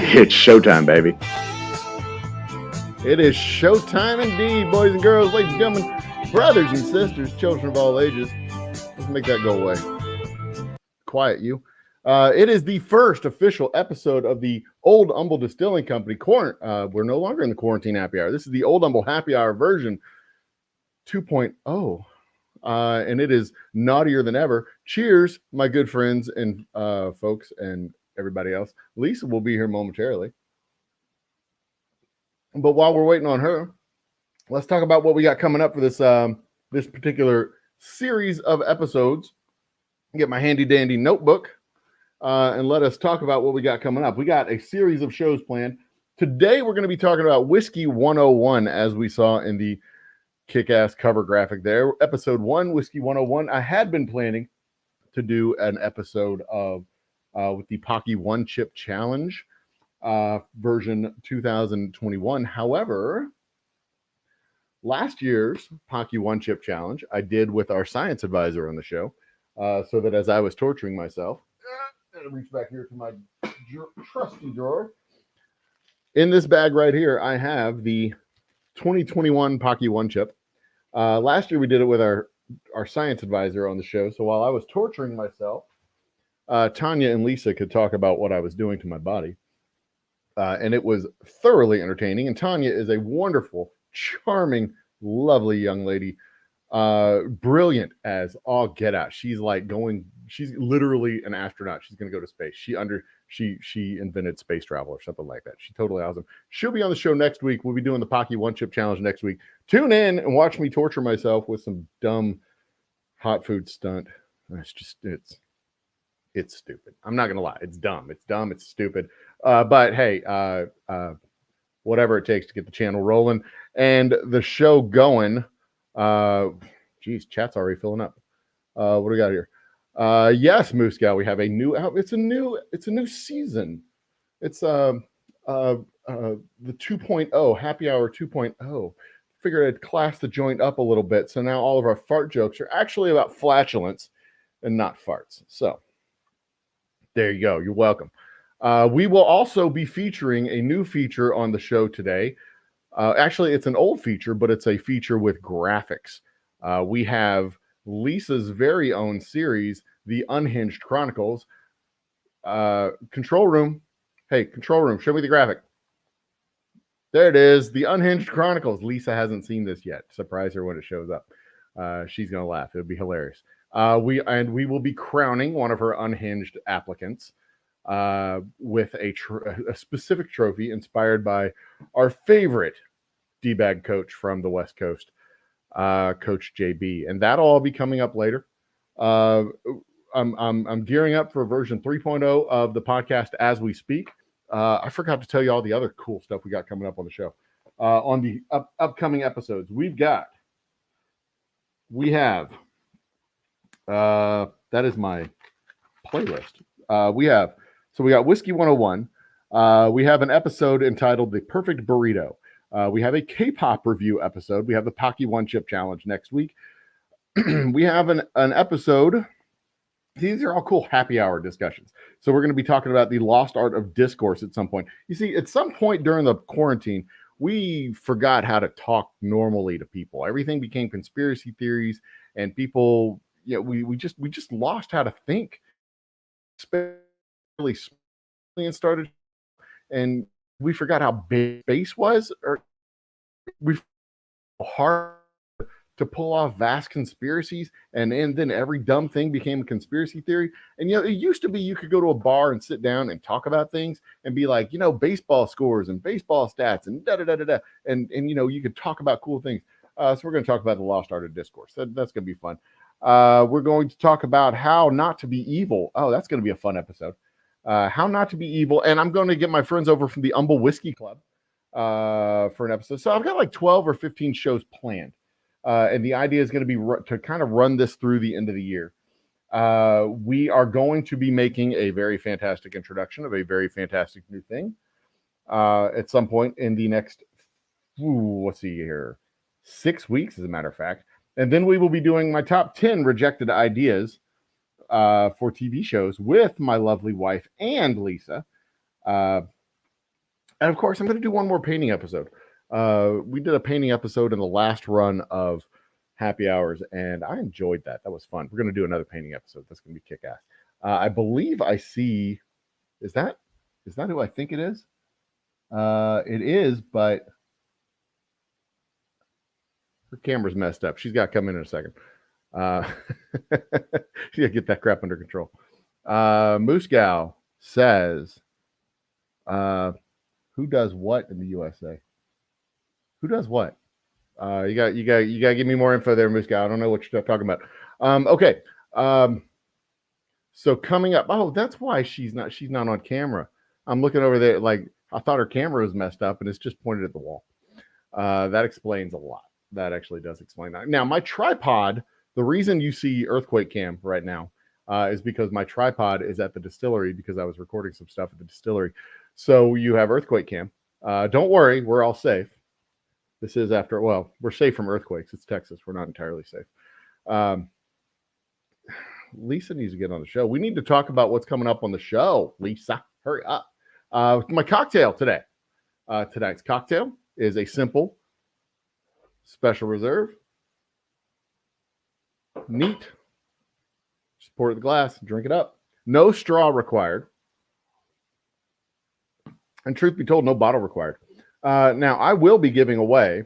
It's showtime, baby. It is showtime indeed, boys and girls, ladies and gentlemen, brothers and sisters, children of all ages. Let's make that go away. Quiet, you. It is the first official episode of the Old Humble Distilling Company. We're no longer in the quarantine happy hour. This is the Old Humble Happy Hour version 2.0. And it is naughtier than ever. Cheers, my good friends and folks and everybody else. Lisa will be here momentarily. But while we're waiting on her, let's talk about what we got coming up for this this particular series of episodes. Get my handy dandy notebook and let us talk about what we got coming up. We got a series of shows planned. Today, we're going to be talking about Whiskey 101, as we saw in the kick-ass cover graphic there. Episode 1, Whiskey 101. I had been planning to do an episode of with the Pocky One Chip Challenge version 2021. However, last year's Pocky One Chip Challenge I did with our science advisor on the show, so that as I was torturing myself, I'm gonna reach back here to my trusty drawer. In this bag right here, I have the 2021 Pocky One Chip. Last year we did it with our science advisor on the show. So while I was torturing myself, Tanya and Lisa could talk about what I was doing to my body. And it was thoroughly entertaining. And Tanya is a wonderful, charming, lovely young lady. Brilliant as all get out. She's literally an astronaut. She's going to go to space. She invented space travel or something like that. She's totally awesome. She'll be on the show next week. We'll be doing the Pocky One Chip Challenge next week. Tune in and watch me torture myself with some dumb hot food stunt. It's stupid. I'm not gonna lie. It's dumb. It's stupid. But hey, whatever it takes to get the channel rolling and the show going. Geez, chat's already filling up. What do we got here? Yes, Moose Gal, we have a new it's a new season. It's the 2.0 happy hour 2.0. Figured I'd class the joint up a little bit. So now all of our fart jokes are actually about flatulence and not farts. So there you go. You're welcome. We will also be featuring a new feature on the show today. Actually, it's an old feature, but it's a feature with graphics. We have Lisa's very own series, The Unhinged Chronicles. Control room. Hey, control room, show me the graphic. There it is, The Unhinged Chronicles. Lisa hasn't seen this yet. Surprise her when it shows up. She's going to laugh. It'll be hilarious. We will be crowning one of her unhinged applicants with a specific trophy inspired by our favorite D-bag coach from the West Coast, Coach JB, and that'll all be coming up later. I'm gearing up for version 3.0 of the podcast as we speak. I forgot to tell you all the other cool stuff we got coming up on the show. On the upcoming episodes, we have that is my playlist. We got Whiskey 101. We have an episode entitled The Perfect Burrito. We have a K-pop review episode. We have the Pocky One Chip Challenge next week. We have an episode. These are all cool happy hour discussions. So we're going to be talking about the lost art of discourse at some point. You see, at some point during the quarantine, we forgot how to talk normally to people. Everything became conspiracy theories, and people, we just lost how to think. Really and started, and we forgot how big space was, or we hard to pull off vast conspiracies, and then every dumb thing became a conspiracy theory. And it used to be you could go to a bar and sit down and talk about things and be like, baseball scores and baseball stats and da-da-da-da-da, and you could talk about cool things. So we're going to talk about the lost art of discourse. That's going to be fun. We're going to talk about how not to be evil. Oh, that's going to be a fun episode. How not to be evil. And I'm going to get my friends over from the Humble Whiskey Club for an episode. So I've got like 12 or 15 shows planned. And the idea is going to be to kind of run this through the end of the year. We are going to be making a very fantastic introduction of a very fantastic new thing at some point in the next, let's see here, 6 weeks, as a matter of fact. And then we will be doing my top 10 rejected ideas for TV shows with my lovely wife and Lisa. And of course, I'm going to do one more painting episode. We did a painting episode in the last run of Happy Hours, and I enjoyed that. That was fun. We're going to do another painting episode. That's going to be kick-ass. I believe I see. Is that who I think it is? It is, but her camera's messed up. She's got to come in a second. She got to get that crap under control. Moose Gal says, "Who does what in the USA? Who does what? You got to give me more info there, Moose Gal. I don't know what you're talking about. Okay. So coming up. Oh, that's why she's not on camera. I'm looking over there. Like I thought her camera was messed up, and it's just pointed at the wall. That explains a lot. That actually does explain that. Now my tripod. The reason you see Earthquake Cam right now is because my tripod is at the distillery because I was recording some stuff at the distillery. So you have Earthquake Cam. Don't worry, we're all safe. This is we're safe from earthquakes. It's Texas. We're not entirely safe. Lisa needs to get on the show. We need to talk about what's coming up on the show. Lisa, hurry up. My cocktail today. Tonight's cocktail is a simple special reserve. Neat. Just pour it in the glass, drink it up. No straw required. And truth be told, no bottle required. Now, I will be giving away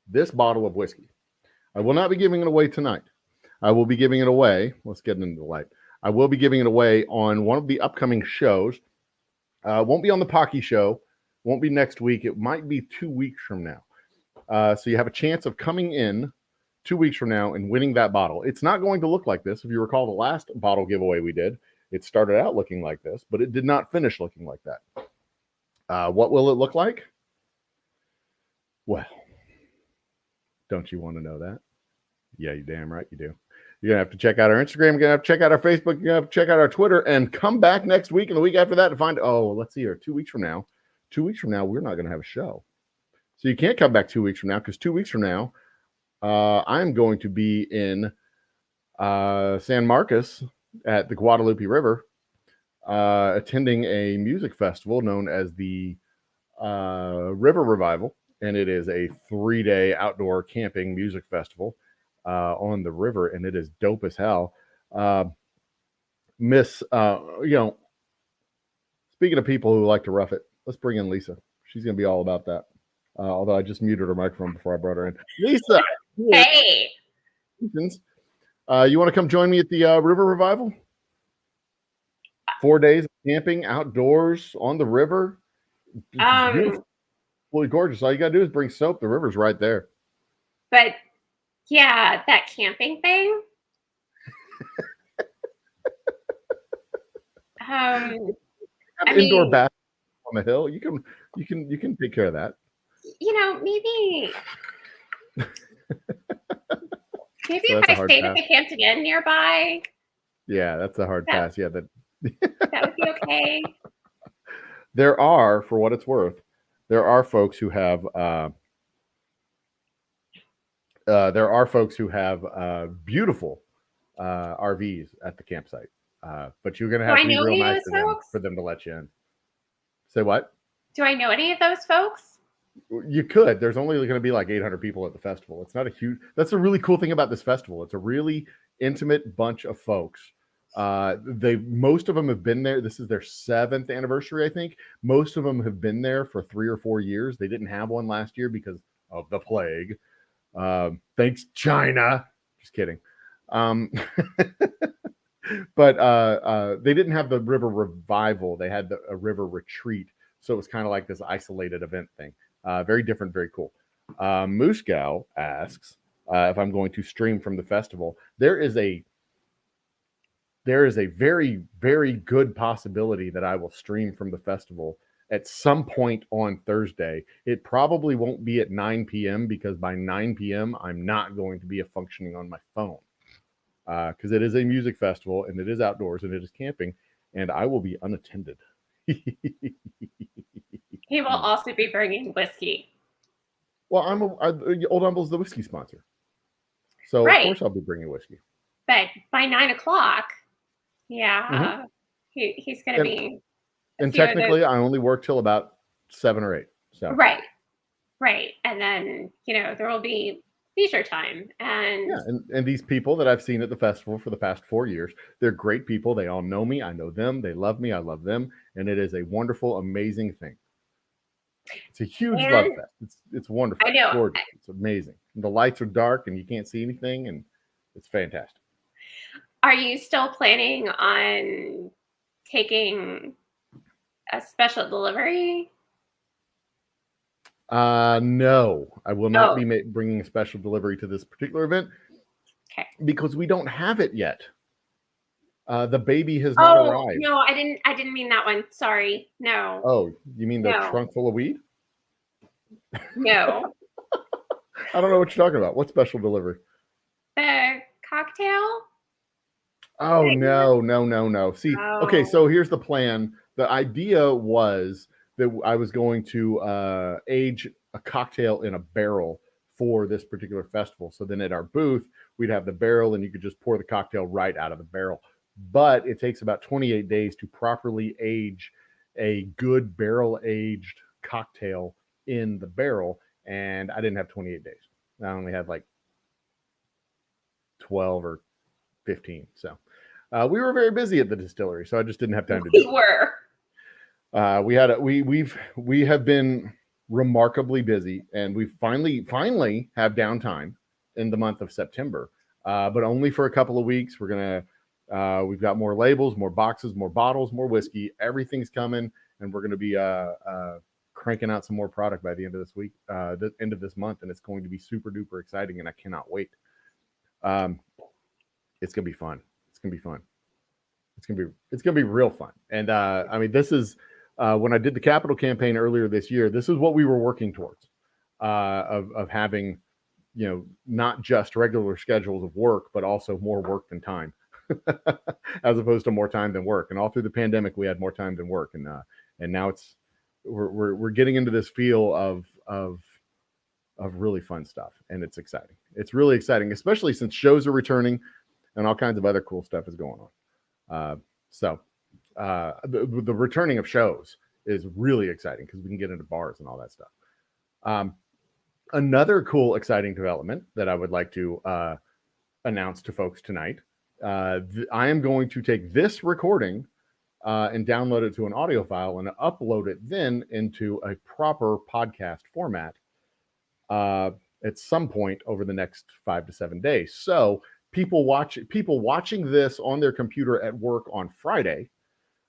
this bottle of whiskey. I will not be giving it away tonight. I will be giving it away. Let's get into the light. I will be giving it away on one of the upcoming shows. Won't be on the Pocky show. Won't be next week. It might be 2 weeks from now. So you have a chance of coming in 2 weeks from now and winning that bottle. It's not going to look like this. If you recall the last bottle giveaway we did, it started out looking like this, but it did not finish looking like that. What will it look like? Well, don't you want to know that? Yeah, you damn right you do. You're going to have to check out our Instagram. You're going to have to check out our Facebook. You're going to have to check out our Twitter and come back next week and the week after that to find, let's see here, 2 weeks from now. 2 weeks from now, we're not going to have a show. So you can't come back 2 weeks from now because 2 weeks from now, I'm going to be in San Marcos at the Guadalupe River attending a music festival known as the River Revival. And it is a 3-day outdoor camping music festival on the river, and it is dope as hell. Speaking of people who like to rough it, let's bring in Lisa. She's going to be all about that. Although I just muted her microphone before I brought her in. Lisa! Hey! You want to come join me at the River Revival? 4 days of camping outdoors on the river. Beautiful. Absolutely gorgeous. All you got to do is bring soap. The river's right there. But yeah, that camping thing. Indoor bath on the hill. You can take care of that. Maybe So if I stayed at the Hampton Inn nearby. Yeah, that's a hard pass. Yeah, that would be okay. There are, for what it's worth, there are folks who have beautiful RVs at the campsite. But you're gonna have to be real nice to them for them to let you in. Say what? Do I know any of those folks? You could. There's only going to be like 800 people at the festival. It's not a huge. That's a really cool thing about this festival. It's a really intimate bunch of folks. Most of them have been there. This is their 7th anniversary, I think. Most of them have been there for 3 or 4 years. They didn't have one last year because of the plague. Thanks, China. Just kidding. But they didn't have the River Revival. They had a River Retreat. So it was kind of like this isolated event thing. Very different, very cool. Moose Gal asks if I'm going to stream from the festival. There is a very, very good possibility that I will stream from the festival at some point on Thursday. It probably won't be at 9 p.m. because by 9 p.m. I'm not going to be functioning on my phone because it is a music festival and it is outdoors and it is camping and I will be unattended. He will also be bringing whiskey. Well, Old Humble's the whiskey sponsor. So, right. Of course, I'll be bringing whiskey. But by 9 o'clock, he's going to be... And technically, I only work till about 7 or 8. So Right. Right. And then, there will be leisure time. And yeah, and these people that I've seen at the festival for the past 4 years, they're great people. They all know me. I know them. They love me. I love them. And it is a wonderful, amazing thing. It's a huge love and fest. It's wonderful. I It's know. gorgeous. It's amazing. The lights are dark and you can't see anything, and it's fantastic. Are you still planning on taking a special delivery? No, I will not Oh, be bringing a special delivery to this particular event okay. because we don't have it yet. The baby has not Oh, arrived. no, I didn't mean that one. Sorry. No. Oh, you mean the No. trunk full of weed? No. I don't know what you're talking about. What special delivery? The cocktail? Oh, That no. See, okay, Oh. so here's the plan. The idea was that I was going to age a cocktail in a barrel for this particular festival. So then at our booth, we'd have the barrel and you could just pour the cocktail right out of the barrel. But it takes about 28 days to properly age a good barrel aged cocktail in the barrel. And I didn't have 28 days. I only had like 12 or 15. So we were very busy at the distillery, so I just didn't have time to do We were. it. We have been remarkably busy, and we finally have downtime in the month of September, but only for a couple of weeks. We've got more labels, more boxes, more bottles, more whiskey. Everything's coming, and we're gonna be cranking out some more product by the end of this week, the end of this month, and it's going to be super duper exciting, and I cannot wait. It's gonna be fun. It's gonna be fun. It's gonna be real fun. And I mean, this is when I did the capital campaign earlier this year. This is what we were working towards of having, not just regular schedules of work, but also more work than time, as opposed to more time than work. And all through the pandemic, we had more time than work, and now we're getting into this feel of really fun stuff, and it's exciting. It's really exciting, especially since shows are returning and all kinds of other cool stuff is going on. The returning of shows is really exciting because we can get into bars and all that stuff. Another cool, exciting development that I would like to announce to folks tonight. I am going to take this recording and download it to an audio file and upload it then into a proper podcast format at some point over the next 5 to 7 days. So people watching this on their computer at work on Friday,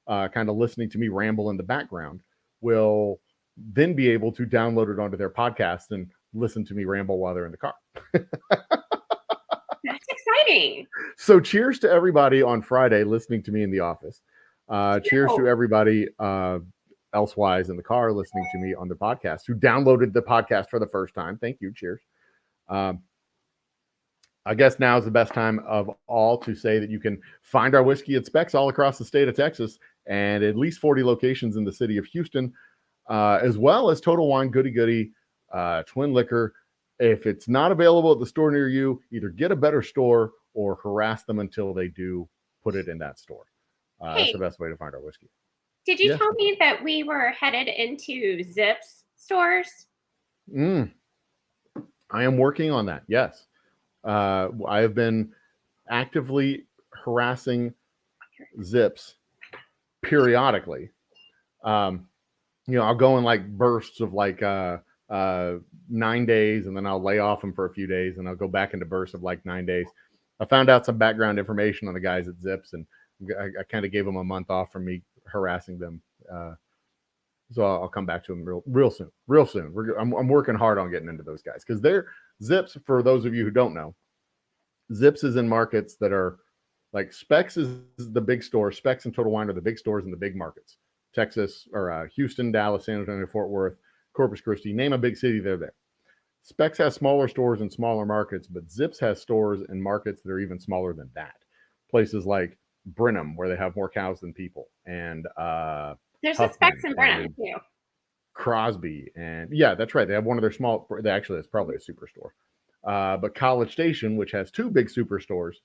kind of listening to me ramble in the background, will then be able to download it onto their podcast and listen to me ramble while they're in the car. That's exciting. So cheers to everybody on Friday listening to me in the office. Cheers to everybody elsewise in the car listening to me on the podcast who downloaded the podcast for the first time. Thank you. Cheers. I guess now is the best time of all to say that you can find our whiskey at Specs all across the state of Texas and at least 40 locations in the city of Houston, as well as Total Wine, Goody Goody, Twin Liquor. If it's not available at the store near you, either get a better store or harass them until they do put it in that store. That's the best way to find our whiskey. Did you tell me that we were headed into Zips stores? I am working on that. Yes. I have been actively harassing Zips periodically. I'll go in like bursts of like 9 days, and then I'll lay off them for a few days, and I'll go back into bursts of like 9 days. I found out some background information on the guys at Zips, and I kind of gave them a month off from me harassing them. So I'll come back to them real soon. I'm working hard on getting into those guys because they're Zips. For those of you who don't know, Zips is in markets that are like Specs is the big store. Specs and Total Wine are the big stores in the big markets. Texas or Houston, Dallas, San Antonio, Fort Worth, Corpus Christi. Name a big city, they're there. Specs has smaller stores in smaller markets, but Zips has stores in markets that are even smaller than that. Places like Brenham, where they have more cows than people, and there's Huffman a Specs in Brenham too. Crosby, and yeah, that's right. They have one of their small. Actually, it's probably a superstore. But College Station, which has two big superstores,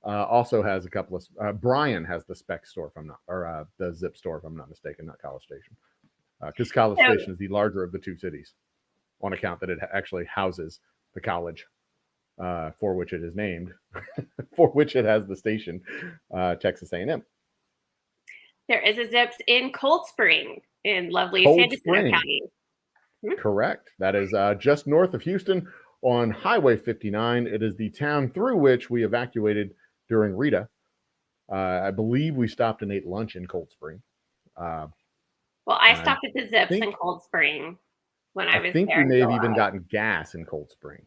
also has a couple of. Bryan has the Spec store, if I'm not, or the Zip store, if I'm not mistaken, not College Station. because College So- Station is the larger of the two cities, on account that it actually houses the college for which it is named, for which it has the station, Texas A&M. There is a Zips in Cold Spring in lovely Cold San Jacinto Spring. County. Correct. That is just north of Houston on Highway 59. It is the town through which we evacuated during Rita. I believe we stopped and ate lunch in Cold Spring. Well, I And I stopped at the Zips think- in Cold Spring when I was think there we in may have July. even gotten gas in Cold Spring.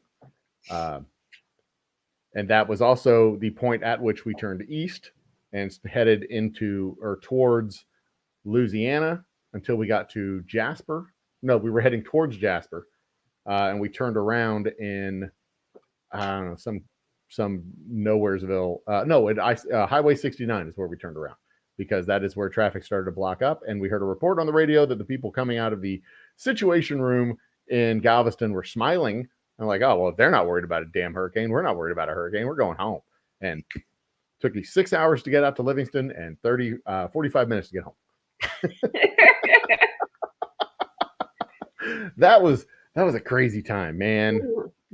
And that was also the point at which we turned east and headed into or towards Louisiana until we got to Jasper. No, we were heading towards Jasper, and we turned around in I don't know some nowheresville. Highway 69 is where we turned around, because that is where traffic started to block up, and we heard a report on the radio that the people coming out of the Situation Room in Galveston were smiling. I'm like, oh, well, if they're not worried about a damn hurricane, we're not worried about a hurricane. We're going home. And it took me 6 hours to get out to Livingston and 45 minutes to get home. That was a crazy time, man.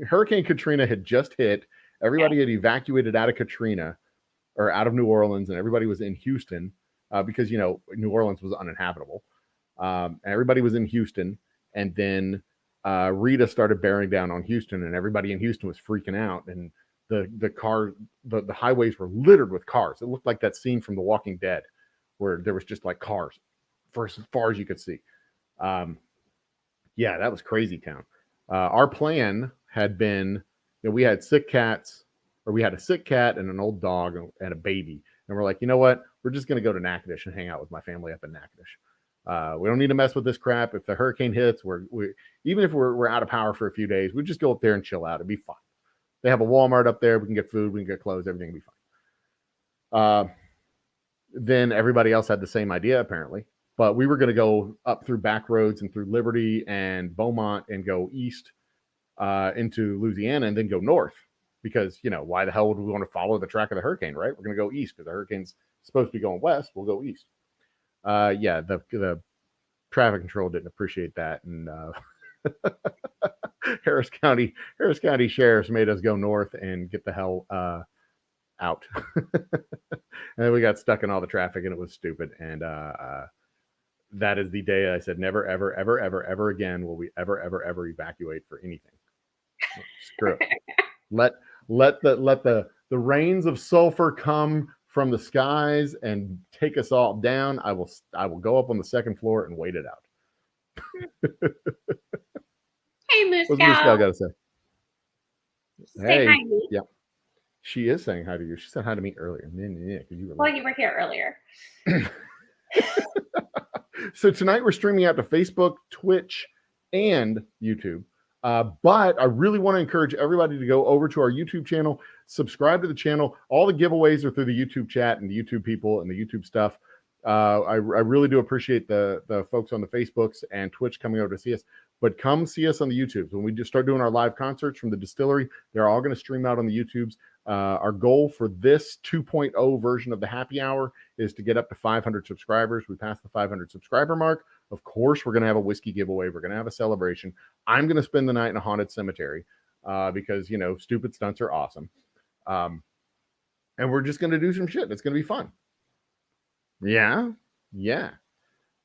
Hurricane Katrina had just hit. Everybody had evacuated out of Katrina or out of New Orleans, and everybody was in Houston because, New Orleans was uninhabitable. And everybody was in Houston. And then Rita started bearing down on Houston, and everybody in Houston was freaking out. And the highways were littered with cars. It looked like that scene from The Walking Dead where there was just like cars for as far as you could see. Yeah, that was crazy town. Our plan had been, we had sick cats, or we had a sick cat and an old dog and a baby. And we're like, you know what? We're just going to go to Natchitoches and hang out with my family up in Natchitoches. We don't need to mess with this crap. If the hurricane hits, even if we're out of power for a few days, we just go up there and chill out. It'd be fine. They have a Walmart up there. We can get food. We can get clothes. Everything will be fine. Then everybody else had the same idea, apparently. But we were going to go up through back roads and through Liberty and Beaumont and go east into Louisiana and then go north. Because, why the hell would we want to follow the track of the hurricane, right? We're going to go east because the hurricane's supposed to be going west. We'll go east. The traffic control didn't appreciate that. And Harris County sheriffs made us go north and get the hell out. And then we got stuck in all the traffic, and it was stupid. And that is the day I said, never, ever, ever, ever, ever again will we ever, ever, ever evacuate for anything. Screw it. Let the rains of sulfur come from the skies and take us all down. I will go up on the second floor and wait it out. Hey, Moose What's Moose Cow Cow. got to say? Say hi to me. Yeah, she is saying hi to you. She said hi to me earlier. Yeah, you were Well, you were here earlier. So tonight we're streaming out to Facebook, Twitch, and YouTube. But I really want to encourage everybody to go over to our YouTube channel, subscribe to the channel. All the giveaways are through the YouTube chat and the YouTube people and the YouTube stuff. I really do appreciate the folks on the Facebooks and Twitch coming over to see us. But come see us on the YouTubes. When we just start doing our live concerts from the distillery, they're all going to stream out on the YouTubes. Our goal for this 2.0 version of the happy hour is to get up to 500 subscribers. We passed the 500 subscriber mark. Of course, we're going to have a whiskey giveaway. We're going to have a celebration. I'm going to spend the night in a haunted cemetery because, stupid stunts are awesome. And we're just going to do some shit. It's going to be fun. Yeah. Okay,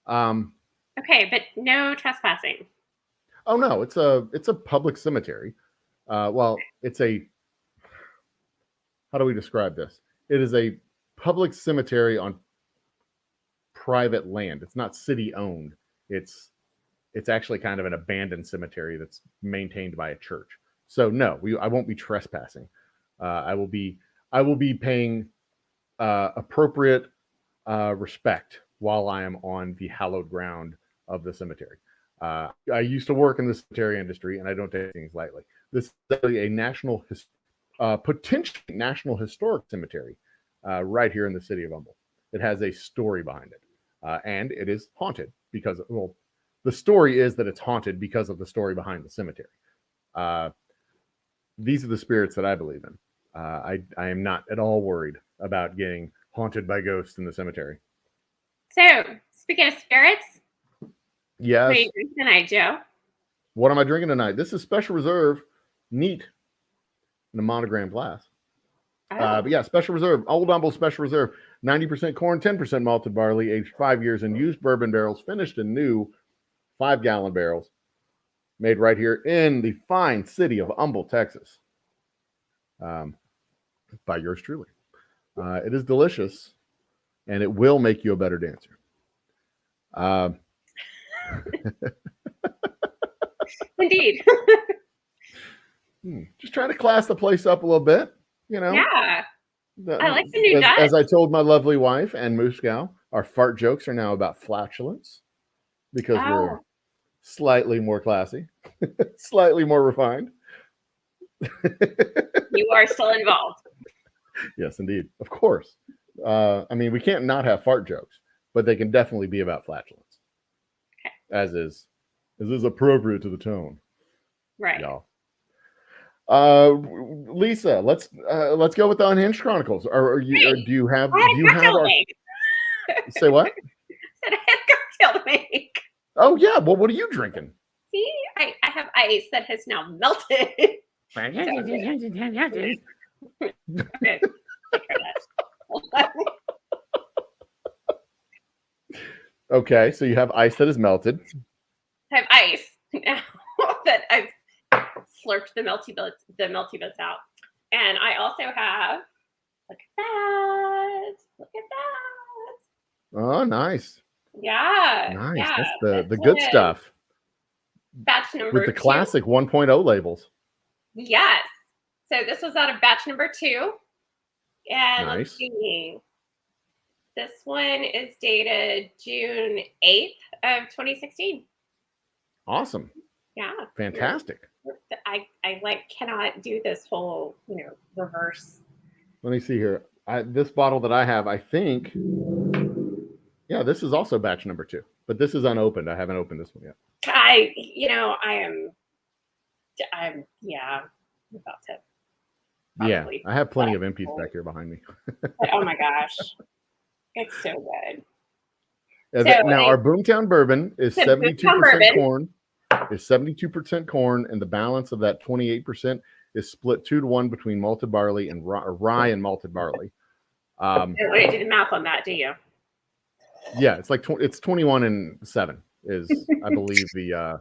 but no trespassing. Oh no, it's a public cemetery. Well, it's a, how do we describe this? It is a public cemetery on private land. It's not city owned. It's actually kind of an abandoned cemetery that's maintained by a church. So no, I won't be trespassing. I will be paying appropriate respect while I am on the hallowed ground of the cemetery. I used to work in the cemetery industry, and I don't take things lightly. This is actually a potentially national historic cemetery right here in the city of Humble. It has a story behind it, and it is haunted because, well, the story is that it's haunted because of the story behind the cemetery. These are the spirits that I believe in. I am not at all worried about getting haunted by ghosts in the cemetery. So, speaking of spirits, What are Yes. you drinking tonight, Joe? What am I drinking tonight? This is Special Reserve neat in a monogram glass. Oh, But yeah, Special Reserve, Old Humble Special Reserve, 90% corn, 10% malted barley, aged 5 years in used bourbon barrels, finished in new 5-gallon barrels, made right here in the fine city of Humble, Texas, by yours truly. It is delicious, and it will make you a better dancer. indeed. Just trying to class the place up a little bit, you know. Yeah. I like the new as I told my lovely wife and Moose Gal, our fart jokes are now about flatulence because we're Oh, slightly more classy, slightly more refined. you are still involved. Yes, indeed. Of course. I mean, we can't not have fart jokes, but they can definitely be about flatulence, as is appropriate to the tone, Right. y'all. Lisa, let's go with the Unhinged Chronicles. Or do you have our say what? I said I had a cocktail to make. Oh yeah. Well, what are you drinking? See, I have ice that has now melted. Okay. Okay, so you have ice that is melted. I have ice now that I've slurped the melty bits out, and I also have. Look at that! Look at that! Oh, nice. Yeah, Nice. yeah. That's the good stuff. Batch number With the 2. classic 1.0 labels. Yes. So this was out of batch number 2. And Nice. let's see. This one is dated June 8th of 2016. Awesome. Yeah. Fantastic. I like cannot do this whole, reverse. Let me see here. This bottle that I have, I think, yeah, this is also batch number 2, but this is unopened. I haven't opened this one yet. I'm about to. Yeah, Probably. I have plenty of empties back here behind me. But, oh my gosh, it's so good. Now our Boomtown bourbon is 72% corn. Is 72% corn, and the balance of that 28% is split 2-to-1 between malted barley and rye and malted barley. You do the math on that, do you? Yeah, it's like it's 21 and 7 is I believe the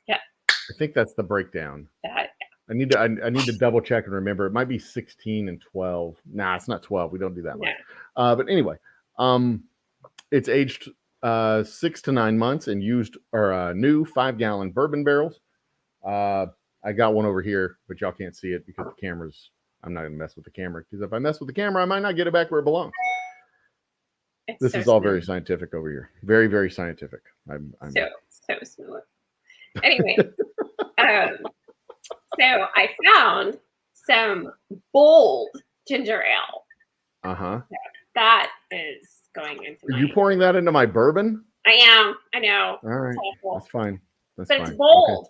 yeah. I think that's the breakdown. That, I need to double check and remember. It might be 16 and 12. Nah, it's not 12. We don't do that much. But anyway, it's aged 6 to 9 months and used new 5-gallon bourbon barrels. I got one over here, but y'all can't see it because the camera's. I'm not gonna mess with the camera because if I mess with the camera, I might not get it back where it belongs. This is all very scientific over here. Very, very scientific. I'm so smooth. Anyway, so I found some bold ginger ale. Uh-huh. That is going into. Are you pouring that into my bourbon? I am. I know. All right. That's fine. That's but fine. It's bold. Okay.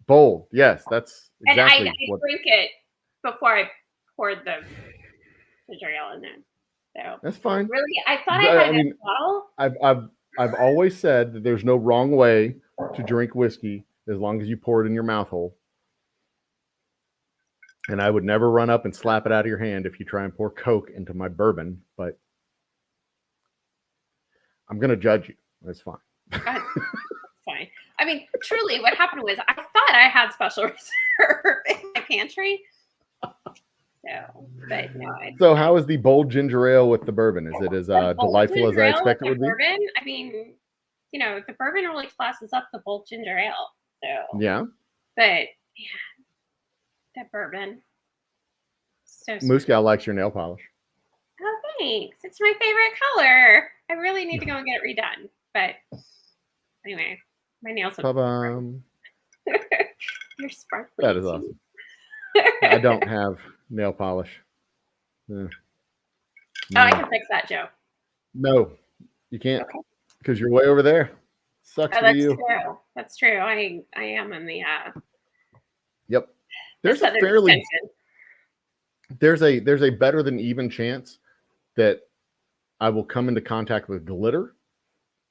Bold. Yes, that's exactly and I drink it before I poured the ginger ale in there. So that's fine. Really, I thought I had a bottle. I've always said that there's no wrong way to drink whiskey as long as you pour it in your mouth hole. And I would never run up and slap it out of your hand if you try and pour Coke into my bourbon, but I'm going to judge you. That's fine. Fine. I mean, truly, what happened was I thought I had Special Reserve in my pantry. But no. So how is the bold ginger ale with the bourbon? Is it as delightful as I expect it would be? Bourbon, I mean, the bourbon really classes up the bold ginger ale. So yeah. But yeah, that bourbon. So Moose Gal likes your nail polish. Oh, thanks. It's my favorite color. I really need to go and get it redone. But anyway, my nails are You're sparkly. That is awesome. I don't have nail polish. No. Oh, I can fix that, Joe. No, you can't because you're way over there. Sucks for you. True. That's true. I am in the Yep. There's a fairly there's a better than even chance that I will come into contact with glitter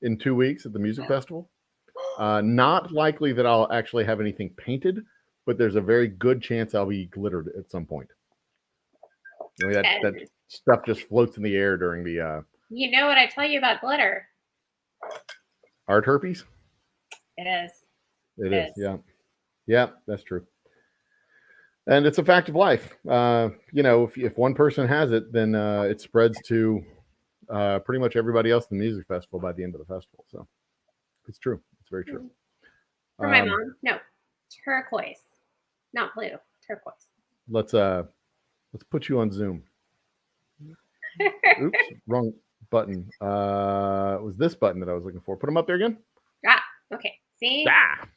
in 2 weeks at the music festival. Not likely that I'll actually have anything painted, but there's a very good chance I'll be glittered at some point. I mean, that stuff just floats in the air during the. You know what I tell you about glitter? Art herpes? It is. It is. Yeah. Yeah, that's true. And it's a fact of life. If one person has it, then it spreads to pretty much everybody else in the music festival by the end of the festival. So it's true. It's very true. For my mom, no, turquoise, not blue, turquoise. Let's put you on Zoom. Oops, wrong button. It was this button that I was looking for. Put them up there again. Okay. See,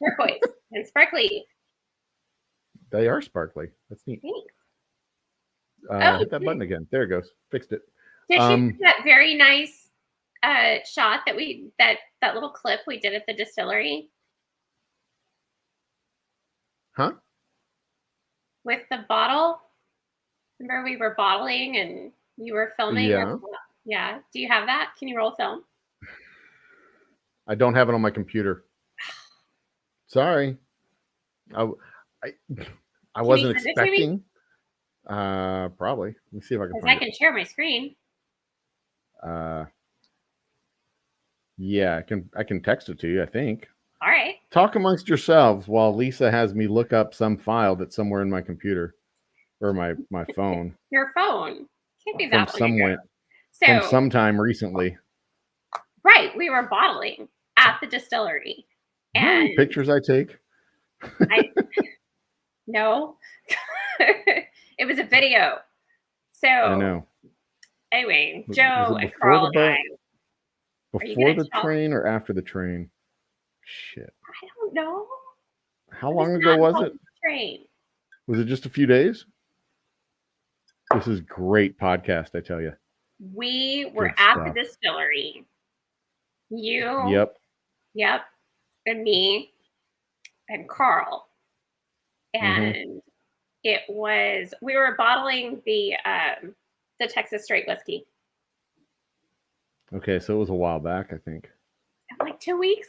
turquoise and sparkly. They are sparkly. That's neat. Hit that button again. There it goes. Fixed it. Did she that very nice shot that that little clip we did at the distillery? Huh? With the bottle. Remember we were bottling and you were filming? Yeah. Yeah. Do you have that? Can you roll film? I don't have it on my computer. Sorry. I wasn't expecting. Probably. Let me see if I can find it. I can share my screen. Yeah, I can text it to you, I think. All right. Talk amongst yourselves while Lisa has me look up some file that's somewhere in my computer or my phone. Your phone. Can't be that from sometime recently. Right. We were bottling at the distillery. And pictures I take. No. It was a video. So I know. Anyway, Joe and Carl and I. Before the train or after the train? Shit. I don't know. How long ago was it? Train. Was it just a few days? This is great podcast, I tell you. We were at the distillery. You. Yep. And me and Carl. And we were bottling the Texas straight whiskey. Okay, so it was a while back, I think. Like 2 weeks?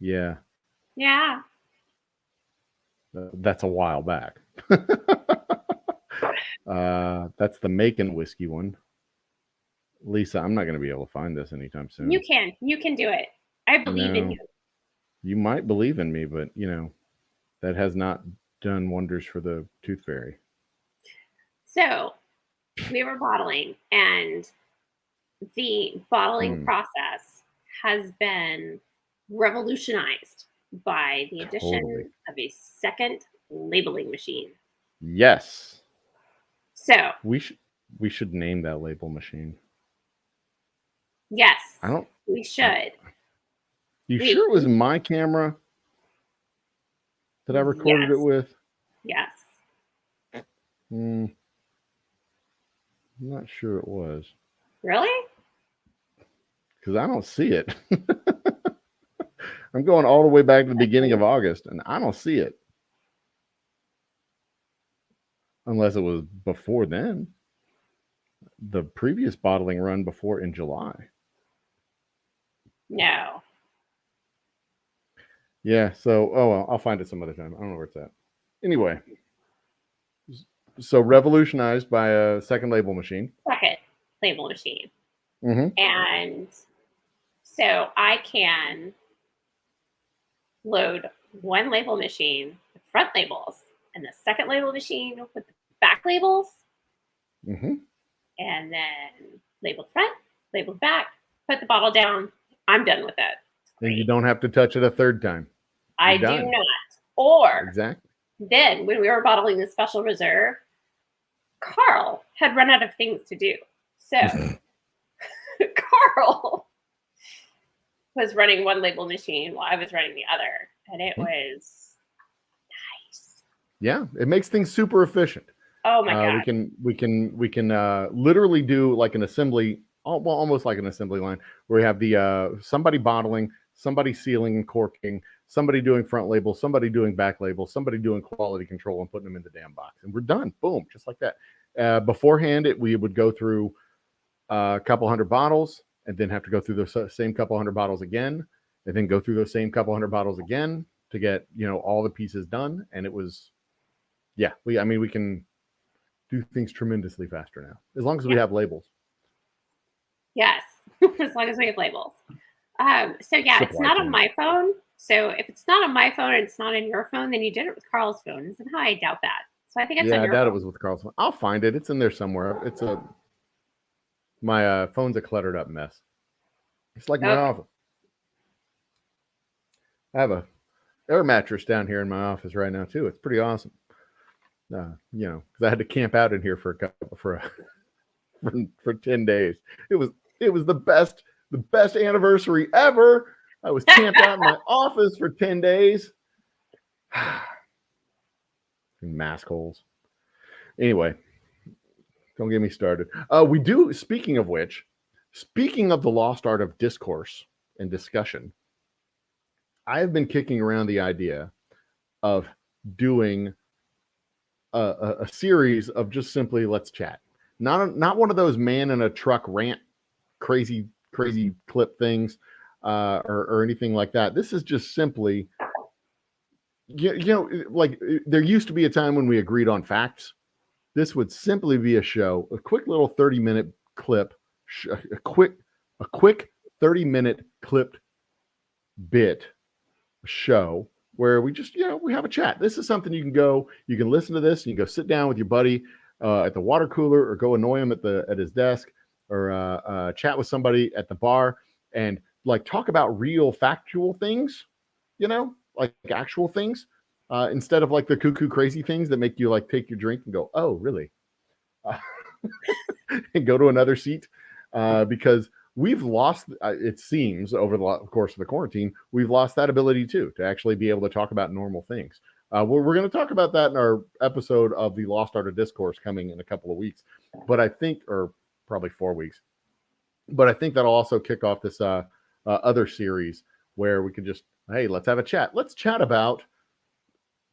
Yeah. Yeah. That's a while back. That's the Macon whiskey one. Lisa, I'm not going to be able to find this anytime soon. You can do it. I believe in you. You might believe in me, but that has not done wonders for the Tooth Fairy. So we were bottling, and the bottling process has been revolutionized by the addition of a second labeling machine. Yes. So we should name that label machine. Yes. We should. You sure it was my camera that I recorded it with? Yes. I'm not sure it was. Really? Because I don't see it. I'm going all the way back to the beginning of August, and I don't see it. Unless it was before then. The previous bottling run before in July. No. Yeah, so, I'll find it some other time. I don't know where it's at. Anyway. So revolutionized by a second label machine. Second label machine. Mm-hmm. And so I can load one label machine with front labels and the second label machine with the back labels. Mm-hmm. And then labeled front, labeled back, put the bottle down. I'm done with it. And you don't have to touch it a third time. I do not. Or exactly. Then when we were bottling the special reserve, Carl had run out of things to do. So Carl was running one label machine while I was running the other. And it was nice. Yeah, it makes things super efficient. Oh my God. We can literally do like an assembly, almost like an assembly line where we have the somebody bottling, somebody sealing and corking, somebody doing front labels, somebody doing back labels, somebody doing quality control and putting them in the damn box. And we're done. Boom. Just like that. Beforehand, we would go through a couple hundred bottles and then have to go through the same couple hundred bottles again. and then go through those same couple hundred bottles again to get, all the pieces done. And it was, we can do things tremendously faster now, as long as we have labels. Yes, as long as we have labels. So yeah, it's not on my phone. So if it's not on my phone and it's not in your phone, then you did it with Carl's phone. And somehow I doubt that. So I think it's on your phone. I doubt it was with Carl's phone. I'll find it. It's in there somewhere. My phone's a cluttered up mess. It's like my office. I have a air mattress down here in my office right now too. It's pretty awesome. Because I had to camp out in here for 10 days. It was the best anniversary ever. I was camped out in my office for 10 days. Mask holes. Anyway, don't get me started. We do, speaking of the lost art of discourse and discussion, I have been kicking around the idea of doing a series of just simply let's chat. Not one of those man in a truck rant, crazy clip things, or anything like that. This is just simply, like there used to be a time when we agreed on facts. This would simply be a show, a quick little 30-minute clip, a quick 30-minute clipped bit show where we just, we have a chat. This is something you can listen to this, and you can go sit down with your buddy at the water cooler, or go annoy him at his desk, or chat with somebody at the bar, and like talk about real factual things, like actual things, instead of like the cuckoo crazy things that make you like take your drink and go, oh, really? And go to another seat, because we've lost, it seems, over the course of the quarantine, we've lost that ability to actually be able to talk about normal things. We're going to talk about that in our episode of the Lost Art of Discourse coming in a couple of weeks, but I think, or probably 4 weeks, but I think that'll also kick off this other series where we could just, hey, let's have a chat. Let's chat about,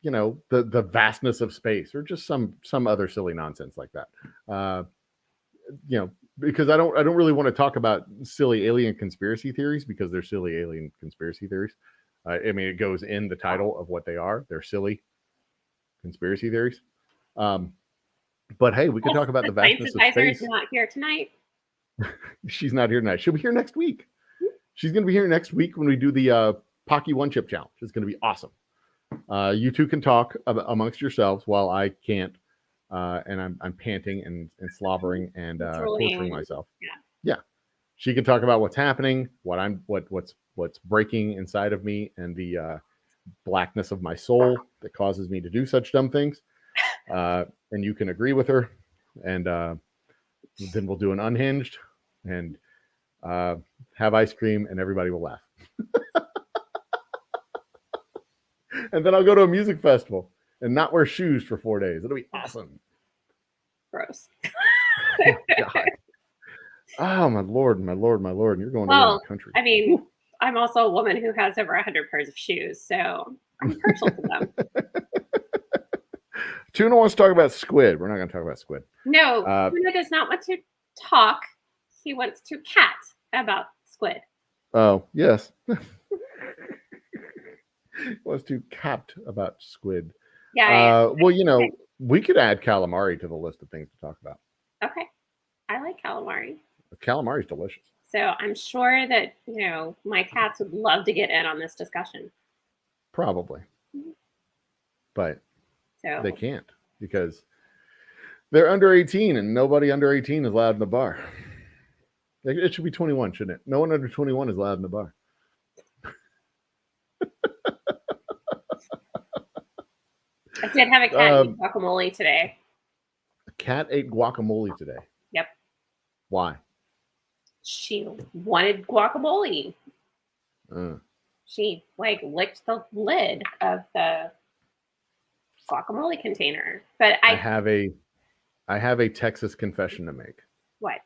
the vastness of space, or just some other silly nonsense like that. Because I don't really want to talk about silly alien conspiracy theories, because they're silly alien conspiracy theories. It goes in the title of what they are. They're silly conspiracy theories. But hey, we could talk about the vastness of space. Is not here tonight. She's not here tonight. She'll be here next week. She's going to be here next week when we do the Pocky One Chip Challenge. It's going to be awesome. You two can talk amongst yourselves while I can't, and I'm panting and slobbering and torturing myself. Yeah. She can talk about what's happening, what's breaking inside of me, and the blackness of my soul that causes me to do such dumb things. And you can agree with her, and then we'll do an unhinged and have ice cream, and everybody will laugh. And then I'll go to a music festival and not wear shoes for 4 days. It'll be awesome. Gross. Oh, God. Oh, my Lord. You're going to the country. I'm also a woman who has over 100 pairs of shoes, so I'm partial to them. Tuna wants to talk about squid. We're not going to talk about squid. No, Tuna does not want to talk. He wants to cat about squid. Oh, yes. Was too capped about squid. Yeah. We could add calamari to the list of things to talk about. Okay. I like calamari. Calamari is delicious. So I'm sure that, my cats would love to get in on this discussion. Probably. But so they can't, because they're under 18 and nobody under 18 is allowed in the bar. It should be 21, shouldn't it? No one under 21 is allowed in the bar. I did have a cat eat guacamole today. A cat ate guacamole today? Yep. Why? She wanted guacamole. She licked the lid of the guacamole container. But I have a Texas confession to make. What?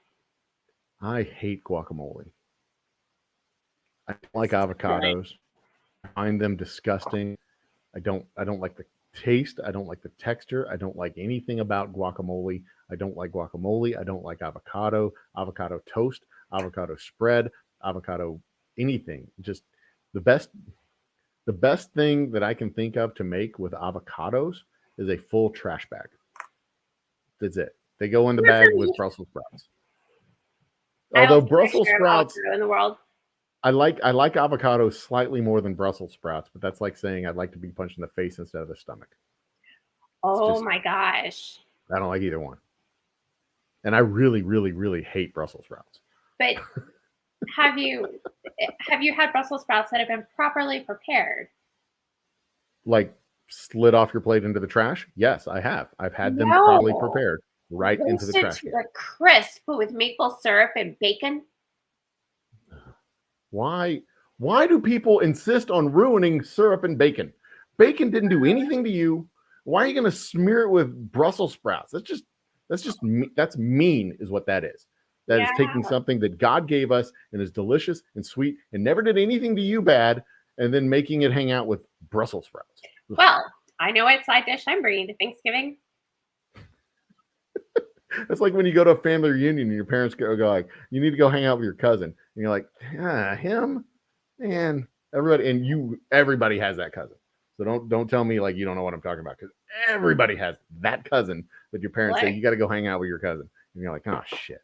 I hate guacamole. I don't like avocados. I find them disgusting. I don't like the taste. I don't like the texture. I don't like anything about guacamole. I don't like guacamole. I don't like avocado toast, avocado spread, avocado anything. Just The best thing that I can think of to make with avocados is a full trash bag. That's it. They go in the bag with Brussels sprouts. Although Brussels sprouts in the world. I like avocados slightly more than Brussels sprouts, but that's like saying I'd like to be punched in the face instead of the stomach. Oh my gosh. I don't like either one. And I really, really, really hate Brussels sprouts. But have you had Brussels sprouts that have been properly prepared? Like slid off your plate into the trash? Yes, I have. I've had them properly prepared right into the trash can. Like crisp with maple syrup and bacon. Why do people insist on ruining syrup and bacon? Bacon didn't do anything to you. Why are you going to smear it with Brussels sprouts? That's mean is what that is. That is taking something that God gave us and is delicious and sweet and never did anything to you bad and then making it hang out with Brussels sprouts. Well, I know what side dish I'm bringing to Thanksgiving. It's like when you go to a family reunion and your parents go like, you need to go hang out with your cousin. And you're like, him? Man, everybody has that cousin. So don't tell me like you don't know what I'm talking about, because everybody has that cousin that your parents say you got to go hang out with your cousin. And you're like, oh shit.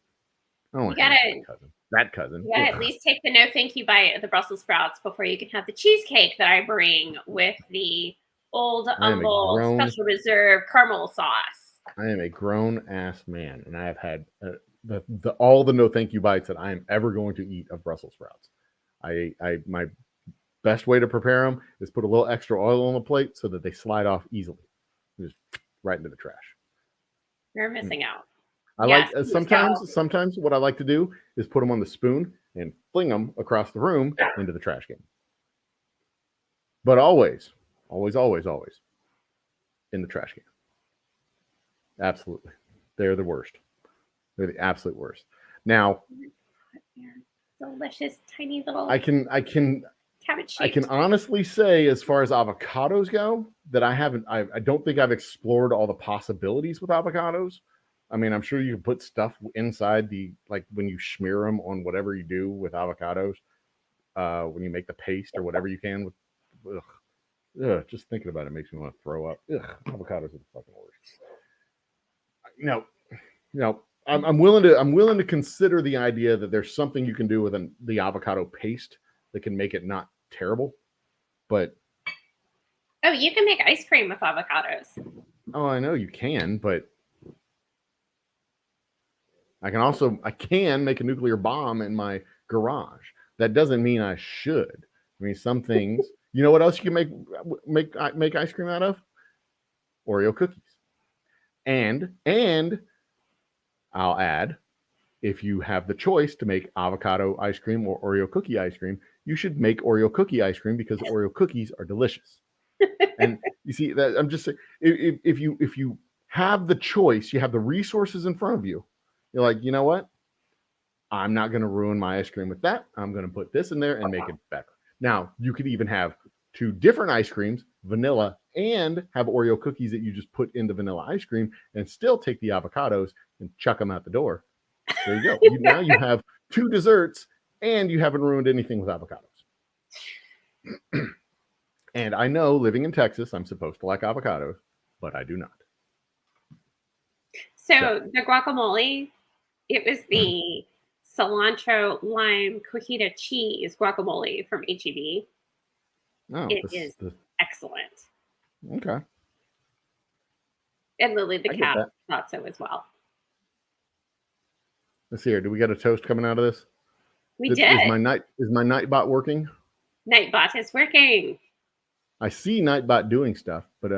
I don't want to hang out with that cousin. You gotta at least take the no thank you bite of the Brussels sprouts before you can have the cheesecake that I bring with the Old Humble Special Reserve caramel sauce. I am a grown ass man, and I have had all the no thank you bites that I am ever going to eat of Brussels sprouts. My best way to prepare them is put a little extra oil on the plate so that they slide off easily, just right into the trash. You're missing out. Sometimes what I like to do is put them on the spoon and fling them across the room into the trash can. But always in the trash can. Absolutely. They're the worst. They're the absolute worst. Now, delicious tiny little I can honestly say, as far as avocados go, that I don't think I've explored all the possibilities with avocados. I mean, I'm sure you can put stuff inside like when you smear them on whatever you do with avocados, when you make the paste or whatever you can with. Just thinking about it makes me want to throw up. Avocados are the fucking worst. I'm willing to consider the idea that there's something you can do with the avocado paste that can make it not terrible, but you can make ice cream with avocados. Oh, I know you can, but I can make a nuclear bomb in my garage. That doesn't mean I should. I mean, some things. You know what else you can make ice cream out of? Oreo cookies. And I'll add, if you have the choice to make avocado ice cream or Oreo cookie ice cream, you should make Oreo cookie ice cream because Oreo cookies are delicious. And you see that I'm just saying, if you have the choice, you have the resources in front of you. You're like, you know what? I'm not going to ruin my ice cream with that. I'm going to put this in there and make it better. Now, you could even have two different ice creams, vanilla and have Oreo cookies that you just put into vanilla ice cream and still take the avocados and chuck them out the door. There you go. Now you have two desserts and you haven't ruined anything with avocados. And I know, living in Texas, I'm supposed to like avocados, but I do not. So the guacamole, it was the cilantro, lime, cojita cheese guacamole from HEB. Oh, it is excellent. Okay. And Lily the cat thought so as well. Let's see here. Do we got a toast coming out of this? We did. Is my Nightbot working? Nightbot is working. I see Nightbot doing stuff, but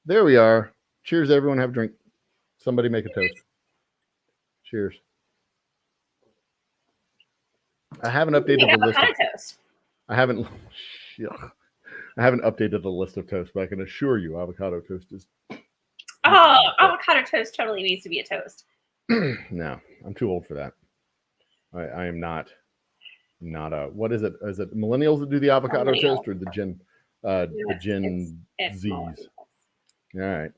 there we are. Cheers, everyone. Have a drink. Somebody make a toast. Cheers. I haven't updated the list. Toast. I haven't updated the list of toast, but I can assure you avocado toast is. Oh, avocado toast totally needs to be a toast. No, I'm too old for that. I am not a. What is it? Is it millennials that do the avocado toast, or the Gen Z's? All right,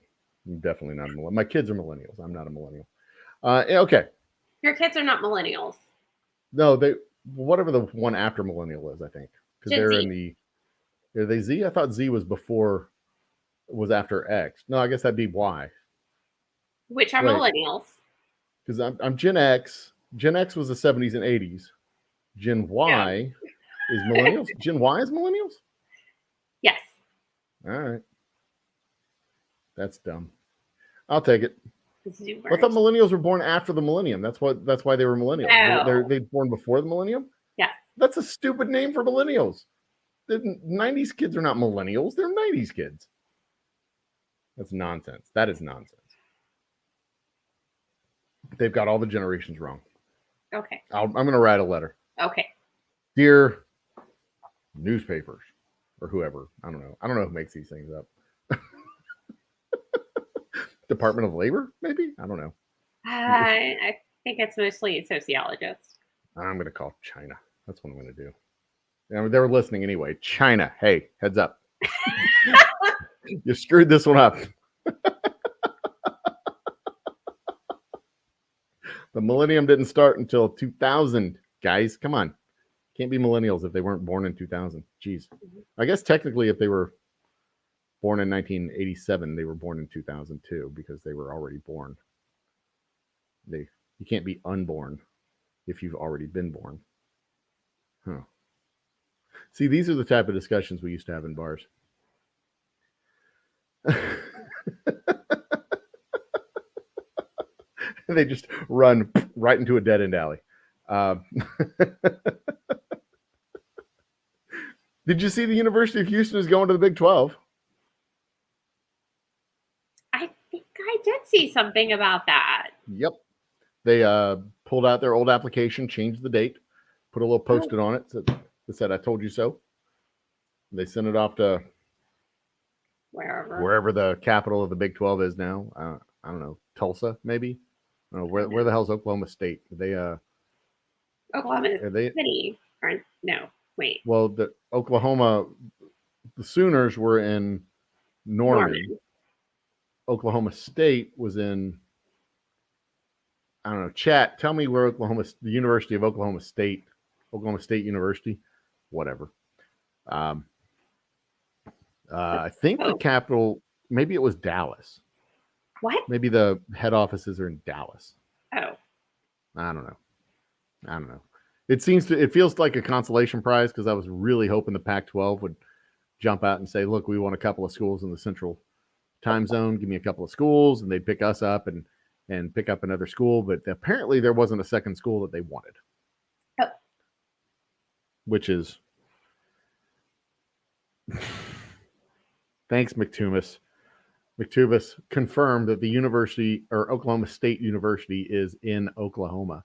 I'm definitely not a millennial. My kids are millennials. I'm not a millennial. Okay. Your kids are not millennials. No, whatever the one after millennial is, I think, because Gen they're Z. in the. Are they Z? I thought Z was after X. No, I guess that'd be Y. Which are Wait, millennials. because I'm Gen X. Gen X was the 70s and 80s. Gen Yeah. Y is millennials. Gen Y is millennials. Yes. All right, that's dumb. I'll take it. Zoomers. I thought millennials were born after the millennium. That's why they were millennials. No. They born before the millennium. Yeah. That's a stupid name for millennials. The 90s kids are not millennials. They're 90s kids. That's nonsense. That is nonsense. They've got all the generations wrong. Okay. I'm going to write a letter. Okay. Dear newspapers or whoever. I don't know. I don't know who makes these things up. Department of Labor, maybe? I don't know. I think it's mostly sociologists. I'm going to call China. That's what I'm going to do. They were listening anyway. China, hey, heads up. You screwed this one up. The millennium didn't start until 2000, guys. Come on. Can't be millennials if they weren't born in 2000. Jeez. I guess technically if they were born in 1987, they were born in 2002 because they were already born. You can't be unborn if you've already been born. Huh. See, these are the type of discussions we used to have in bars. They just run right into a dead-end alley. Did you see the University of Houston is going to the Big 12? I think I did see something about that. Yep. They pulled out their old application, changed the date, put a little post-it on it that said, I told you so. They sent it off to wherever the capital of the Big 12 is now. I don't know, Tulsa, maybe? I don't know, where the hell's Oklahoma State? Oklahoma City. Or, no, wait. Well, the Sooners were in Norman. Oklahoma State was in, I don't know, chat. Tell me where the University of Oklahoma State University, whatever. I think the capital, maybe it was Dallas. What? Maybe the head offices are in Dallas. Oh. I don't know. It feels like a consolation prize because I was really hoping the Pac-12 would jump out and say, look, we want a couple of schools in the central time zone. Give me a couple of schools. And they'd pick us up and pick up another school. But apparently there wasn't a second school that they wanted. Oh. Which is... Thanks, McTumas. McTumas confirmed that the university, or Oklahoma State University, is in Oklahoma.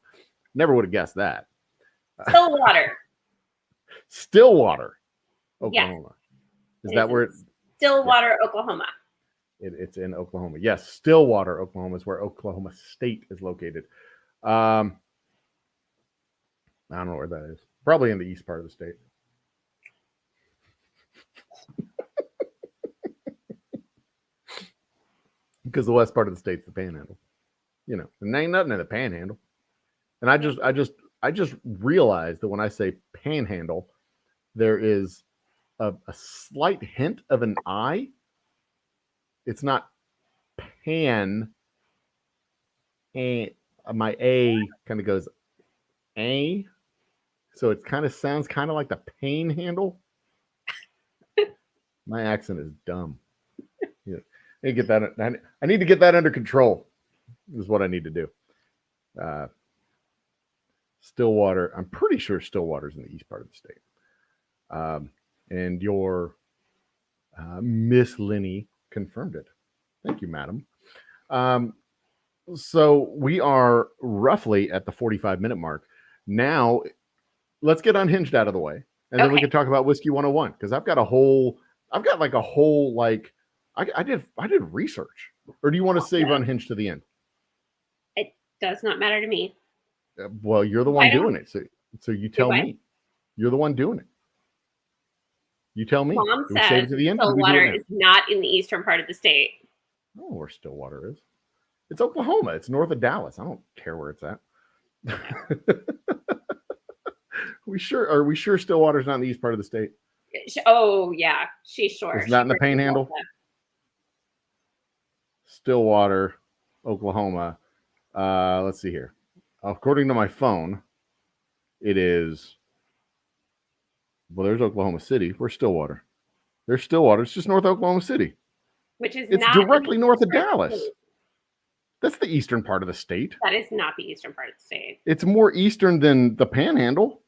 Never would have guessed that. Stillwater, Oklahoma. Is that where Stillwater, Oklahoma. It's in Oklahoma. Yes, Stillwater, Oklahoma is where Oklahoma State is located. I don't know where that is. Probably in the east part of the state. Because the west part of the state's the Panhandle, and there ain't nothing in the Panhandle. And I just realized that when I say Panhandle, there is a slight hint of an I. It's not pan. And my A kind of goes A, so it kind of sounds kind of like the Panhandle. My accent is dumb. I need to get that under control. Is what I need to do. Stillwater. I'm pretty sure Stillwater's in the east part of the state. And your Miss Linny confirmed it. Thank you, madam. So we are roughly at the 45-minute mark. Now, let's get Unhinged out of the way, and then we can talk about Whiskey 101 because I've got I did research. Or do you want to save Unhinged to the end? It does not matter to me. Well, you're the one doing it, so you tell me. You're the one doing it. You tell me. Mom do we save it to the end? Stillwater is not in the eastern part of the state. I don't know where Stillwater is. It's Oklahoma. It's north of Dallas. I don't care where it's at. We sure are we sure Stillwater's not in the east part of the state? Oh yeah, she's sure. It's not in the Panhandle. Stillwater, Oklahoma. Let's see here. According to my phone, it is. Well, there's Oklahoma City. Where's Stillwater? There's Stillwater. It's just north of Oklahoma City. Which is it's not directly north of Dallas. That's the eastern part of the state. That is not the eastern part of the state. It's more eastern than the Panhandle.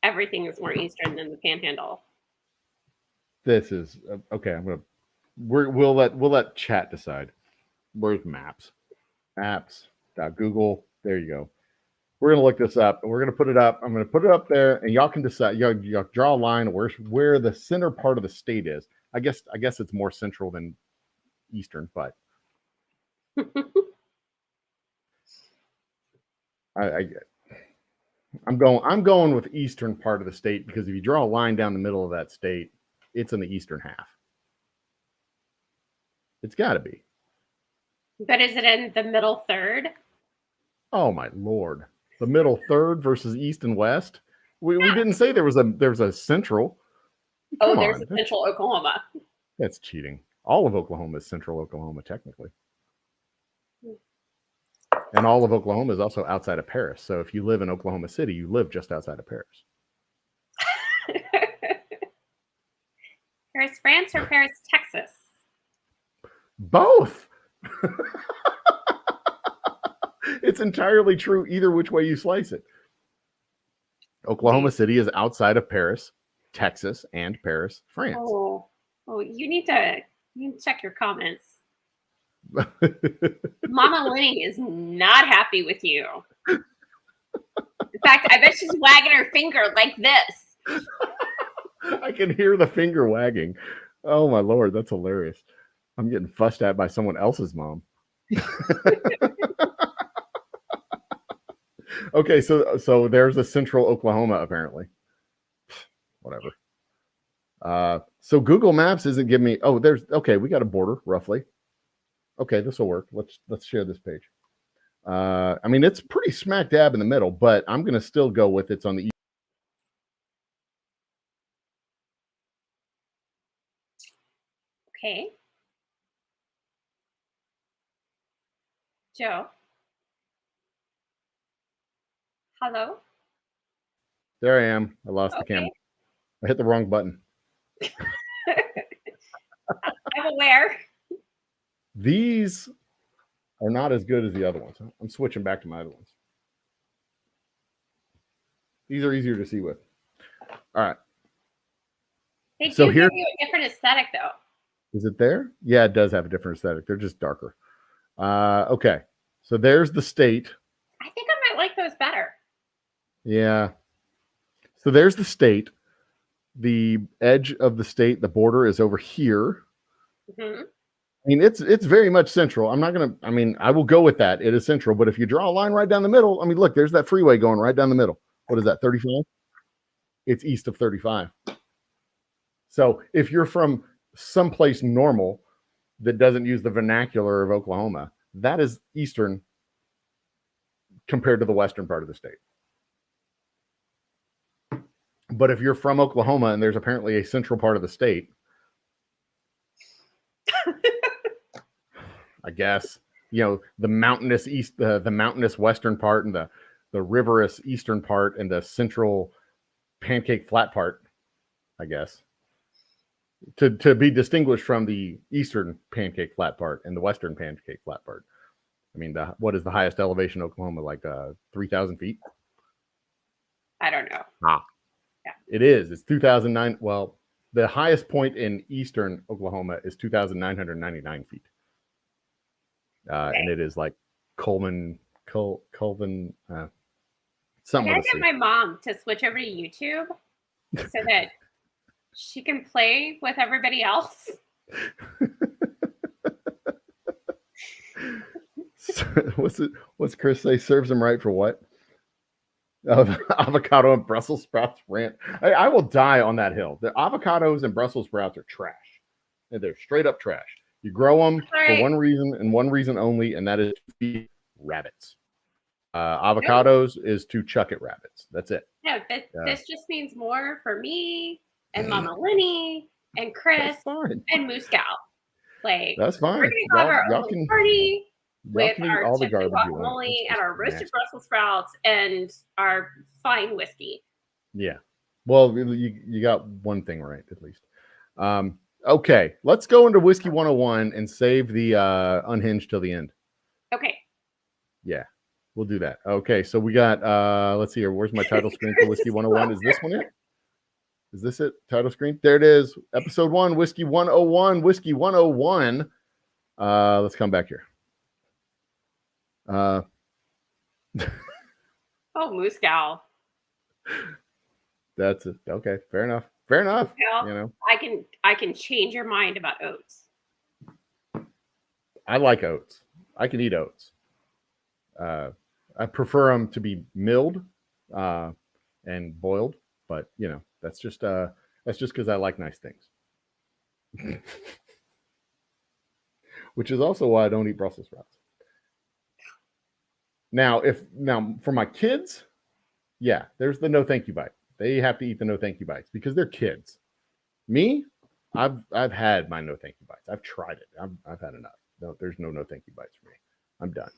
Everything is more eastern than the Panhandle. This is okay. We'll let chat decide. Where's maps? Maps.google. There you go. We're gonna look this up and we're gonna put it up. I'm gonna put it up there, and y'all can decide. Y'all draw a line where the center part of the state is. I guess it's more central than eastern, but I'm going with eastern part of the state, because if you draw a line down the middle of that state, it's in the eastern half. It's got to be. But is it in the middle third? Oh my Lord. The middle third versus east and west. We didn't say there was a central. Come there's a central Oklahoma. That's cheating. All of Oklahoma is central Oklahoma, technically. And all of Oklahoma is also outside of Paris. So if you live in Oklahoma City, you live just outside of Paris. Paris, France, or Paris, Texas? Both. It's entirely true either which way you slice it. Oklahoma City is outside of Paris, Texas, and Paris, France. Oh, you need to check your comments. Mama Lenny is not happy with you. In fact, I bet she's wagging her finger like this. I can hear the finger wagging. Oh my Lord, that's hilarious. I'm getting fussed at by someone else's mom. Okay, so there's a central Oklahoma, apparently. Whatever. So Google Maps isn't giving me. Oh, we got a border roughly. Okay, this will work. Let's share this page. I mean, it's pretty smack dab in the middle, but I'm gonna still go with it's on the east. Okay. Joe. Hello? There I am. I lost the camera. I hit the wrong button. I'm aware. These are not as good as the other ones. I'm switching back to my other ones. These are easier to see with. All right. They do give you a different aesthetic, though. Is it there? Yeah, it does have a different aesthetic. They're just darker. Okay. So there's the state. I think I might like those better. Yeah. So there's the state. The edge of the state, the border is over here. Mm-hmm. I mean, it's very much central. I will go with that. It is central. But if you draw a line right down the middle, I mean, look, there's that freeway going right down the middle. What is that, 35? It's east of 35. So if you're from someplace normal that doesn't use the vernacular of Oklahoma, that is eastern compared to the western part of the state. But if you're from Oklahoma and there's apparently a central part of the state, I guess, the mountainous east, the mountainous western part, and the riverous eastern part, and the central pancake flat part, I guess, to be distinguished from the eastern pancake flat part and the western pancake flat part. I mean, what is the highest elevation in Oklahoma? Like 3,000 feet? I don't know. Yeah. It is. It's 2,009. Well, the highest point in eastern Oklahoma is 2,999 feet. And it is like Colvin. Something. I gotta get my mom to switch over to YouTube so that she can play with everybody else. What's Chris say? Serves him right for what? Avocado and Brussels sprouts rant. I will die on that hill. The avocados and Brussels sprouts are trash. They're straight up trash. You grow them for one reason and one reason only, and that is to feed rabbits. Avocados is to chuck at rabbits. That's it. No, this just means more for me and Mama Lenny and Chris and Mooscow. Like, that's fine. We're gonna have our own party with can eat our all the chips and garbage you want. guacamole and our roasted Brussels sprouts and our fine whiskey. Yeah. Well, you got one thing right at least. Okay, let's go into Whiskey 101 and save the unhinged till the end. Okay. Yeah, we'll do that. Okay, so we got let's see here. Where's my title screen for Whiskey 101? Is this one it? Is this it? Title screen? There it is. Episode 1, Whiskey 101. Whiskey 101. Let's come back here. Oh, Mooscow. That's it. Okay, fair enough. Fair enough. You know, I can change your mind about oats. I like oats. I can eat oats. I prefer them to be milled and boiled, but you know, that's just because I like nice things. Which is also why I don't eat Brussels sprouts. Now for my kids, yeah, there's the no thank you bite. They have to eat the no thank you bites because they're kids. Me, I've had my no thank you bites. I've tried it. I've had enough. No, there's no thank you bites for me. I'm done.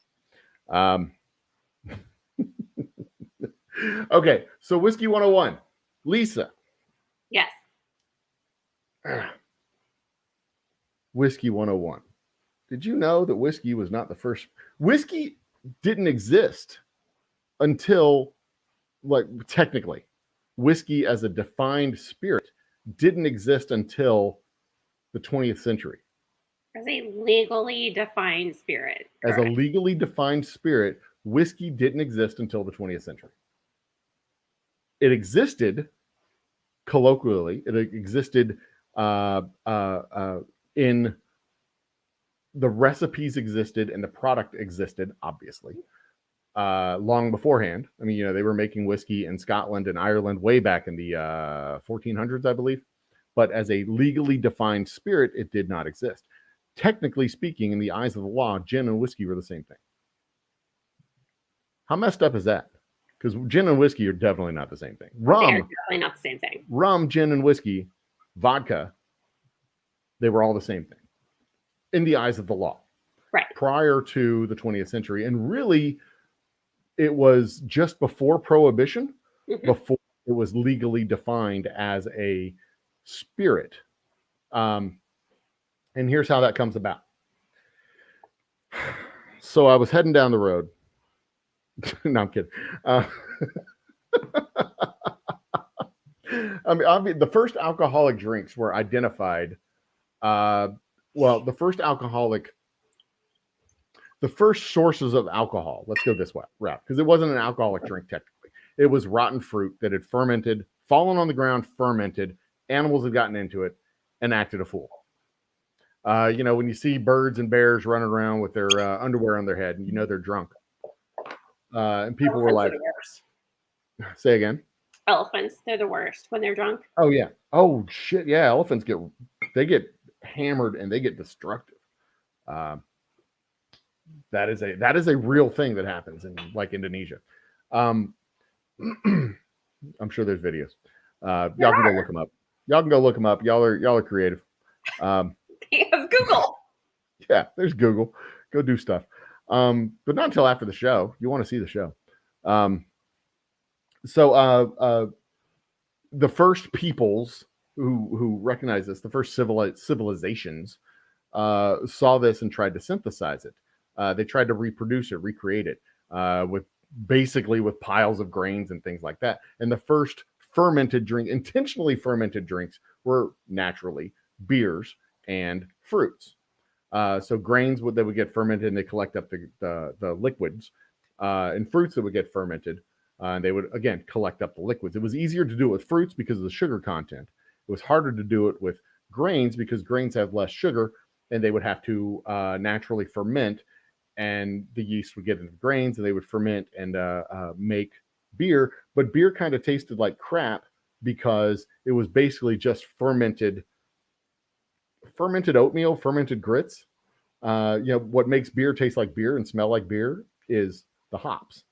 Okay, so Whiskey 101. Lisa. Yes. Whiskey 101. Did you know that whiskey was not the first? Whiskey didn't exist until, like, technically, whiskey as a defined spirit didn't exist until the 20th century. As a legally defined spirit. Correct. As a legally defined spirit, whiskey didn't exist until the 20th century. It existed colloquially. It existed in the recipes existed and the product existed, obviously, long beforehand. I mean, you know, they were making whiskey in Scotland and Ireland way back in the 1400s, I believe. But as a legally defined spirit, it did not exist. Technically speaking, in the eyes of the law, gin and whiskey were the same thing. How messed up is that? Because gin and whiskey are definitely not the same thing. Rum, they're definitely not the same thing. Rum, gin and whiskey, vodka, they were all the same thing in the eyes of the law. Right. Prior to the 20th century. And really, it was just before Prohibition, before it was legally defined as a spirit. And here's how that comes about. So I was heading down the road. No, I'm kidding. I mean, the first alcoholic drinks were identified. The first sources of alcohol, let's go this way, route, because it wasn't an alcoholic drink technically. It was rotten fruit that had fermented, fallen on the ground, fermented. Animals had gotten into it and acted a fool. You know, when you see birds and bears running around with their underwear on their head, and you know they're drunk. And people were like, say again. Elephants, they're the worst when they're drunk. Oh yeah. Oh shit. Yeah. Elephants get hammered and they get destructive. That is a real thing that happens in like Indonesia. I'm sure there's videos. Y'all can go look them up. Y'all are creative. They have Google. Yeah, there's Google. Go do stuff. But not until after the show. You want to see the show. So the first peoples who recognized this, the first civilizations, saw this and tried to synthesize it. They tried to reproduce it, recreate it with piles of grains and things like that. And the first intentionally fermented drinks were naturally beers and fruits. So grains they would get fermented and they collect up the liquids, and fruits that would get fermented, and they would again collect up the liquids. It was easier to do it with fruits because of the sugar content. It was harder to do it with grains because grains have less sugar, and they would have to naturally ferment, and the yeast would get into the grains, and they would ferment and make beer. But beer kind of tasted like crap because it was basically just fermented oatmeal, fermented grits. You know, what makes beer taste like beer and smell like beer is the hops.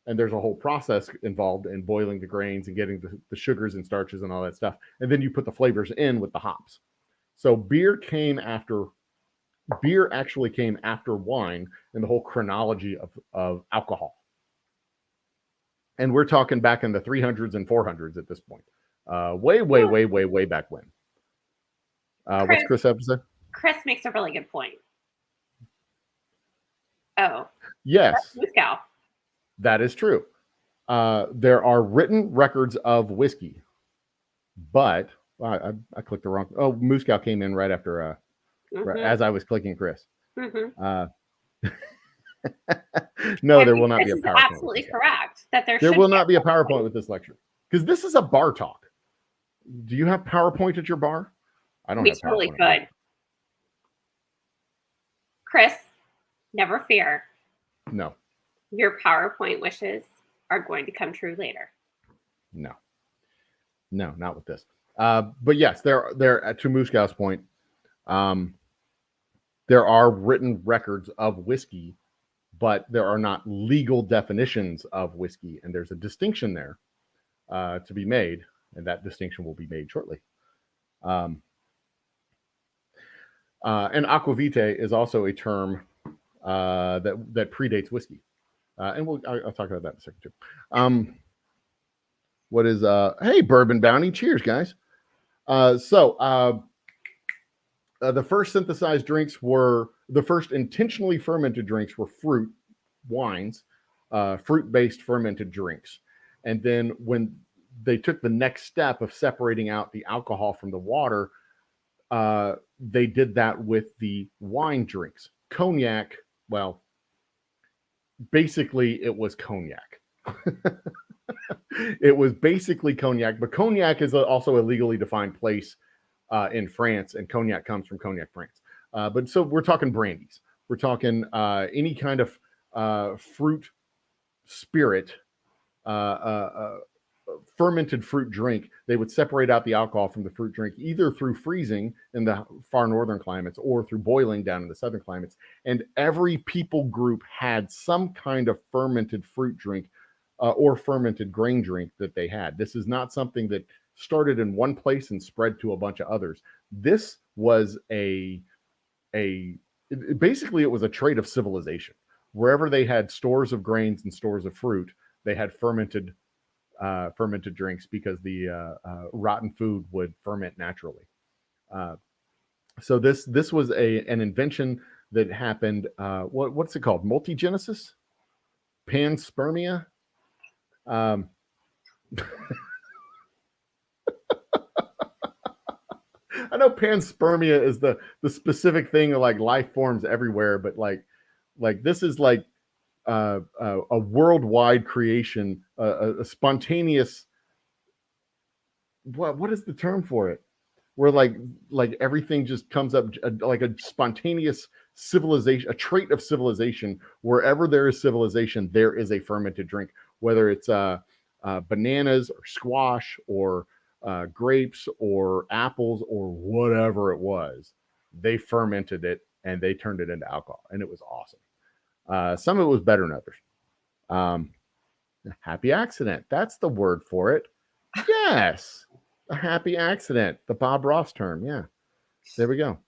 And there's a whole process involved in boiling the grains and getting the sugars and starches and all that stuff. And then you put the flavors in with the hops. So beer actually came after wine in the whole chronology of alcohol. And we're talking back in the 300s and 400s at this point. Way back when. What's Chris have to say? Chris makes a really good point. Oh. Yes. Moscow. That is true. There are written records of whiskey, but I clicked the wrong. Oh, Moscow came in right after, as I was clicking Chris. No, there will not be a PowerPoint. Absolutely correct. That there will not be a PowerPoint with this lecture because this is a bar talk. Do you have PowerPoint at your bar? I don't have PowerPoint. We totally could. Chris, never fear. No. Your PowerPoint wishes are going to come true later. No, not with this. But yes, there to Muskow's point, there are written records of whiskey, but there are not legal definitions of whiskey, and there's a distinction there to be made, and that distinction will be made shortly. And aquavite is also a term that predates whiskey. And I'll talk about that in a second too. What is hey, Bourbon Bounty, cheers guys. The first synthesized drinks were, the first intentionally fermented drinks were fruit wines, fruit-based fermented drinks. And then when they took the next step of separating out the alcohol from the water, they did that with the wine drinks. Cognac, well, basically it was cognac. It was basically cognac, but cognac is also a legally defined place in France, and cognac comes from Cognac, France. But so we're talking brandies. We're talking any kind of fruit spirit, fermented fruit drink. They would separate out the alcohol from the fruit drink either through freezing in the far northern climates or through boiling down in the southern climates. And every people group had some kind of fermented fruit drink or fermented grain drink that they had. This is not something that started in one place and spread to a bunch of others. This was basically it was a trait of civilization. Wherever they had stores of grains and stores of fruit, they had fermented drinks because the rotten food would ferment naturally. So this was an invention that happened. What's it called? Multigenesis? Panspermia? I know panspermia is the specific thing of like life forms everywhere, but like this is like a worldwide creation, a spontaneous. What is the term for it? Where like everything just comes up like a spontaneous civilization, a trait of civilization. Wherever there is civilization, there is a fermented drink, whether it's bananas or squash or grapes or apples or whatever it was. They fermented it and they turned it into alcohol, and it was awesome. Some of it was better than others. Happy accident. That's the word for it. Yes. A happy accident. The Bob Ross term. Yeah. There we go.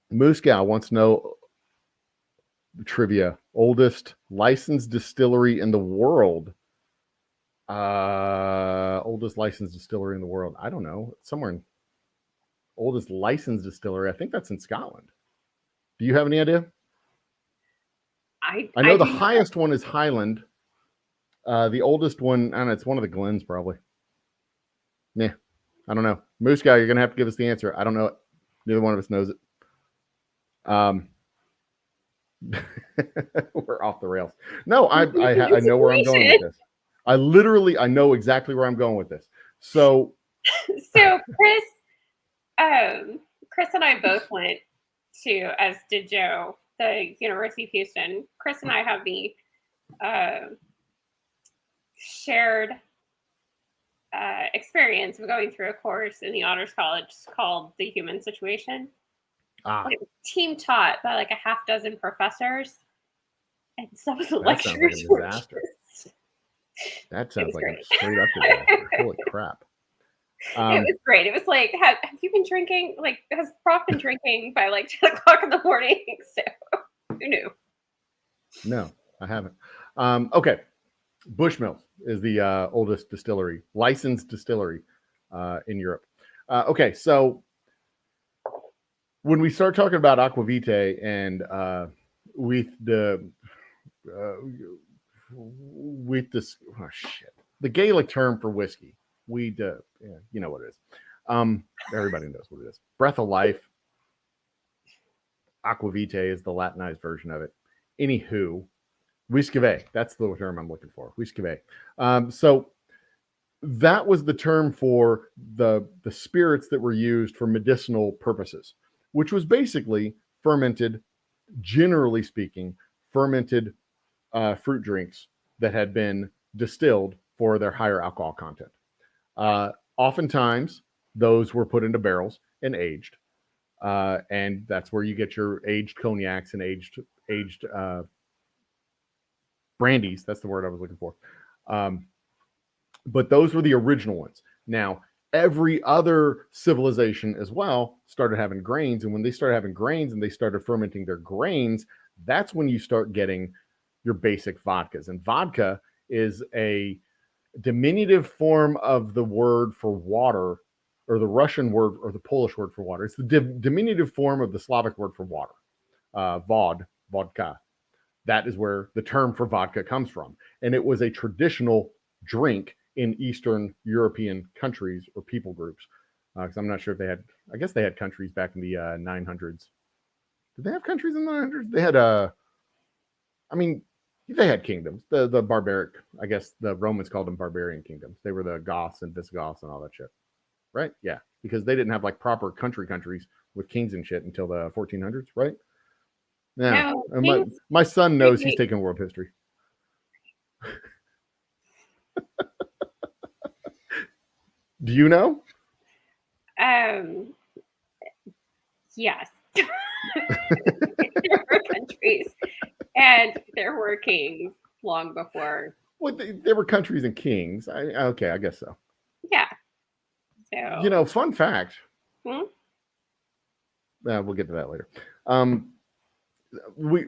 Mooskow wants to know trivia. Oldest licensed distillery in the world. Oldest licensed distillery in the world. I don't know. Somewhere in oldest licensed distillery. I think that's in Scotland. Do you have any idea? I know the highest one is Highland. The oldest one, I don't know, it's one of the Glens probably. Yeah, I don't know. Moose Guy, you're gonna have to give us the answer. I don't know it. Neither one of us knows it. We're off the rails. No, I know where I'm going with this. I know exactly where I'm going with this. So Chris and I both went to, as did Joe, the University of Houston. Chris and I have the shared experience of going through a course in the Honors College called The Human Situation. Like, team taught by like a half dozen professors. And some of the That sounds like a lectures were disaster. just, That it sounds was like a great. straight up disaster. Holy crap. It was great. It was like, have you been drinking? Like, has Prof been drinking by like 10 o'clock in the morning? So who knew? No, I haven't. Okay. Bushmills is the oldest distillery, licensed distillery in Europe. Okay, so when we start talking about aquavite and with the with this, oh shit, the Gaelic term for whiskey, yeah, you know what it is. Everybody knows what it is. Breath of life. Aquavite is the Latinized version of it. Anywho, Whiskey, that's the term I'm looking for. Whiskey. So that was the term for the spirits that were used for medicinal purposes, which was basically fermented, generally speaking, fermented fruit drinks that had been distilled for their higher alcohol content. Oftentimes, those were put into barrels and aged. And that's where you get your aged cognacs and aged brandies. That's the word I was looking for. But those were the original ones. Now, every other civilization as well started having grains. And when they started having grains and they started fermenting their grains, that's when you start getting your basic vodkas. And vodka is a diminutive form of the word for water, or the Russian word or the Polish word for water. It's the diminutive form of the Slavic word for water, vodka. That is where the term for vodka comes from. And it was a traditional drink in Eastern European countries or people groups. Because I'm not sure if they had, I guess they had countries back in the 900s. Did they have countries in the 900s? They had, they had kingdoms. The barbaric, I guess the Romans called them barbarian kingdoms. They were the Goths and Visigoths and all that shit. Right? Yeah. Because they didn't have like proper countries with kings and shit until the 1400s, right? Yeah. No, my son knows he's taking world history. Do you know? Yes. There were countries and there were kings long before. Well, there were countries and kings. Okay, I guess so. Yeah. So, fun fact. We'll get to that later. We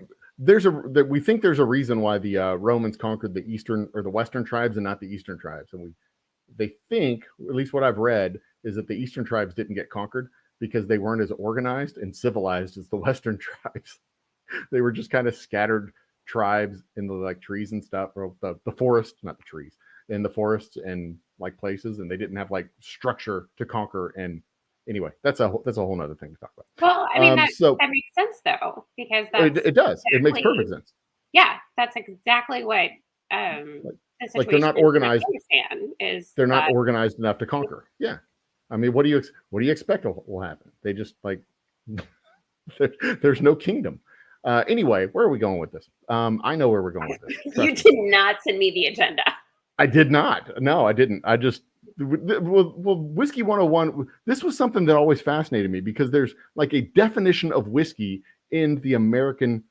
think there's a reason why the Romans conquered the eastern or the western tribes and not the eastern tribes, and they think, at least what I've read, is that the eastern tribes didn't get conquered because they weren't as organized and civilized as the western tribes. They were just kind of scattered tribes in the like trees and stuff, or the forest, not the trees, in the forests and like places, and they didn't have like structure to conquer. And anyway, that's a whole nother thing to talk about. Well, I mean, that makes sense though, because it does. It makes perfect sense. Yeah, that's exactly what like they're not organized. They're not that, organized enough to conquer. Yeah, I mean, what do you expect will happen? They just like there's no kingdom. Anyway, where are we going with this? I know where we're going with this. You did not send me the agenda. I did not. No, I didn't. I just Whiskey 101. This was something that always fascinated me because there's like a definition of whiskey in the American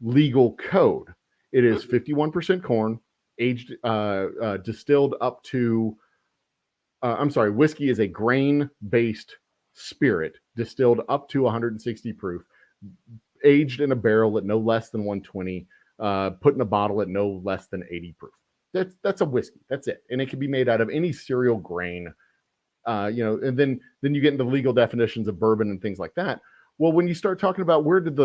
legal code. It is 51% corn, aged, distilled up to. Whiskey is a grain-based spirit distilled up to 160 proof, aged in a barrel at no less than 120, put in a bottle at no less than 80 proof. That's a whiskey. That's it, and it can be made out of any cereal grain. And then you get into the legal definitions of bourbon and things like that. Well, when you start talking about where did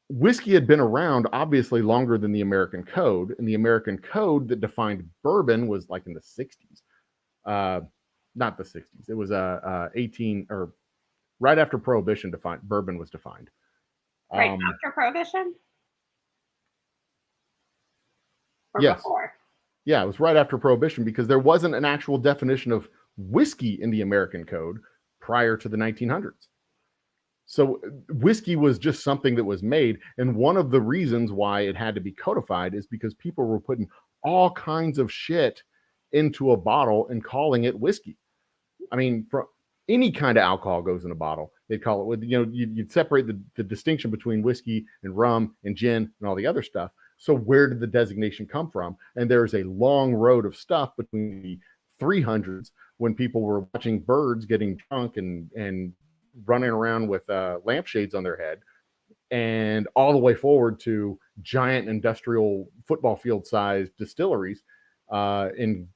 whiskey had been around obviously longer than the American code, and the American code that defined bourbon was like in the 60s. Not the 60s. It was 18 or right after Prohibition bourbon was defined. Right after Prohibition? Or yes. Before? Yeah, it was right after Prohibition because there wasn't an actual definition of whiskey in the American code prior to the 1900s. So whiskey was just something that was made. And one of the reasons why it had to be codified is because people were putting all kinds of shit into a bottle and calling it whiskey. I mean, any kind of alcohol goes in a bottle. They'd call it with, you'd separate the distinction between whiskey and rum and gin and all the other stuff. So where did the designation come from? And there's a long road of stuff between the 300s when people were watching birds getting drunk and running around with lampshades on their head, and all the way forward to giant industrial football field sized distilleries in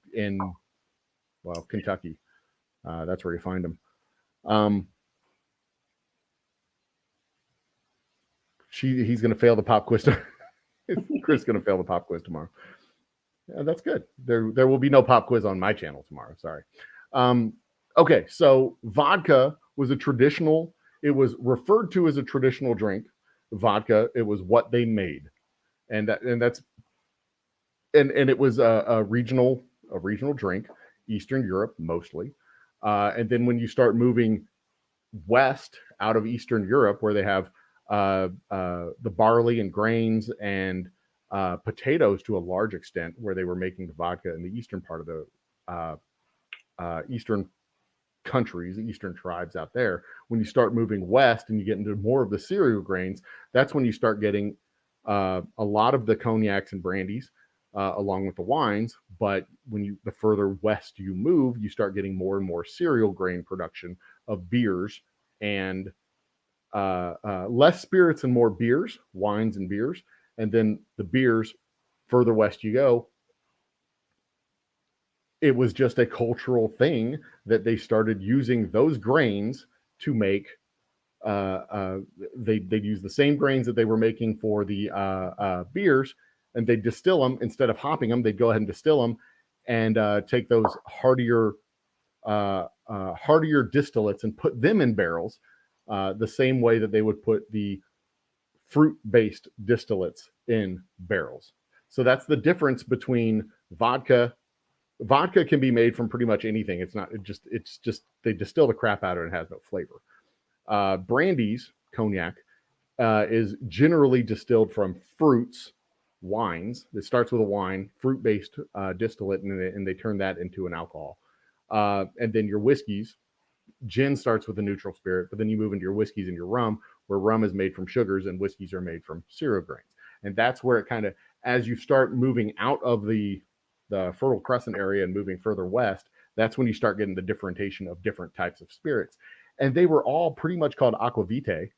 Kentucky. That's where you find them. He's going to fail the pop quiz. Chris is going to fail the pop quiz tomorrow. Yeah, that's good. There will be no pop quiz on my channel tomorrow. Sorry. Okay, so vodka was a traditional. It was referred to as a traditional drink. Vodka. It was what they made, and it was a regional drink, Eastern Europe mostly, and then when you start moving west out of Eastern Europe, where they have the barley and grains and potatoes to a large extent, where they were making the vodka in the eastern part of the eastern countries, the eastern tribes out there. When you start moving west and you get into more of the cereal grains, that's when you start getting a lot of the cognacs and brandies along with the wines. But the further west you move, you start getting more and more cereal grain production of beers and less spirits and more beers, wines and beers. And then the beers, further west you go, it was just a cultural thing that they started using those grains to make. They'd use the same grains that they were making for the beers, and they'd distill them instead of hopping them. They'd go ahead and distill them and take those hardier distillates and put them in barrels, the same way that they would put the fruit-based distillates in barrels. So that's the difference between vodka. Vodka can be made from pretty much anything. It's just they distill the crap out of it and it has no flavor. Brandies, cognac, is generally distilled from fruits, wines. It starts with a wine, fruit-based distillate, and they turn that into an alcohol. And then your whiskeys, gin starts with a neutral spirit, but then you move into your whiskeys and your rum, where rum is made from sugars and whiskeys are made from cereal grains. And that's where it kind of, as you start moving out of the Fertile Crescent area and moving further west, that's when you start getting the differentiation of different types of spirits. And they were all pretty much called aquavitae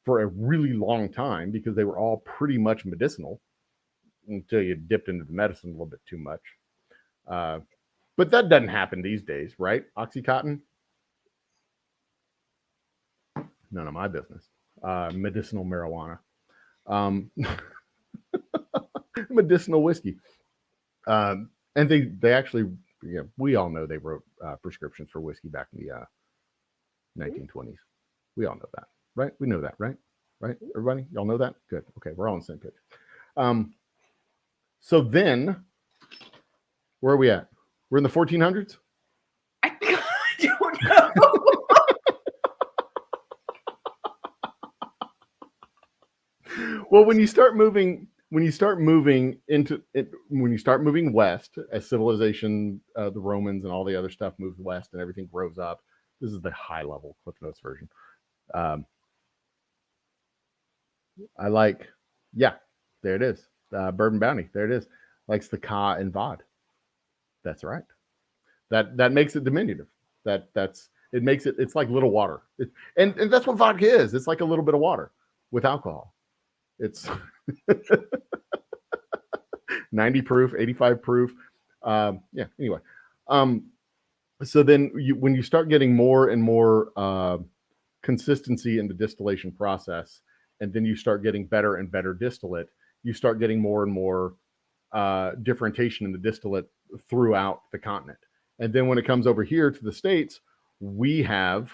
for a really long time because they were all pretty much medicinal until you dipped into the medicine a little bit too much. But that doesn't happen these days, right? Oxycontin? None of my business. Medicinal marijuana. Medicinal whiskey. And they actually, we all know they wrote prescriptions for whiskey back in the 1920s. We all know that, right? We know that, right? Right? Everybody? Y'all know that? Good. Okay, we're all on the same page. So then, where are we at? We're in the 1400s? I don't know. Well, when you start moving west, as civilization, the Romans and all the other stuff moves west and everything grows up. This is the high level Cliff Notes version. There it is. Bourbon Bounty. There it is. Likes the ka and vod. That's right. That makes it diminutive. It makes it. It's like little water. And that's what vodka is. It's like a little bit of water with alcohol. It's 90 proof, 85 proof. Anyway. So then when you start getting more and more consistency in the distillation process, and then you start getting better and better distillate, you start getting more and more differentiation in the distillate throughout the continent. And then when it comes over here to the States, we have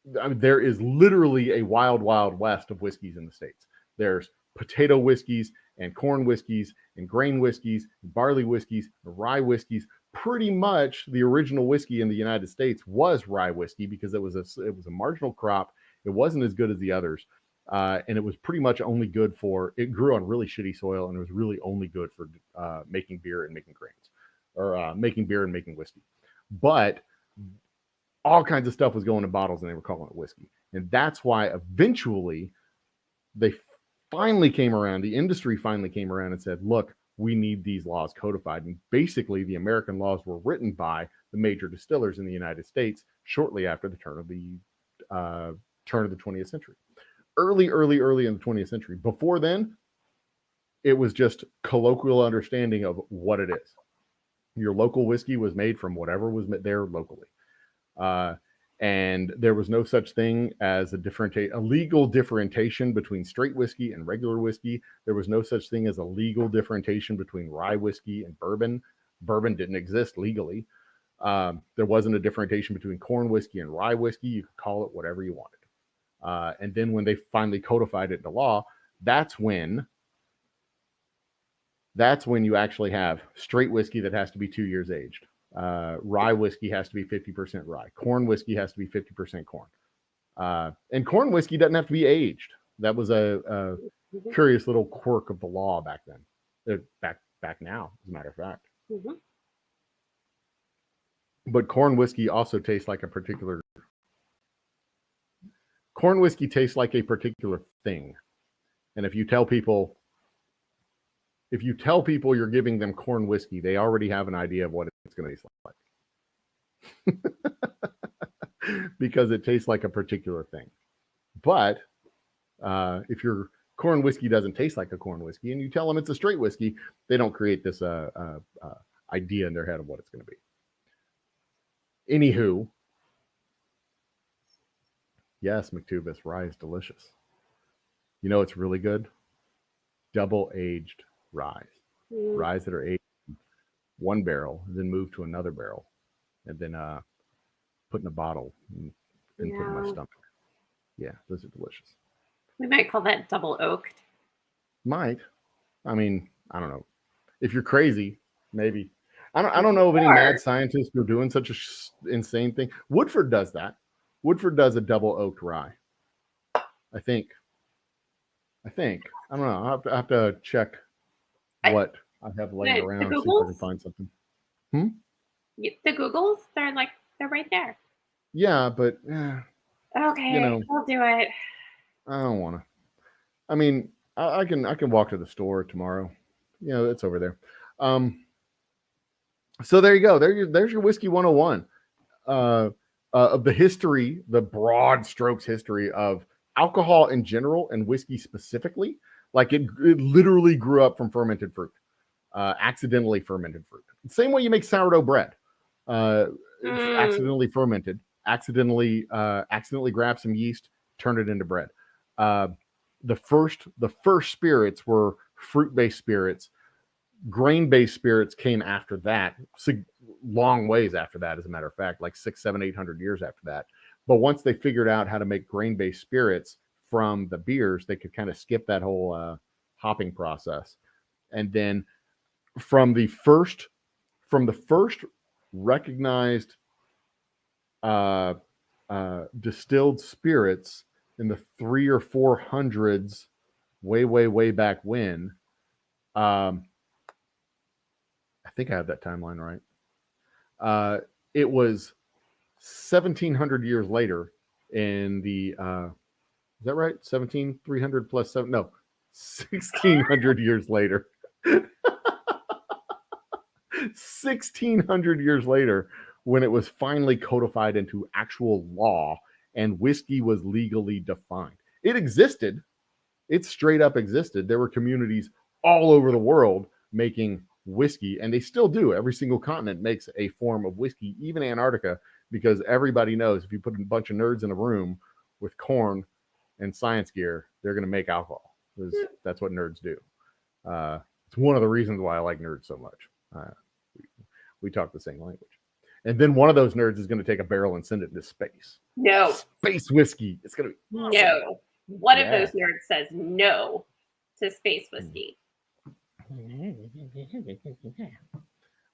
there is literally a wild, wild west of whiskeys in the States. There's potato whiskeys and corn whiskeys and grain whiskeys, and barley whiskeys, and rye whiskeys. Pretty much the original whiskey in the United States was rye whiskey because it was a marginal crop. It wasn't as good as the others. And it was pretty much only good it grew on really shitty soil, and it was really only good for making beer and making grains, or making beer and making whiskey. But all kinds of stuff was going in bottles and they were calling it whiskey. And that's why eventually they finally came around. The industry finally came around and said, look, we need these laws codified. And basically the American laws were written by the major distillers in the United States shortly after the turn of the 20th century. Early in the 20th century. Before then, it was just colloquial understanding of what it is. Your local whiskey was made from whatever was there locally. And there was no such thing as a legal differentiation between straight whiskey and regular whiskey. There was no such thing as a legal differentiation between rye whiskey and bourbon. Bourbon didn't exist legally. There wasn't a differentiation between corn whiskey and rye whiskey. You could call it whatever you wanted. And then when they finally codified it into law, that's when you actually have straight whiskey that has to be 2 years aged. Rye whiskey has to be 50% rye. Corn whiskey has to be 50% corn. And corn whiskey doesn't have to be aged. That was a curious little quirk of the law back then. Back now, as a matter of fact. Mm-hmm. But corn whiskey also tastes like a particular... Corn whiskey tastes like a particular thing. And if you tell people you're giving them corn whiskey, they already have an idea of what it's going to taste like. Because it tastes like a particular thing. But if your corn whiskey doesn't taste like a corn whiskey and you tell them it's a straight whiskey, they don't create this idea in their head of what it's going to be. Anywho, yes, McTubis, rye is delicious. You know it's really good? Double-aged rye. Rye that are aged in one barrel, then moved to another barrel, and then put in a bottle and put in my stomach. Yeah, those are delicious. We might call that double oaked. Might. I mean, I don't know. If you're crazy, maybe. I don't know of any mad scientists who are doing such a insane thing. Woodford does that. Woodford does a double oaked rye. I think. I don't know. I have to check what I have laying around, see if I can find something. The Googles, they're right there. Yeah, but okay, I'll do it. I don't want to. I mean, I can walk to the store tomorrow. It's over there. So there you go. There's your whiskey 101 of the history, the broad strokes history of alcohol in general and whiskey specifically. Like it literally grew up from fermented fruit, accidentally fermented fruit. The same way you make sourdough bread, accidentally fermented, accidentally grab some yeast, turn it into bread. The first spirits were fruit-based spirits. Grain-based spirits came after that, long ways after that, as a matter of fact, like 600, 700, 800 years after that. But once they figured out how to make grain-based spirits from the beers, they could kind of skip that whole hopping process. And then from the first recognized distilled spirits in the 300s or 400s, way back when, I think I have that timeline right. It was 1,700 years later in the, is that right? 300 plus 7? No, 1,600 years later. 1,600 years later, when it was finally codified into actual law and whiskey was legally defined. It existed. It straight up existed. There were communities all over the world making whiskey, and they still do. Every single continent makes a form of whiskey, even Antarctica, because everybody knows if you put a bunch of nerds in a room with corn and science gear, they're going to make alcohol. That's what nerds do. It's one of the reasons why I like nerds so much. We talk the same language. And then one of those nerds is going to take a barrel and send it into space. No. Space whiskey. It's going to be awesome. No. One of those nerds says no to space whiskey.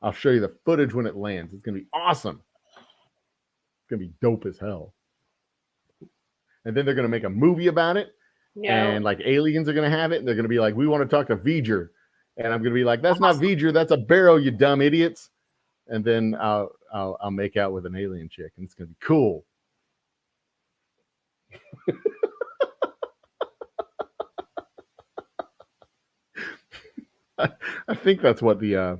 I'll show you the footage when it lands. It's going to be awesome. It's going to be dope as hell. And then they're going to make a movie about it. No. And like aliens are going to have it. And they're going to be like, we want to talk to V'ger. And I'm going to be like, that's not V'ger. That's a barrel, you dumb idiots. and then I'll make out with an alien chick, and it's gonna be cool. I think that's what the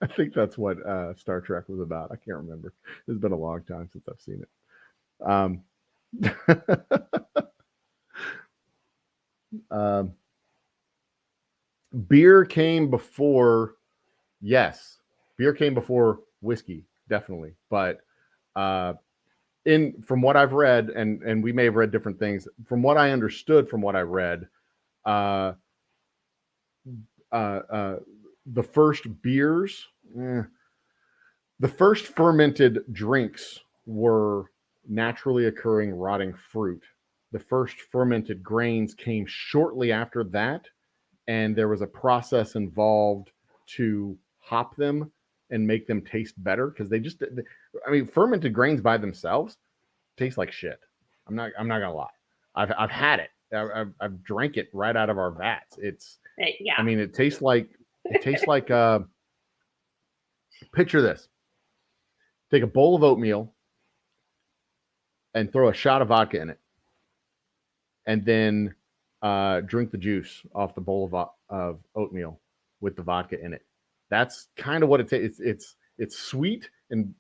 I think that's what Star Trek was about. I can't remember. It's been a long time since I've seen it. Beer came before, yes, beer came before whiskey, definitely. But from what I've read, and we may have read different things, from what I understood, from what I read, the first beers, the first fermented drinks were naturally occurring rotting fruit. The first fermented grains came shortly after that, and there was a process involved to hop them and make them taste better, because fermented grains by themselves taste like shit. I'm not gonna lie. I've had it. I've drank it right out of our vats. Yeah. I mean, it tastes like picture this. Take a bowl of oatmeal and throw a shot of vodka in it, and then drink the juice off the bowl of oatmeal with the vodka in it. That's kind of what it tastes. It's sweet and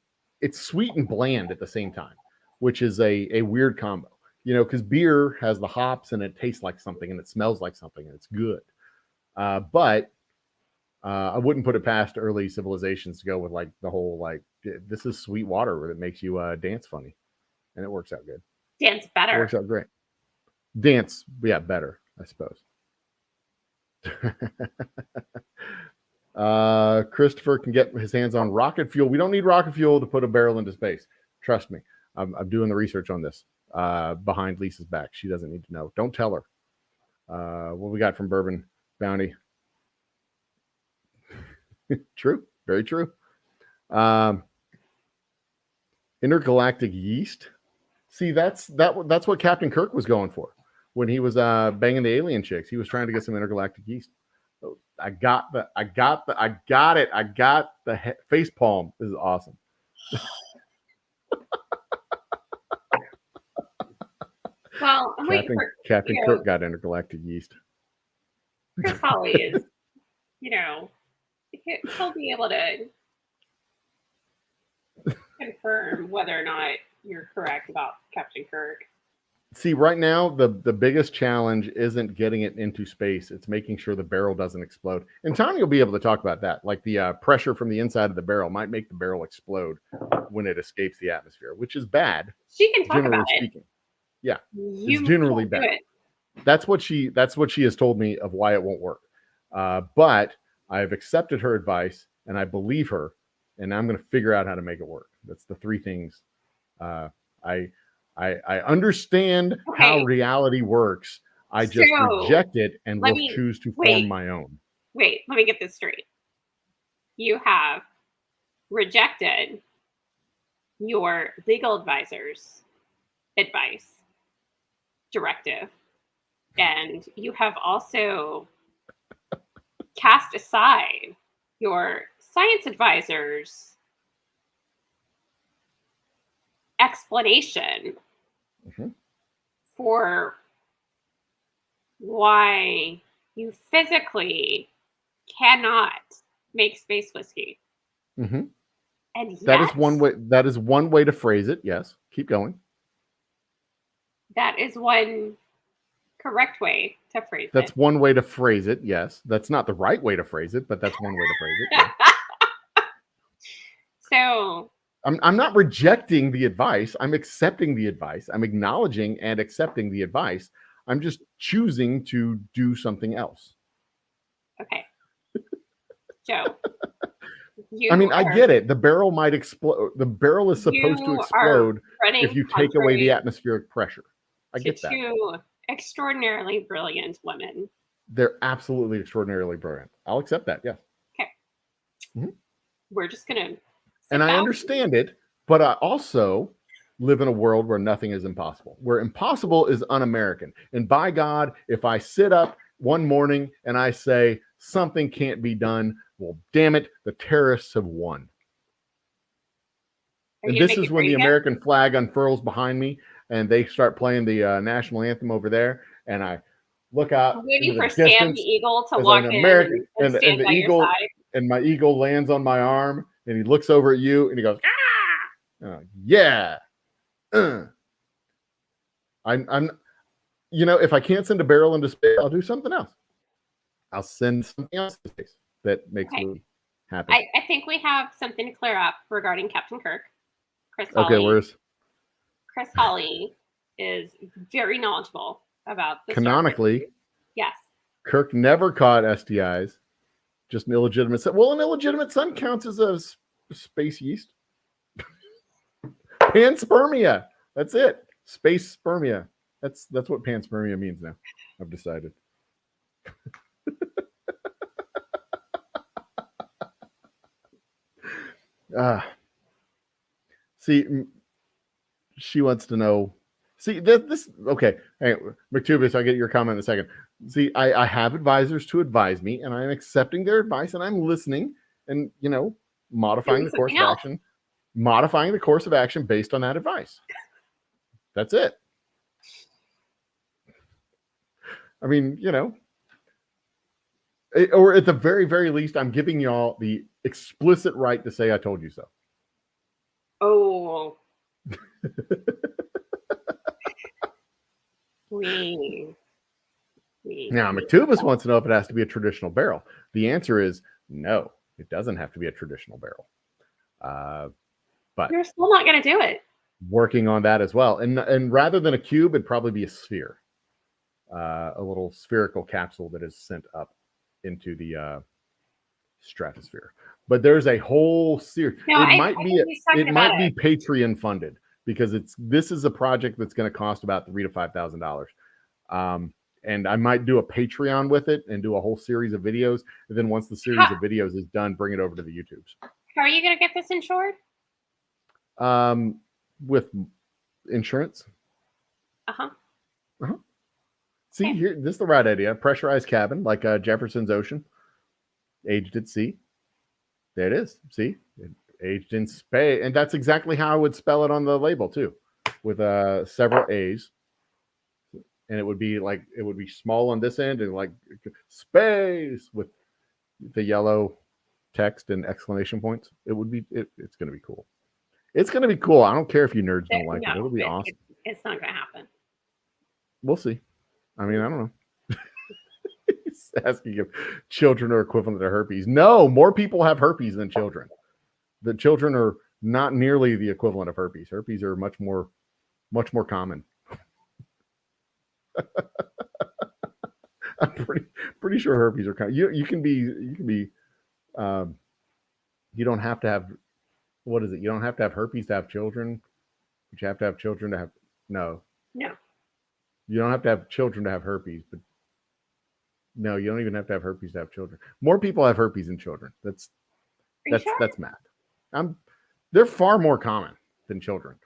bland at the same time, which is a weird combo. Because beer has the hops and it tastes like something and it smells like something and it's good. But I wouldn't put it past early civilizations to go with like the whole like, this is sweet water that makes you dance funny, and it works out good. Dance better. It works out great. Dance, yeah, better, I suppose. Christopher can get his hands on rocket fuel. We don't need rocket fuel to put a barrel into space. Trust me. I'm doing the research on this behind Lisa's back. She doesn't need to know. Don't tell her. What we got from Bourbon Bounty? True. Very true. Intergalactic yeast. See, that's what Captain Kirk was going for when he was banging the alien chicks. He was trying to get some intergalactic yeast. I got it. I got the face palm. This is awesome. Well, I'm waiting for Captain Kirk got intergalactic yeast. Chris Holly is, he'll be able to confirm whether or not you're correct about Captain Kirk. See, right now, the biggest challenge isn't getting it into space. It's making sure the barrel doesn't explode. And Tony will be able to talk about that. Like the pressure from the inside of the barrel might make the barrel explode when it escapes the atmosphere, which is bad. She can talk generally about speaking. it. Yeah, it's generally bad. That's what she has told me of why it won't work. But I've accepted her advice and I believe her, and I'm going to figure out how to make it work. That's the three things. I understand how reality works. I just reject it and will choose to form my own. Wait, let me get this straight. You have rejected your legal advisor's advice, directive, and you have also cast aside your science advisor's explanation for why you physically cannot make space whiskey. And that is one way. That is one way to phrase it. Yes, keep going. That is one correct way to phrase it. That's one way to phrase it. Yes, that's not the right way to phrase it, but that's one way to phrase it. Yeah. So I'm not rejecting the advice. I'm accepting the advice. I'm acknowledging and accepting the advice. I'm just choosing to do something else. Okay. Joe. I get it. The barrel might explode. The barrel is supposed to explode if you take away the atmospheric pressure. I get that. Two extraordinarily brilliant women. They're absolutely extraordinarily brilliant. I'll accept that. Yes. Okay. We're just going to. And I understand it, but I also live in a world where nothing is impossible, where impossible is un-American. And by God, if I sit up one morning and I say something can't be done, Well, damn it, the terrorists have won. And this is when the American flag unfurls behind me, and they start playing the national anthem over there, and I look out. I'm waiting for Sam the Eagle to walk in and stand the by eagle, your side. And my eagle lands on my arm, and he looks over at you, and he goes, "Ah, yeah." I'm, if I can't send a barrel into space, I'll do something else. I'll send something else to space that makes me happy. I think we have something to clear up regarding Captain Kirk. Chris Hawley is very knowledgeable about the canonically. Yes. Kirk never caught STIs, just an illegitimate son. Well, an illegitimate son counts as a space yeast. Panspermia. That's it. Space spermia. That's what panspermia means now. I've decided. See, she wants to know. See, this okay. Hey, McTubis, I'll get your comment in a second. See, I have advisors to advise me, and I'm accepting their advice, and I'm listening, and modifying the course of action. Modifying the course of action based on that advice. That's it. I mean, or at the very, very least, I'm giving y'all the explicit right to say I told you so. Oh. Now, McTubis wants to know if it has to be a traditional barrel. The answer is no, it doesn't have to be a traditional barrel. But you're still not going to do it. Working on that as well. And rather than a cube, it'd probably be a sphere. A little spherical capsule that is sent up into the stratosphere. But there's a whole series. No, it might be Patreon funded, because this is a project that's going to cost about $3,000 to $5,000. And I might do a Patreon with it and do a whole series of videos. And then once the series of videos is done, bring it over to the YouTubes. How are you going to get this insured? With insurance. See, here, this is the right idea. Pressurized cabin, like Jefferson's Ocean. Aged at sea. There it is. See? Aged in space. And that's exactly how I would spell it on the label, too. With several A's. And it would be small on this end and like space with the yellow text and exclamation points. It's going to be cool. It's going to be cool. I don't care if you nerds don't like it. It'll be awesome. It's not going to happen. We'll see. I mean, I don't know. He's asking if children are equivalent to herpes. No, more people have herpes than children. The children are not nearly the equivalent of herpes. Herpes are much more common. I'm pretty sure herpes are common. You can be you don't have to have, what is it? You don't have to have herpes to have children, but you have to have children to have no. You don't have to have children to have herpes, but no, you don't even have to have herpes to have children. More people have herpes than children. That's math. They're far more common than children.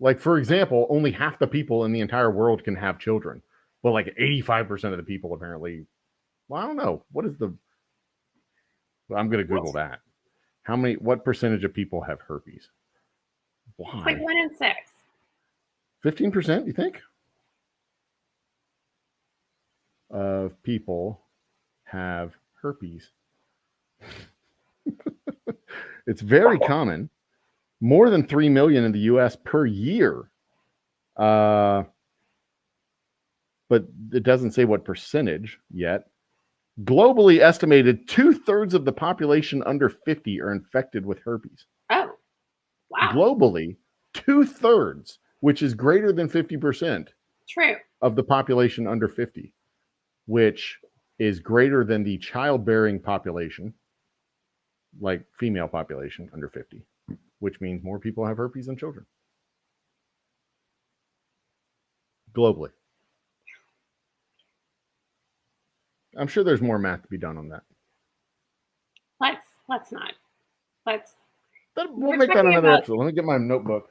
Like, for example, only half the people in the entire world can have children. But like 85% of the people apparently, well, I don't know. I'm going to Google that. What percentage of people have herpes? Why? It's like 1 in 6. 15%, you think? Of people have herpes. It's very common. More than 3 million in the U.S. per year. But it doesn't say what percentage yet. Globally estimated 2/3 of the population under 50 are infected with herpes. Oh, wow. Globally, 2/3, which is greater than 50%. True. Of the population under 50, which is greater than the childbearing population, like female population under 50, which means more people have herpes than children. Globally. I'm sure there's more math to be done on that. Let's not. We'll make that another episode. Let me get my notebook.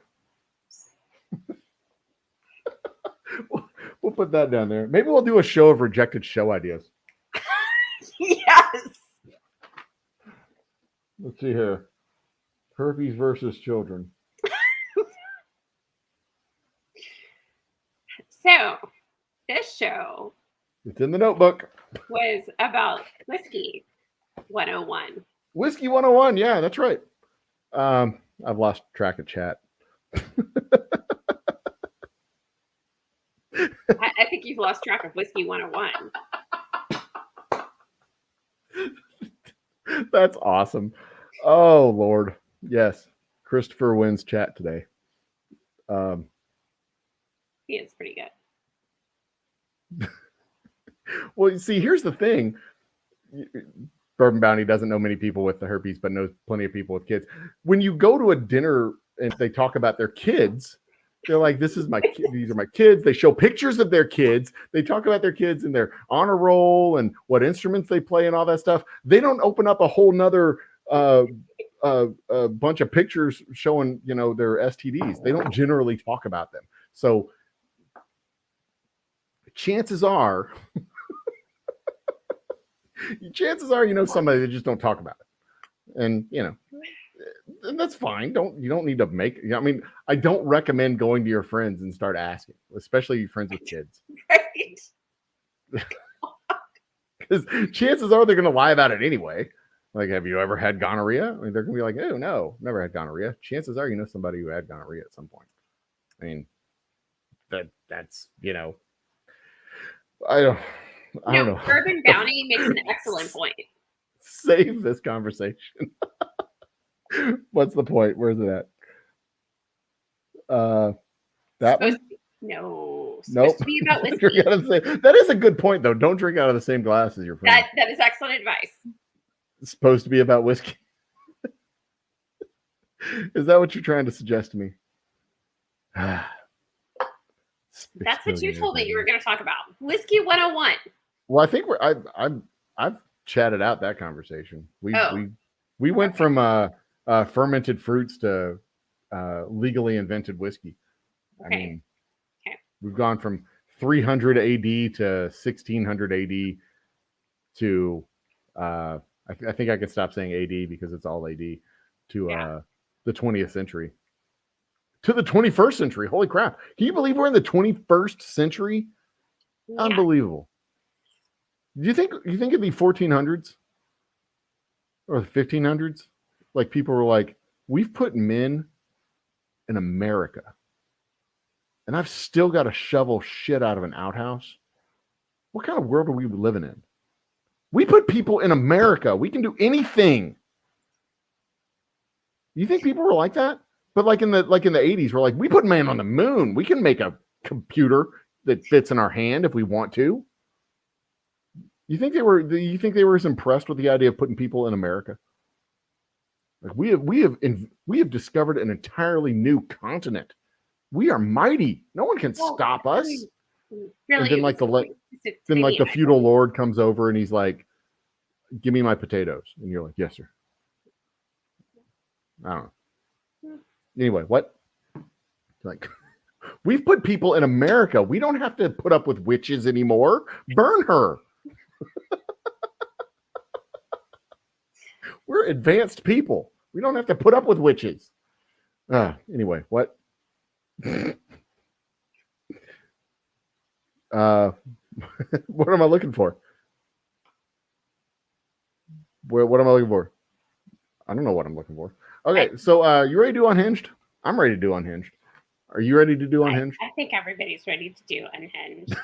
We'll put that down there. Maybe we'll do a show of rejected show ideas. Yes. Let's see here. Herpes versus children. So this show It's in the notebook. was about whiskey 101. Whiskey 101. Yeah, that's right. I've lost track of chat. I think you've lost track of whiskey 101. That's awesome. Oh, Lord. Yes. Christopher wins chat today. He is pretty good. Well, you see, here's the thing. Bourbon Bounty doesn't know many people with the herpes, but knows plenty of people with kids. When you go to a dinner and they talk about their kids, they're like, "This is my kid. These are my kids." They show pictures of their kids. They talk about their kids and their honor roll and what instruments they play and all that stuff. They don't open up a whole nother bunch of pictures showing, their STDs. They don't generally talk about them. So chances are somebody that just don't talk about it, and and that's fine. You don't need to make. I mean, I don't recommend going to your friends and start asking, especially your friends with kids, Right. because chances are they're going to lie about it anyway. Like, have you ever had gonorrhea? I mean, they're going to be like, "Oh no, never had gonorrhea." Chances are, somebody who had gonorrhea at some point. I mean, that's I don't know. Bourbon Bounty makes an excellent point. Save this conversation. What's the point? Where's it at? That one? No. Nope. To be about whiskey. That is a good point, though. Don't drink out of the same glass as your friend. That is excellent advice. It's supposed to be about whiskey. Is that what you're trying to suggest to me? That's what you told me you were going to talk about. Whiskey 101. Well, I think I've chatted out that conversation. We went from fermented fruits to legally invented whiskey. Okay. I mean, we've gone from 300 AD to 1600 AD to I think I could stop saying AD because it's all AD to the 20th century. To the 21st century. Holy crap. Can you believe we're in the 21st century? Yeah. Unbelievable. Do you think it'd be 1400s or the 1500s? Like, people were like, we've put men in America and I've still got to shovel shit out of an outhouse. What kind of world are we living in? We put people in America. We can do anything. You think people were like that? But like in the 80s, we're like, we put man on the moon. We can make a computer that fits in our hand if we want to. You think they were as impressed with the idea of putting people in America? Like, we have discovered an entirely new continent. We are mighty. No one can stop us. Really, and then the feudal lord comes over and he's like, "Give me my potatoes," and you're like, "Yes, sir." I don't know. Anyway, what? Like, we've put people in America. We don't have to put up with witches anymore. Burn her. We're advanced people. We don't have to put up with witches. Anyway, what? What am I looking for? What am I looking for? I don't know what I'm looking for. Okay, so you ready to do Unhinged? I'm ready to do Unhinged. Are you ready to do Unhinged? I think everybody's ready to do Unhinged.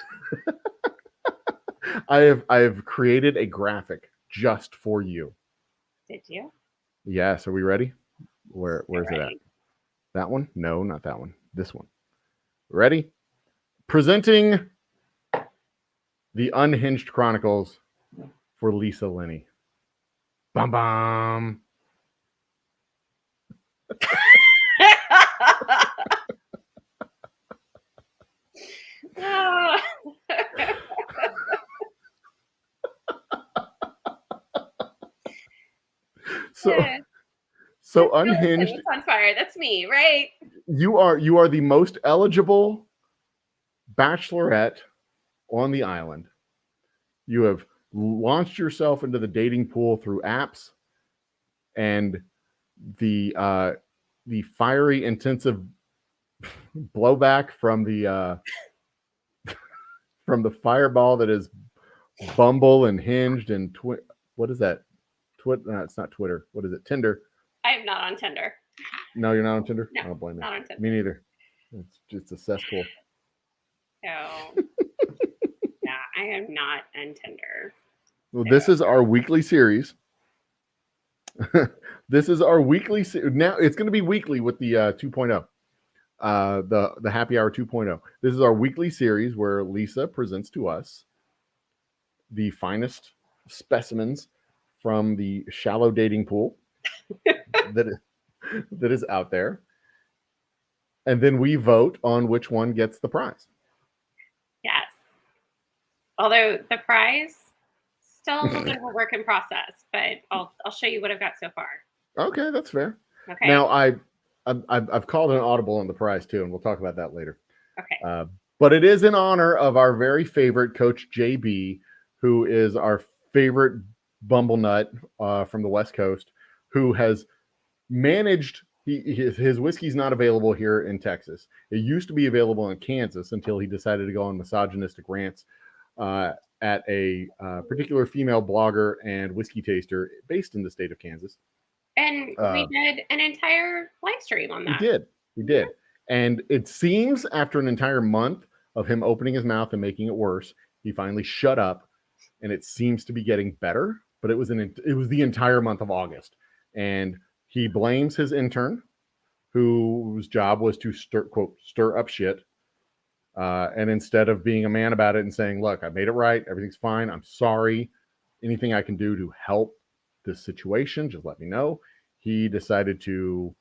I have created a graphic just for you. Did you? Yes. Are we ready? Where's it at? That one? No, not that one. This one. Ready? Presenting the Unhinged Chronicles for Lisa Linney. Bum bum. So Unhinged. It's on fire. That's me, right? You are the most eligible bachelorette on the island. You have launched yourself into the dating pool through apps. and the fiery, intensive blowback from the fireball that is Bumble and Hinged and what is that? No, it's not Twitter. What is it? Tinder. I am not on Tinder. No, you're not on Tinder? No, I don't blame you. not on Tinder. Me neither. It's just a cesspool. So, yeah, I am not on Tinder. Well, this is our weekly series. This is our weekly. Now it's going to be weekly with the 2.0, the Happy Hour 2.0. This is our weekly series where Lisa presents to us the finest specimens from the shallow dating pool that is out there, and then we vote on which one gets the prize. Yes. Although the prize still a little bit of a work in process, but I'll show you what I've got so far. Okay, that's fair. Okay. Now I've called an audible on the prize too, and we'll talk about that later. Okay. But it is in honor of our very favorite Coach JB, who is our favorite bumble nut from the West Coast, who has managed. His whiskey's not available here in Texas. It used to be available in Kansas until he decided to go on misogynistic rants at a particular female blogger and whiskey taster based in the state of Kansas. And we did an entire live stream on that. We did. And it seems after an entire month of him opening his mouth and making it worse, he finally shut up, and it seems to be getting better. But it was the entire month of August, and he blames his intern, whose job was to stir up shit. And instead of being a man about it and saying, look, I made it right, everything's fine, I'm sorry, anything I can do to help this situation, just let me know. He decided to,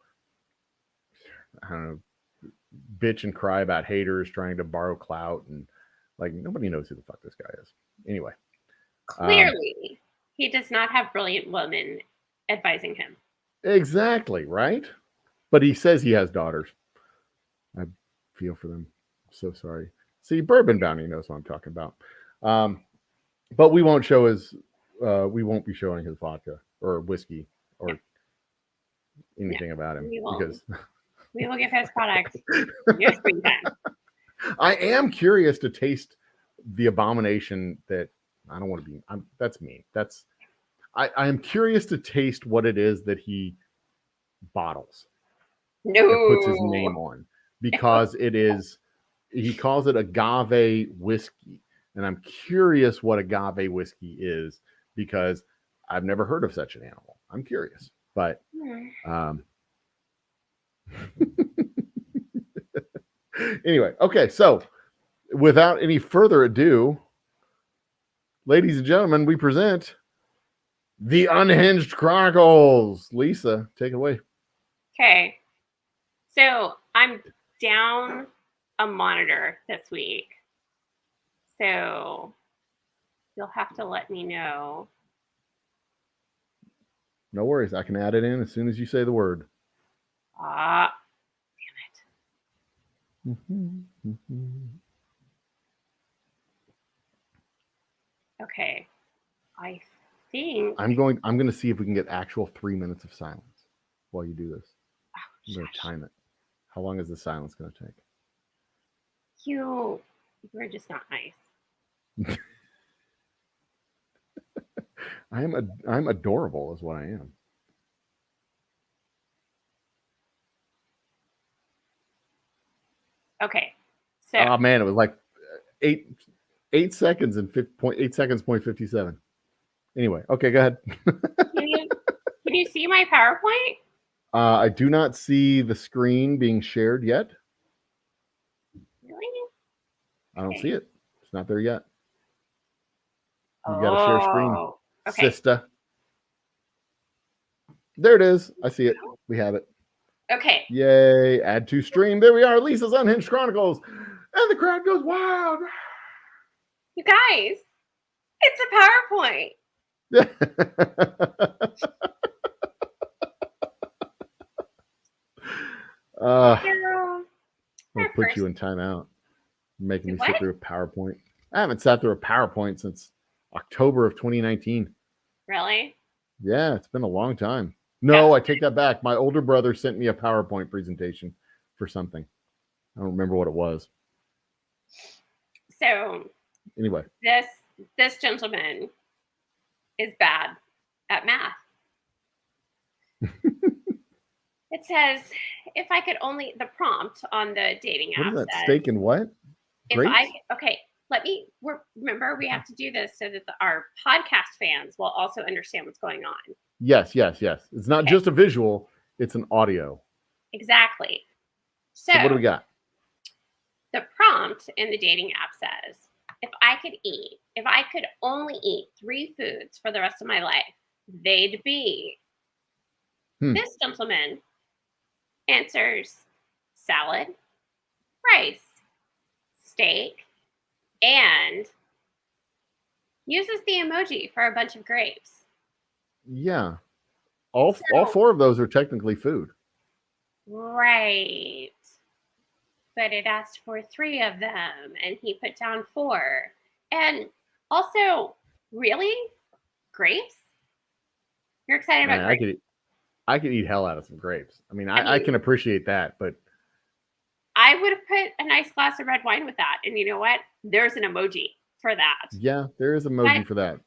I don't know, bitch and cry about haters trying to borrow clout, and like nobody knows who the fuck this guy is. Anyway. Clearly, he does not have brilliant women advising him. Exactly, right? But he says he has daughters. I feel for them. So sorry. See, Bourbon Bounty knows what I'm talking about. But we won't show we won't be showing his vodka or whiskey or anything about him because we will give his product your screen time. I am curious to taste the abomination that I don't want to be. That's mean. I am curious to taste what it is that he bottles. Puts his name on, because it is. He calls it agave whiskey, and I'm curious what agave whiskey is because I've never heard of such an animal. I'm curious, but anyway, okay. So, without any further ado, ladies and gentlemen, we present the Unhinged Chronicles. Lisa, take it away. Okay, so I'm down a monitor this week, so you'll have to let me know. No worries, I can add it in as soon as you say the word. Damn it. Okay, I think I'm going to see if we can get actual 3 minutes of silence while you do this. I'm going to time it. How long is the silence going to take? You're just not nice. I'm adorable is what I am. Okay. So oh man, it was like 8 seconds and 8 seconds point 57. Anyway, okay, go ahead. Can you see my PowerPoint? I do not see the screen being shared yet. Really? I don't see it. It's not there yet. You got to share screen, okay. sister. There it is. I see it. We have it. Okay. Yay! Add to stream. There we are. Lisa's Unhinged Chronicles, and the crowd goes wild. You guys, it's a PowerPoint. I'll put you in timeout. Making me sit through a PowerPoint. I haven't sat through a PowerPoint since October of 2019. Really? Yeah, it's been a long time. No, I take that back. My older brother sent me a PowerPoint presentation for something. I don't remember what it was. So Anyway, this gentleman is bad at math. It says, if I could only, the prompt on the dating what app is that? says, Steak and what? Grapes? Remember, we have to do this so that our podcast fans will also understand what's going on. Yes. It's not just a visual, it's an audio. Exactly. So what do we got? The prompt in the dating app says, if I could only eat 3 foods for the rest of my life, they'd be. This gentleman answers salad, rice, steak, and uses the emoji for a bunch of grapes. Yeah. All 4 of those are technically food. Right. But it asked for 3 of them, and he put down 4. And also, really? Grapes? You're excited about grapes? I could eat hell out of some grapes. I mean, I can appreciate that, but I would have put a nice glass of red wine with that. And you know what? There's an emoji for that. Yeah, there is emoji for that.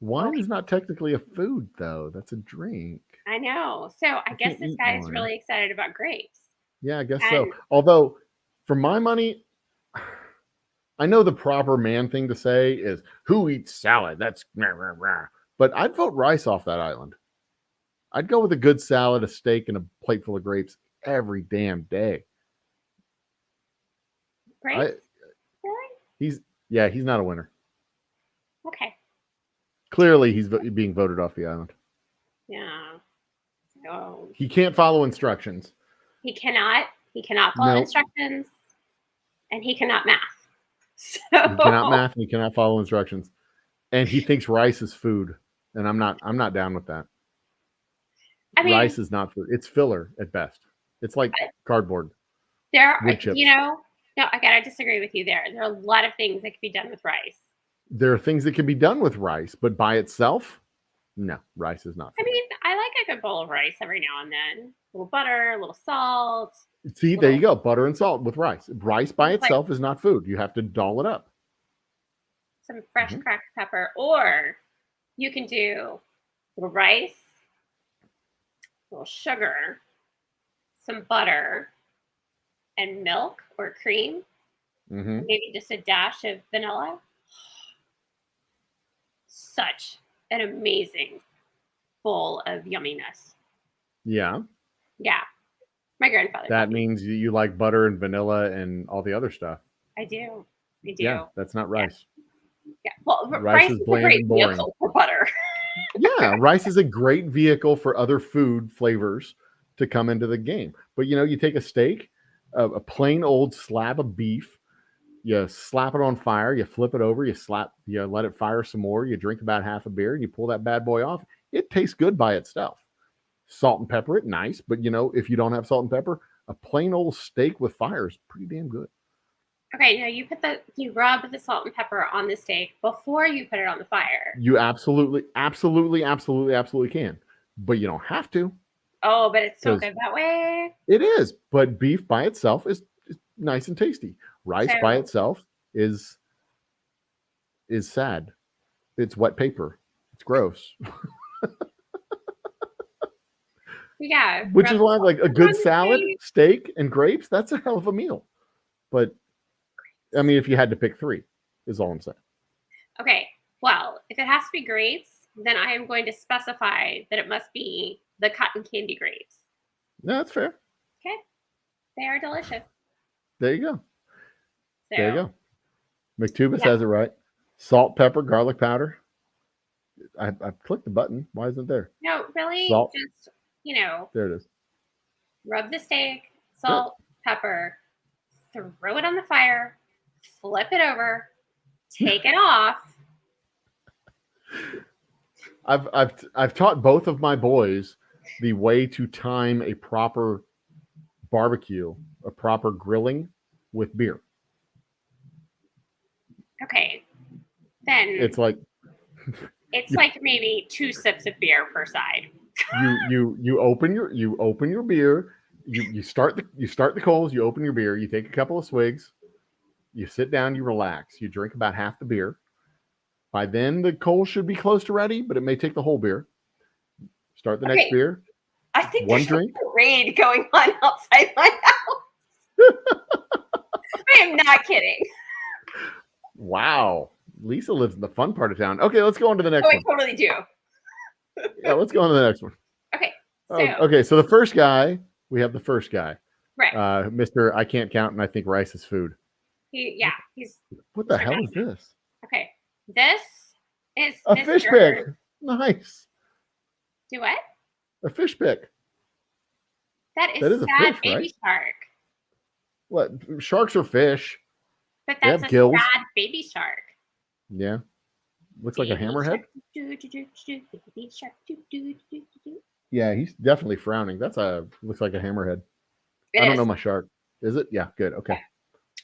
Wine is not technically a food, though. That's a drink. I know. So I guess this guy is really excited about grapes. Yeah, I guess so. Although, for my money, I know the proper man thing to say is, who eats salad? That's rah, rah, rah. But I'd vote rice off that island. I'd go with a good salad, a steak, and a plate full of grapes every damn day. Grapes? Really? He's not a winner. Okay. Clearly, he's being voted off the island. Yeah. So he can't follow instructions. He cannot follow instructions, and he cannot math. So he cannot math, and he cannot follow instructions, and he thinks rice is food, and I'm not down with that. I mean, rice is not food; it's filler at best. It's like cardboard. No, I gotta disagree with you there. There are a lot of things that can be done with rice. There are things that can be done with rice, but by itself, no, rice is not food. I mean, I like a good bowl of rice every now and then. A little butter, a little salt. See, there you go. Butter and salt with rice. Rice by itself is not food. You have to doll it up. Some fresh cracked pepper. Or you can do a little rice, a little sugar, some butter, and milk or cream. Maybe just a dash of vanilla. Such an amazing bowl of yumminess. Yeah. Yeah. My grandfather. That means you like butter and vanilla and all the other stuff. I do. Yeah, that's not rice. Yeah. Well, rice is bland and boring. For butter. Yeah, rice is a great vehicle for other food flavors to come into the game. But you take a steak, a plain old slab of beef, you slap it on fire, you flip it over, you let it fire some more, you drink about half a beer, and you pull that bad boy off. It tastes good by itself. Salt and pepper it, nice. But if you don't have salt and pepper, a plain old steak with fire is pretty damn good. Okay, now you rub the salt and pepper on the steak before you put it on the fire. You absolutely can. But you don't have to. Oh, but it's so good that way. It is. But beef by itself is nice and tasty. Rice by itself is sad. It's wet paper. It's gross. Yeah. Which is why like a good salad, steak, and grapes, that's a hell of a meal. But I mean, if you had to pick 3, is all I'm saying. Okay. Well, if it has to be grapes, then I am going to specify that it must be the cotton candy grapes. No, that's fair. Okay. They are delicious. There you go. So, there you go. McTubis has it right. Salt, pepper, garlic powder. I clicked the button. Why isn't it there? No, really? Salt. Just, there it is. Rub the steak, salt, pepper, throw it on the fire, flip it over, take it off. I've taught both of my boys the way to time a proper barbecue, a proper grilling with beer. Okay. Then it's like maybe 2 sips of beer per side. You open your beer. You start the coals. You open your beer. You take a couple of swigs. You sit down. You relax. You drink about half the beer. By then, the coals should be close to ready, but it may take the whole beer. Start the next beer. I think One there's drink. a raid going on outside my house. I am not kidding. Wow. Lisa lives in the fun part of town. Okay, let's go on to the next one. I totally do. Yeah, let's go on to the next one. Okay. So the first guy, we have the first guy. Right. Mr. I can't count and I think rice is food. He's what the hell is this? Okay. This is a fish pick. Nice. Do what? A fish pick. That is a sad fish, baby right? shark. What? Sharks are fish. But that's a gills. sad baby shark. Yeah. Looks like a hammerhead. Yeah, he's definitely frowning. Looks like a hammerhead. I don't know my shark. Is it? Yeah, good. Okay.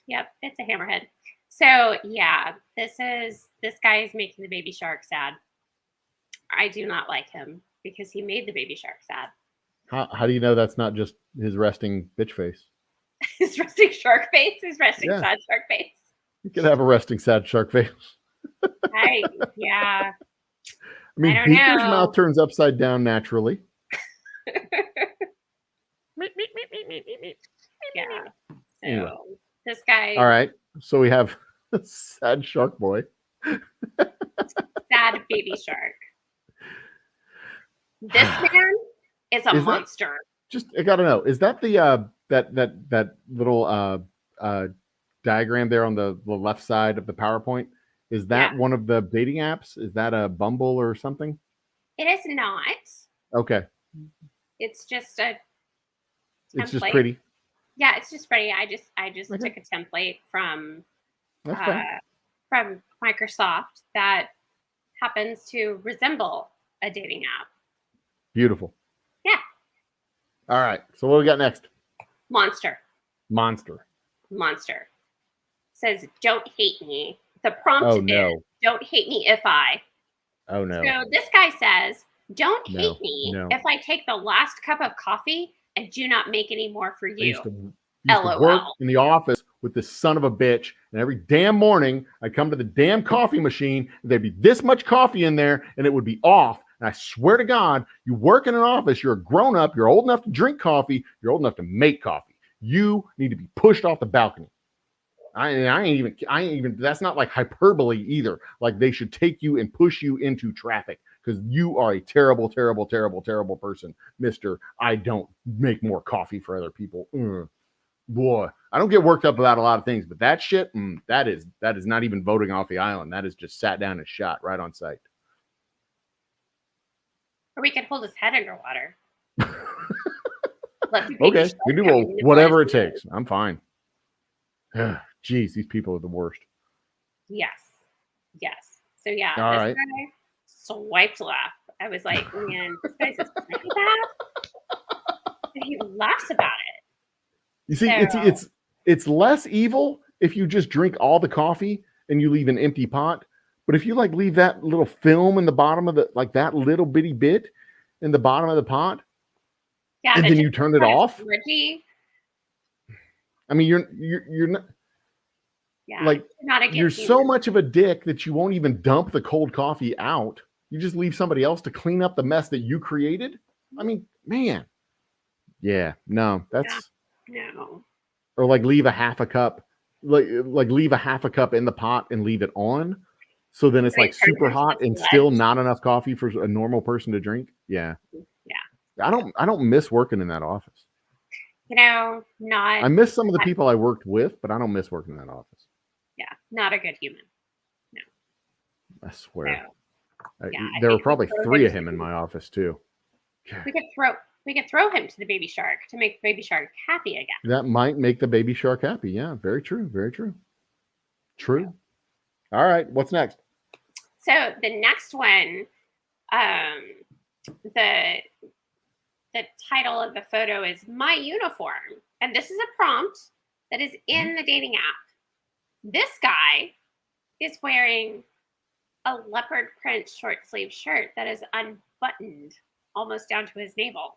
Yep, it's a hammerhead. So yeah, this guy is making the baby shark sad. I do not like him because he made the baby shark sad. How do you know that's not just his resting bitch face? His resting shark face? His resting sad shark face? You could have a resting sad shark face. Yeah. I mean, Beaker's mouth turns upside down naturally. Yeah. So this guy. All right. So we have sad shark boy. Sad baby shark. This man is a monster. I gotta know. Is that the that little diagram there on the left side of the PowerPoint? Is that one of the dating apps? Is that a Bumble or something? It is not. Okay. It's just a template. It's just pretty. Yeah, it's just pretty. I just took a template from Microsoft that happens to resemble a dating app. Beautiful. Yeah. All right. So what do we got next? Monster. Says, "Don't hate me." The prompt is, "Don't hate me if I." Oh no. So this guy says, "Don't hate me if I take the last cup of coffee and do not make any more for you." I used to work in the office with this son of a bitch, and every damn morning I'd come to the damn coffee machine, and there'd be this much coffee in there, and it would be off. And I swear to God, you work in an office, you're a grown up, you're old enough to drink coffee, you're old enough to make coffee. You need to be pushed off the balcony. I ain't even, that's not like hyperbole either. Like they should take you and push you into traffic because you are a terrible, terrible, terrible, terrible person, Mr. I don't make more coffee for other people. Boy, I don't get worked up about a lot of things, but that shit, that is not even voting off the island. That is just sat down and shot right on site. Or we could hold his head underwater. Okay, we do whatever it takes. I'm fine. Jeez, these people are the worst. Yes. So yeah, all this right. guy swiped left. I was like, man, this guy's a psychopath. And he laughs about it. You see, it's less evil if you just drink all the coffee and you leave an empty pot. But if you like leave that little film in the bottom of that little bitty bit in the bottom of the pot, and then you turn it off. I mean, you're not. Yeah, like you're human. So much of a dick that you won't even dump the cold coffee out. You just leave somebody else to clean up the mess that you created. I mean, man. Yeah, no, that's no. Or like leave a half a cup, like leave a half a cup in the pot and leave it on. So then it's like super hot and still not enough coffee for a normal person to drink. Yeah. I don't miss working in that office. I miss some of the people I worked with, but I don't miss working in that office. Yeah, not a good human. No. I swear. There were probably 3 of him in my office too. We could throw him to the baby shark to make the baby shark happy again. That might make the baby shark happy. Yeah, very true. Very true. True. All right, what's next? So the next one, the title of the photo is "My Uniform," and this is a prompt that is in the dating app. This guy is wearing a leopard print short sleeve shirt that is unbuttoned almost down to his navel.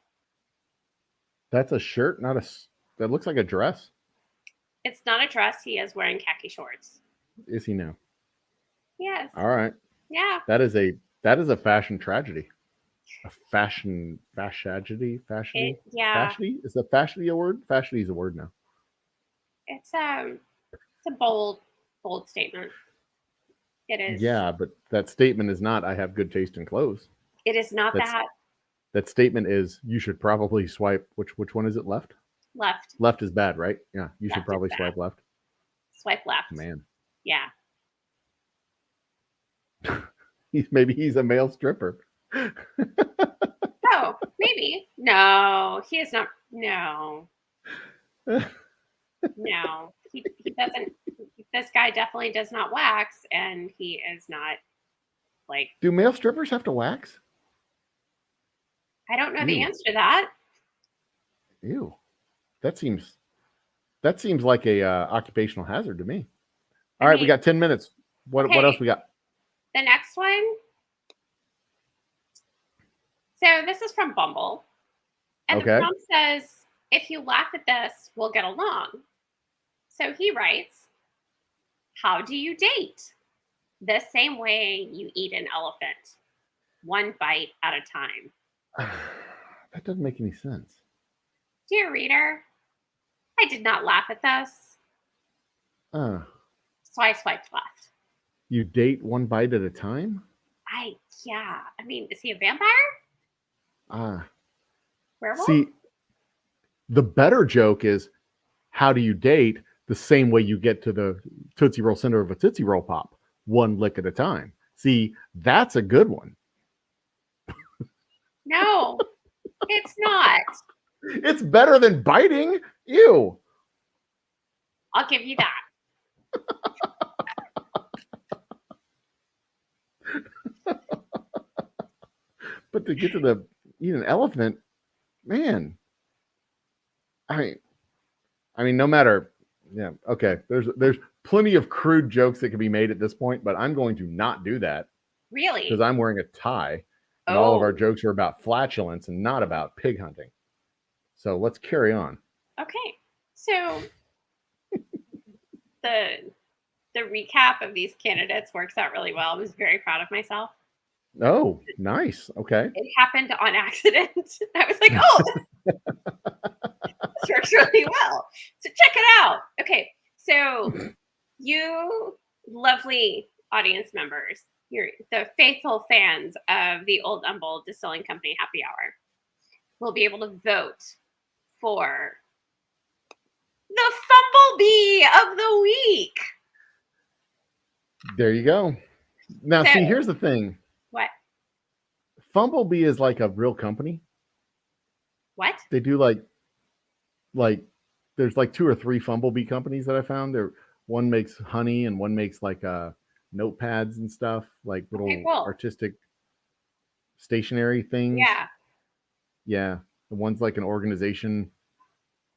That's a shirt, not a. That looks like a dress. It's not a dress. He is wearing khaki shorts. Is he now? Yes. All right. Yeah. That is a fashion tragedy. A fashion tragedy. Yeah. Fashionity? Is a fashionity a word? Fashionity is a word now. It's a bold statement. It is. Yeah, but that statement is not I have good taste in clothes. It is not that. That statement is you should probably swipe which one is it, left? Left. Left is bad, right? Yeah, you should Left probably is swipe bad. left. Swipe left. Man. Yeah. Maybe he's a male stripper. Oh, maybe. No, he is not. No. No. He doesn't. This guy definitely does not wax, and he is not like. Do male strippers have to wax? I don't know Ew. the answer to that. Ew. That seems like a occupational hazard to me. All right, we got 10 minutes. What else we got? The next one. So this is from Bumble. And the prompt says, if you laugh at this, we'll get along. So he writes, how do you date? The same way you eat an elephant. One bite at a time. That doesn't make any sense. Dear reader, I did not laugh at this. So I swiped left. You date one bite at a time? Yeah. I mean, is he a vampire? Werewolf? See, the better joke is, how do you date the same way you get to the Tootsie Roll center of a Tootsie Roll Pop? One lick at a time. See, that's a good one. No, it's not. It's better than biting. Ew. I'll give you that. But to get to eat an elephant, man. I mean, no matter. Yeah. Okay. There's plenty of crude jokes that can be made at this point, but I'm going to not do that. Really? Because I'm wearing a tie, and all of our jokes are about flatulence and not about pig hunting. So let's carry on. Okay. So the recap of these candidates works out really well. I was very proud of myself. Oh, nice. Okay. It happened on accident. I was like, this works really well. So check it out. Okay. So you lovely audience members, you're the faithful fans of the Old Humble Distilling Company Happy Hour, will be able to vote for the Fumblebee of the Week. There you go. Now, see, here's the thing. What? Fumblebee is like a real company. What? They do like there's like 2 or 3 Fumblebee companies that I found. One makes honey and one makes like notepads and stuff, like little artistic stationery things. Yeah. Yeah. The one's like an organization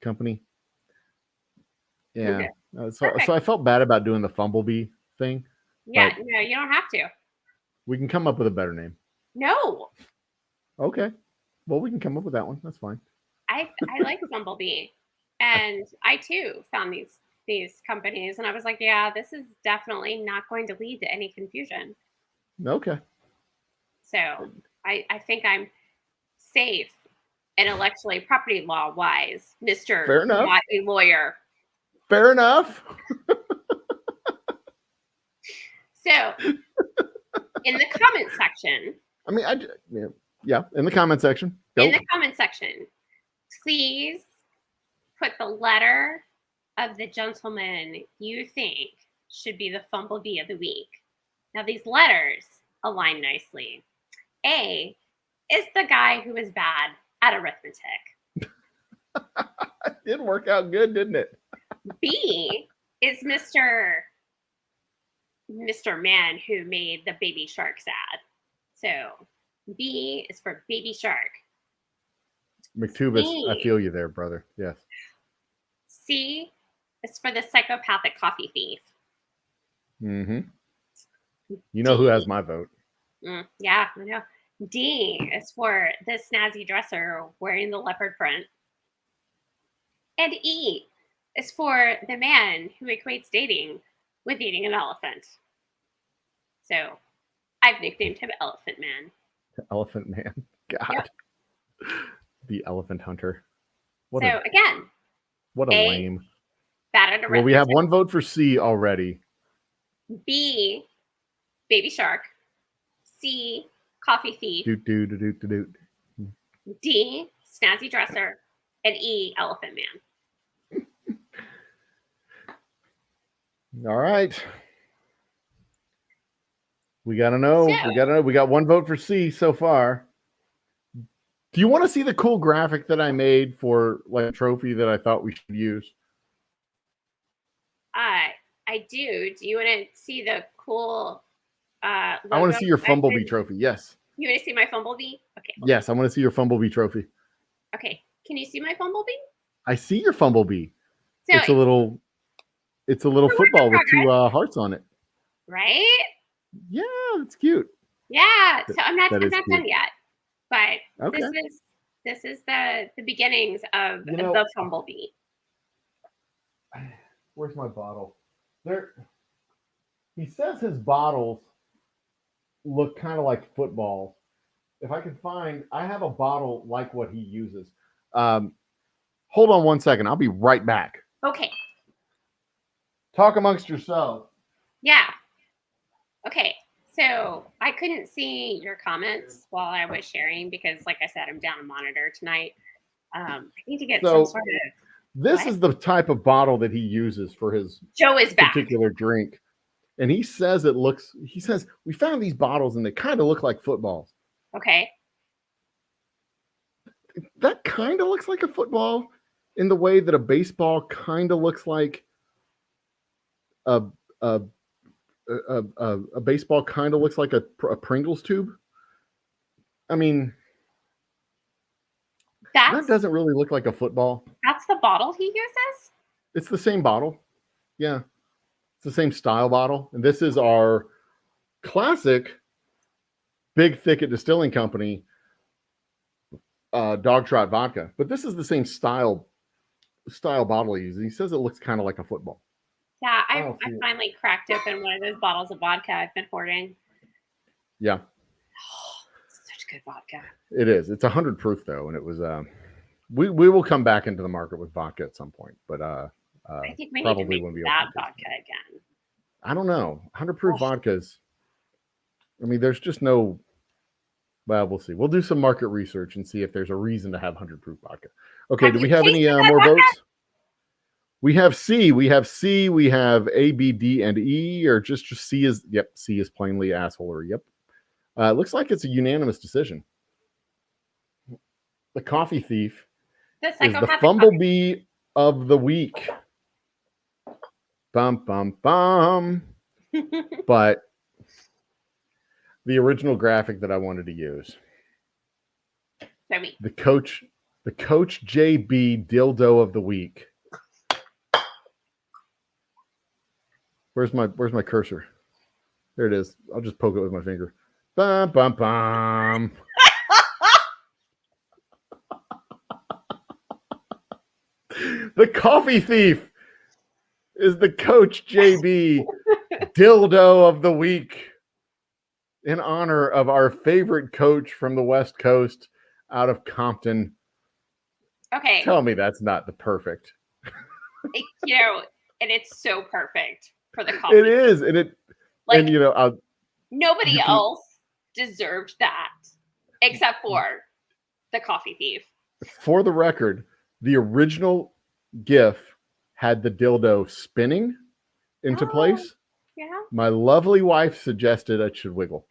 company. Yeah. Okay. So I felt bad about doing the Fumblebee thing. Yeah, no, you don't have to. We can come up with a better name. No. Okay. Well, we can come up with that one. That's fine. I like Bumblebee, and I too found these companies, and I was like, yeah, this is definitely not going to lead to any confusion. Okay. So I think I'm safe intellectually, property law wise, Mr. Fair enough. Not a lawyer. Fair enough. So in the comment section. I mean, in the comment section. Go. In the comment section, please put the letter of the gentleman you think should be the Fumblebee of the Week. Now, these letters align nicely. A is the guy who is bad at arithmetic. It did work out good, didn't it? B is Mr. Man who made the baby shark sad. So B is for baby shark. McTubis, I feel you there, brother. Yes. C is for the psychopathic coffee thief. Mm-hmm. You know who has my vote. Yeah, I know. D is for the snazzy dresser wearing the leopard print. And E is for the man who equates dating with eating an elephant. So I've nicknamed him Elephant Man. Elephant Man. God. Yep. The elephant hunter. So again, What a A, lame. battered a Well, we have one vote for C already. B, baby shark. C, coffee thief. Doot. D, snazzy dresser. And E, elephant man. All right. We gotta know. We got one vote for C so far. Do you want to see the cool graphic that I made for like a trophy that I thought we should use? I do. Do you want to see the cool I want to see your Fumblebee trophy. Yes. You want to see my Fumblebee? Okay. Yes, I want to see your Fumblebee trophy. Okay. Can you see my Fumblebee? I see your Fumblebee. So it's a little football with two hearts on it. Right? Yeah, it's cute. Yeah. So I'm not done yet. But okay. this is the beginnings of the Fumblebee. Where's my bottle? There. He says his bottles look kind of like footballs. If I can find, I have a bottle like what he uses. Hold on one second. I'll be right back. Okay. Talk amongst yourselves. Yeah. Okay. So I couldn't see your comments while I was sharing because, like I said, I'm down a monitor tonight. I need to get some sort of. This is the type of bottle that he uses for his particular drink. And he says we found these bottles and they kind of look like footballs. Okay. That kind of looks like a football in the way that a baseball kind of looks like a baseball kind of looks like a Pringles tube. I mean, that doesn't really look like a football. That's the bottle he uses? It's the same bottle. Yeah. It's the same style bottle. And this is our classic Big Thicket Distilling Company Dog Trot vodka. But this is the same style bottle he uses. He says it looks kind of like a football. Yeah, I finally cracked open one of those bottles of vodka I've been hoarding. Yeah. Such good vodka. It is. It's 100 proof though, and it was. We will come back into the market with vodka at some point, but I think we need to make that vodka again. I don't know. 100 proof vodkas. I mean, there's just no. Well, we'll see. We'll do some market research and see if there's a reason to have 100 proof vodka. Okay. Do we have any more votes? We have C. We have A, B, D, and E, or just C is. Yep, C is plainly assholery. Yep. It looks like it's a unanimous decision. The coffee thief is the Fumblebee of the week. Bum, bum, bum. But the original graphic that I wanted to use. The Coach JB dildo of the week. Where's my cursor? There it is. I'll just poke it with my finger. Bum, bum, bum. The coffee thief is the Coach JB dildo of the week in honor of our favorite coach from the West Coast out of Compton. Okay. Tell me that's not the perfect. And it's so perfect for the coffee. It is. And nobody else deserved that except for the coffee thief. For the record, the original GIF had the dildo spinning into place. Yeah. My lovely wife suggested I should wiggle.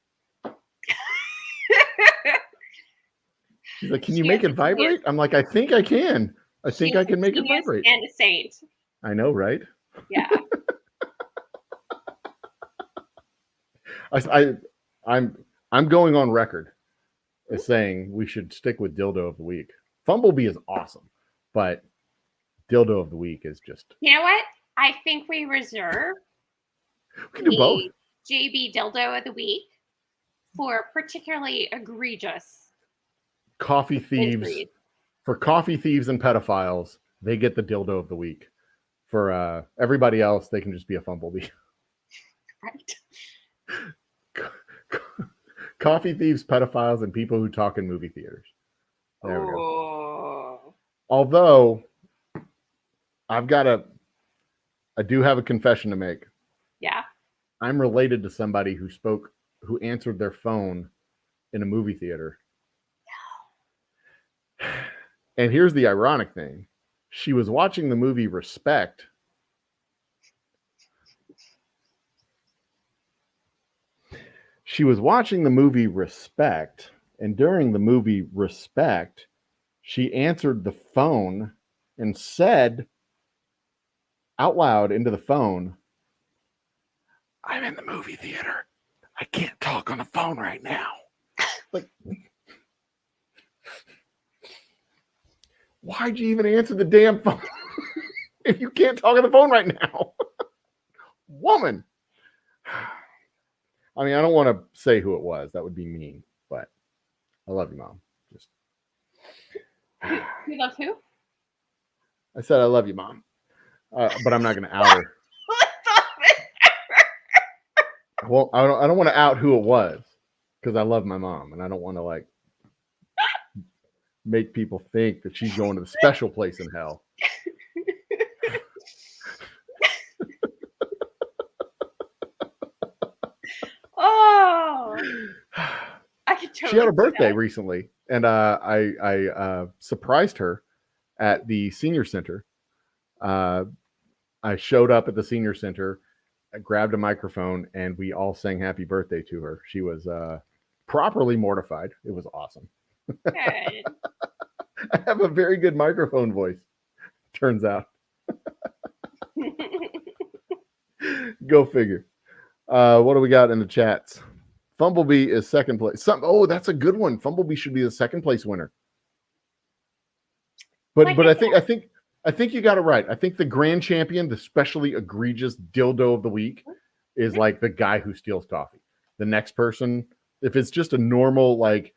She's like, "Can you make it vibrate?" I'm like, "I think I can. I think I can make it vibrate." And a saint. I know, right? Yeah. I'm going on record as saying we should stick with dildo of the week. Fumblebee is awesome, but dildo of the week is just. You know what? I think we reserve. We can do both. JB dildo of the week for particularly egregious Coffee thieves. injuries. For coffee thieves and pedophiles, they get the dildo of the week. For everybody else, they can just be a fumblebee. Right. Coffee thieves, pedophiles, and people who talk in movie theaters. There we go. Oh. Although, I do have a confession to make. Yeah. I'm related to somebody who answered their phone in a movie theater. And here's the ironic thing. She was watching the movie Respect. She was watching the movie Respect, and during the movie Respect, she answered the phone and said out loud into the phone, "I'm in the movie theater. I can't talk on the phone right now." Like, why'd you even answer the damn phone if you can't talk on the phone right now? Woman. I mean, I don't want to say who it was. That would be mean, but I love you, Mom. Just You love who? I said I love you, Mom, but I'm not going to out her. Well, I don't want to out who it was because I love my mom, and I don't want to like make people think that she's going to the special place in hell. Oh, I could totally. She had a birthday recently, and I surprised her at the senior center. I showed up at the senior center, I grabbed a microphone, and we all sang happy birthday to her. She was properly mortified. It was awesome. Good. I have a very good microphone voice, turns out. Go figure. What do we got in the chats? Fumblebee is second place. That's a good one. Fumblebee should be the second place winner. But I think you got it right. I think the grand champion, the specially egregious dildo of the week, is like the guy who steals coffee. The next person, if it's just a normal, like,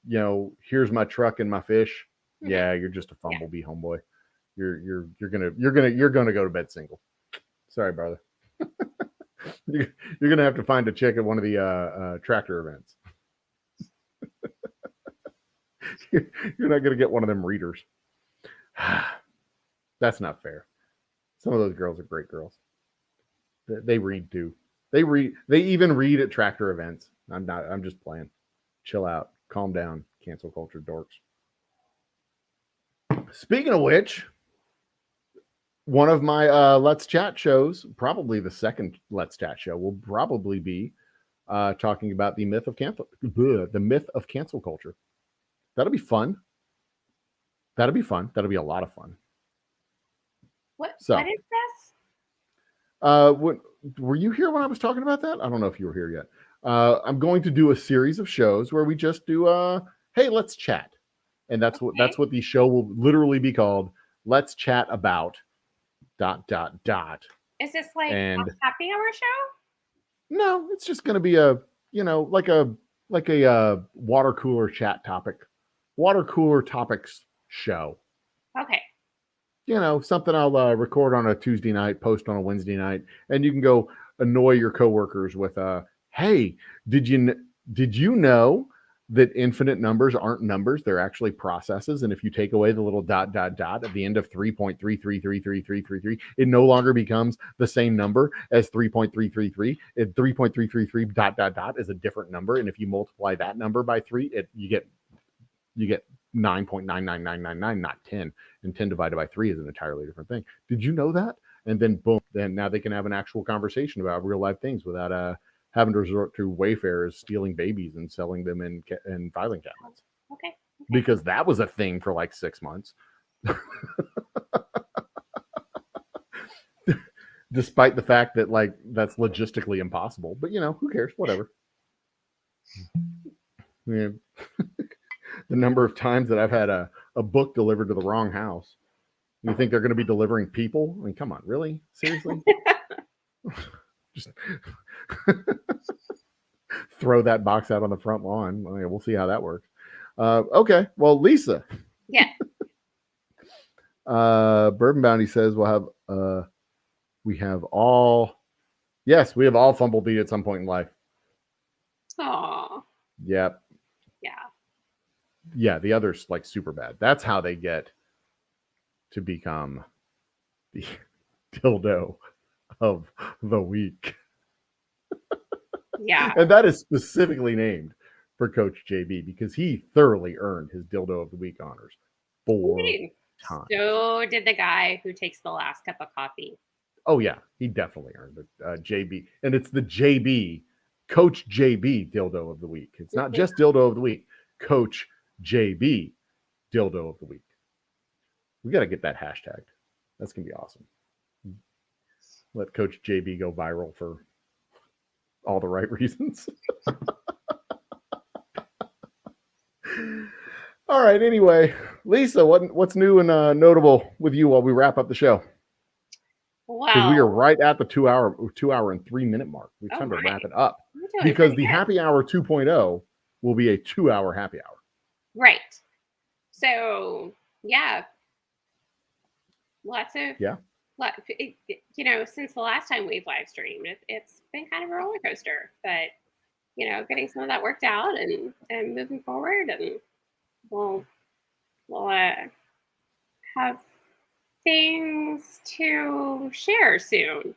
here's my truck and my fish, yeah, you're just a fumblebee, homeboy. You're gonna go to bed single. Sorry, brother. You're gonna have to find a chick at one of the tractor events. You're not gonna get one of them readers. That's not fair. Some of those girls are great girls. They read too. They even read at tractor events. I'm just playing. Chill out. Calm down. Cancel culture dorks. Speaking of which, one of my Let's Chat shows, probably the second Let's Chat show, will probably be talking about the myth of cancel culture. That'll be fun. That'll be a lot of fun. What is this? Were you here when I was talking about that? I don't know if you were here yet. I'm going to do a series of shows where we just do hey, let's chat. And that's what the show will literally be called. Let's chat about ... Is this like a happy hour show? No, it's just going to be a, like a water cooler topics show. Okay. Something I'll record on a Tuesday night, post on a Wednesday night, and you can go annoy your coworkers with hey, did you know that infinite numbers aren't numbers, they're actually processes, and if you take away the little ... at the end of 3.333333, it no longer becomes the same number as 3.333. 3.333 ... is a different number, and if you multiply that number by 3, you get 9.99999, not 10, and 10 divided by 3 is an entirely different thing. Did you know that? And then boom, then now they can have an actual conversation about real life things without having to resort to wayfarers stealing babies and selling them in filing cabinets. Okay. Because that was a thing for like 6 months. Despite the fact that like that's logistically impossible, but who cares? Whatever. Yeah. The number of times that I've had a book delivered to the wrong house. You think they're going to be delivering people? I mean, come on, really? Seriously? Just throw that box out on the front lawn. We'll see how that works. Okay. Well, Lisa. Yeah. Bourbon Bounty says we have all fumbled at some point in life. Aw. Yep. Yeah. Yeah, the others like super bad. That's how they get to become the dildo of the week. Yeah. And that is specifically named for Coach JB because he thoroughly earned his dildo of the week honors 4 times. So did the guy who takes the last cup of coffee. Oh yeah, he definitely earned it. JB, and it's the JB Coach JB dildo of the week. It's not just dildo of the week. Coach JB dildo of the week. We got to get that hashtagged. That's gonna be awesome. Let Coach JB go viral for all the right reasons. All right. Anyway, Lisa, what's new and notable with you while we wrap up the show? Because we are right at the 2 hour and 3 minute mark. We're trying to wrap it up because the happy hour 2.0 will be a 2 hour happy hour. Right. So yeah, lots of since the last time we've live streamed, it's been kind of a roller coaster. But getting some of that worked out and moving forward, and we'll have things to share soon.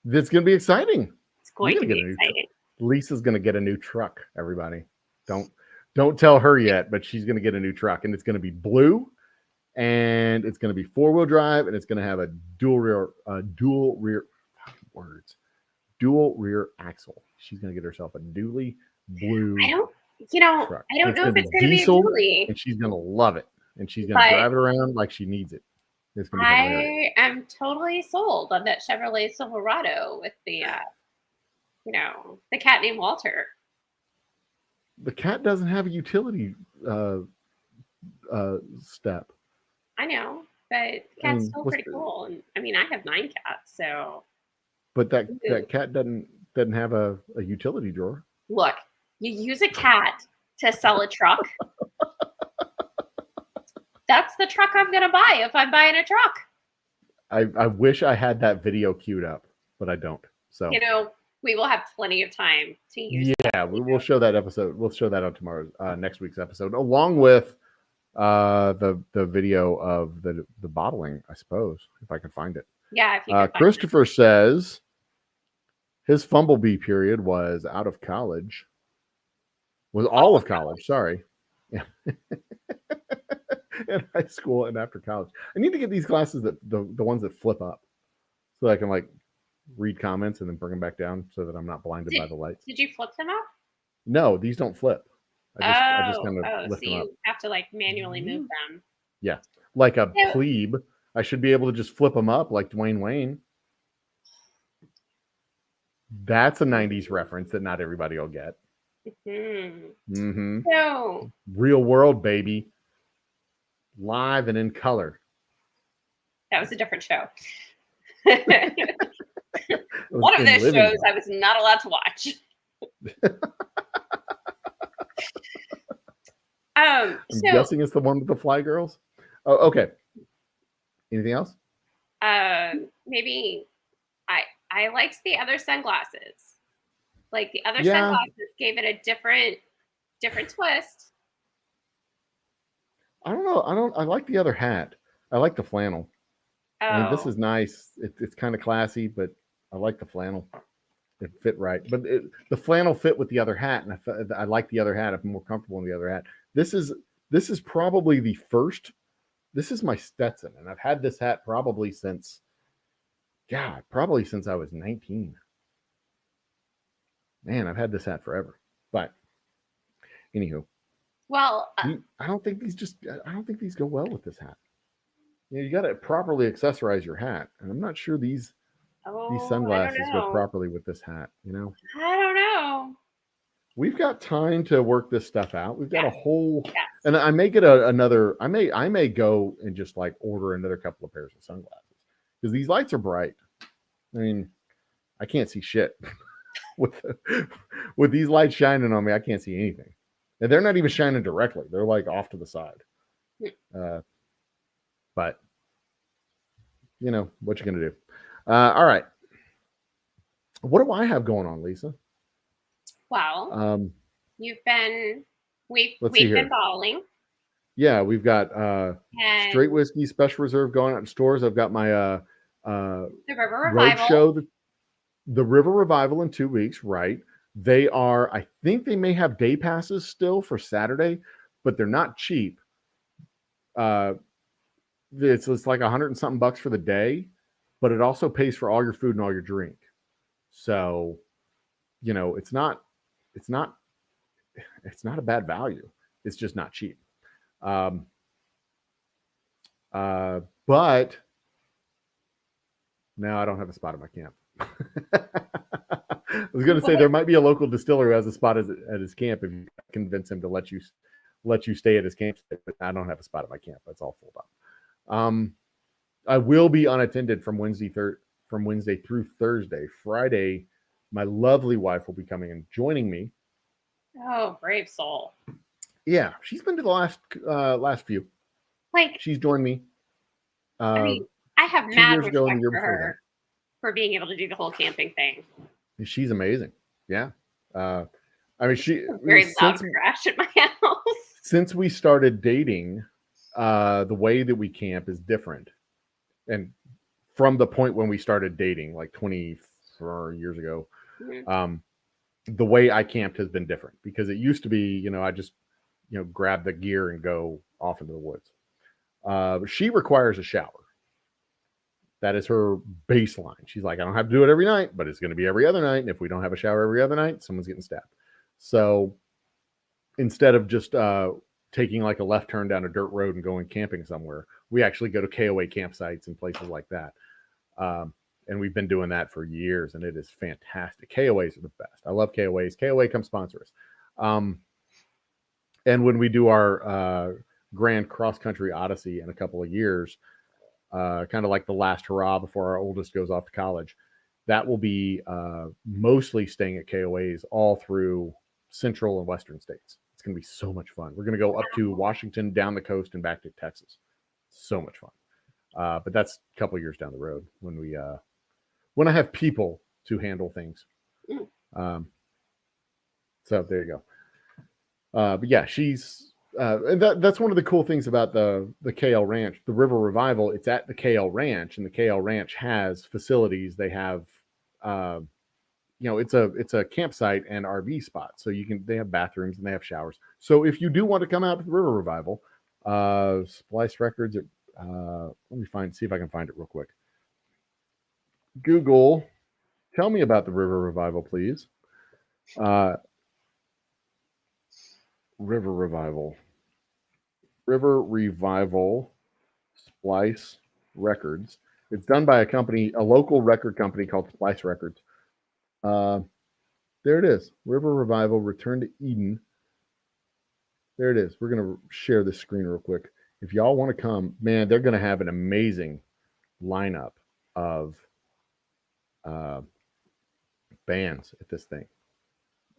It's going to be exciting. It's going to be exciting. Lisa's going to get a new truck, everybody. Don't tell her yet, but she's going to get a new truck, and it's going to be blue, and it's going to be 4-wheel drive, and it's going to have a dual rear axle. She's going to get herself a dually blue truck. I don't know if it's going to be a dually. And she's going to love it, and she's going to drive it around like she needs it. It's going to be hilarious. I am totally sold on that Chevrolet Silverado with the cat named Walter. The cat doesn't have a utility step. I know, but the cat's still pretty cool. And I mean, I have 9 cats, so. But that cat doesn't have a utility drawer. Look, you use a cat to sell a truck. That's the truck I'm gonna buy if I'm buying a truck. I wish I had that video queued up, but I don't. So we will have plenty of time to use. Yeah, we'll show that episode. We'll show that on next week's episode, along with the video of the bottling, I suppose, if I can find it. Yeah, if you can Christopher says his fumblebee period was out of college. Was all of college, sorry. Yeah. In high school and after college. I need to get these glasses that the ones that flip up so I can read comments and then bring them back down so that I'm not blinded by the lights. Did you flip them up? No, these don't flip. I just kind of lift them up. So you have to manually move them. Yeah. Like a plebe, I should be able to just flip them up like Dwayne Wayne. That's a 90s reference that not everybody will get. So real world, baby. Live and in color. That was a different show. One of those shows I was not allowed to watch. I'm guessing it's the one with the fly girls. Oh, okay. Anything else? Maybe I liked the other sunglasses. Like the other sunglasses gave it a different twist. I don't know. I like the other hat. I like the flannel. I mean, this is nice. It's kind of classy, but I like the flannel. It fit right. But the flannel fit with the other hat, and I like the other hat. I'm more comfortable in the other hat. This is probably the first. This is my Stetson, and I've had this hat probably since I was 19. Man, I've had this hat forever. But anywho. Well, I don't think these go well with this hat. You got to properly accessorize your hat, and I'm not sure these sunglasses go properly with this hat. I don't know. We've got time to work this stuff out. We've got a whole, and I may get another. I may go and just order another couple of pairs of sunglasses because these lights are bright. I mean, I can't see shit. with these lights shining on me, I can't see anything. And they're not even shining directly. They're like off to the side. But you know what you're gonna do. All right. What do I have going on, Lisa? Well, we've been bowling. Yeah, we've got And straight whiskey special reserve going out in stores. I've got my the River road Revival. show, the River Revival in 2 weeks, right? They are, I think they may have day passes still for Saturday, but they're not cheap. It's like $100 and something bucks for the day, but it also pays for all your food and all your drink. So, you know, it's not a bad value. It's just not cheap. But now I don't have a spot at my camp. I was going to say there might be a local distiller who has a spot at his camp if you convince him to let you stay at his camp. But I don't have a spot at my camp. That's all full up. I will be unattended from Wednesday through Thursday. Friday, my lovely wife will be coming and joining me. Oh, brave soul! Yeah, she's been to the last few. Like, she's joined me. I mean, I have mad respect for her for being able to do the whole camping thing. She's amazing. Yeah. I mean, she very loud crash at my house. Since we started dating, the way that we camp is different. And from the point when we started dating, like 24 years ago, the way I camped has been different because it used to be, you know, I just, you know, grab the gear and go off into the woods. She requires a shower. That is her baseline. She's like, I don't have to do it every night, but it's going to be every other night. And if we don't have a shower every other night, someone's getting stabbed. So instead of just taking like a left turn down a dirt road and going camping somewhere, we actually go to KOA campsites and places like that. And we've been doing that for years, and it is fantastic. KOAs are the best. I love KOAs. KOA, come sponsor us. And when we do our Grand Cross Country Odyssey in a couple of years, kind of like the last hurrah before our oldest goes off to college, that will be mostly staying at KOAs all through central and western states. It's going to be so much fun. We're going to go up to Washington, down the coast, and back to Texas. So much fun. But that's a couple of years down the road when I have people to handle things. So there you go. But yeah, she's and that's one of the cool things about the KL Ranch, the River Revival. It's at the KL Ranch, and the KL Ranch has facilities. They have, you know, it's a campsite and RV spot, so they have bathrooms and they have showers. So if you do want to come out to the River Revival, Splice Records. Let me see if I can find it real quick. Google, tell me about the River Revival, please. River Revival, Splice Records. It's done by a local record company called Splice Records. There it is. River Revival, Return to Eden. There it is. We're going to share this screen real quick. If y'all want to come, man, they're going to have an amazing lineup of bands at this thing.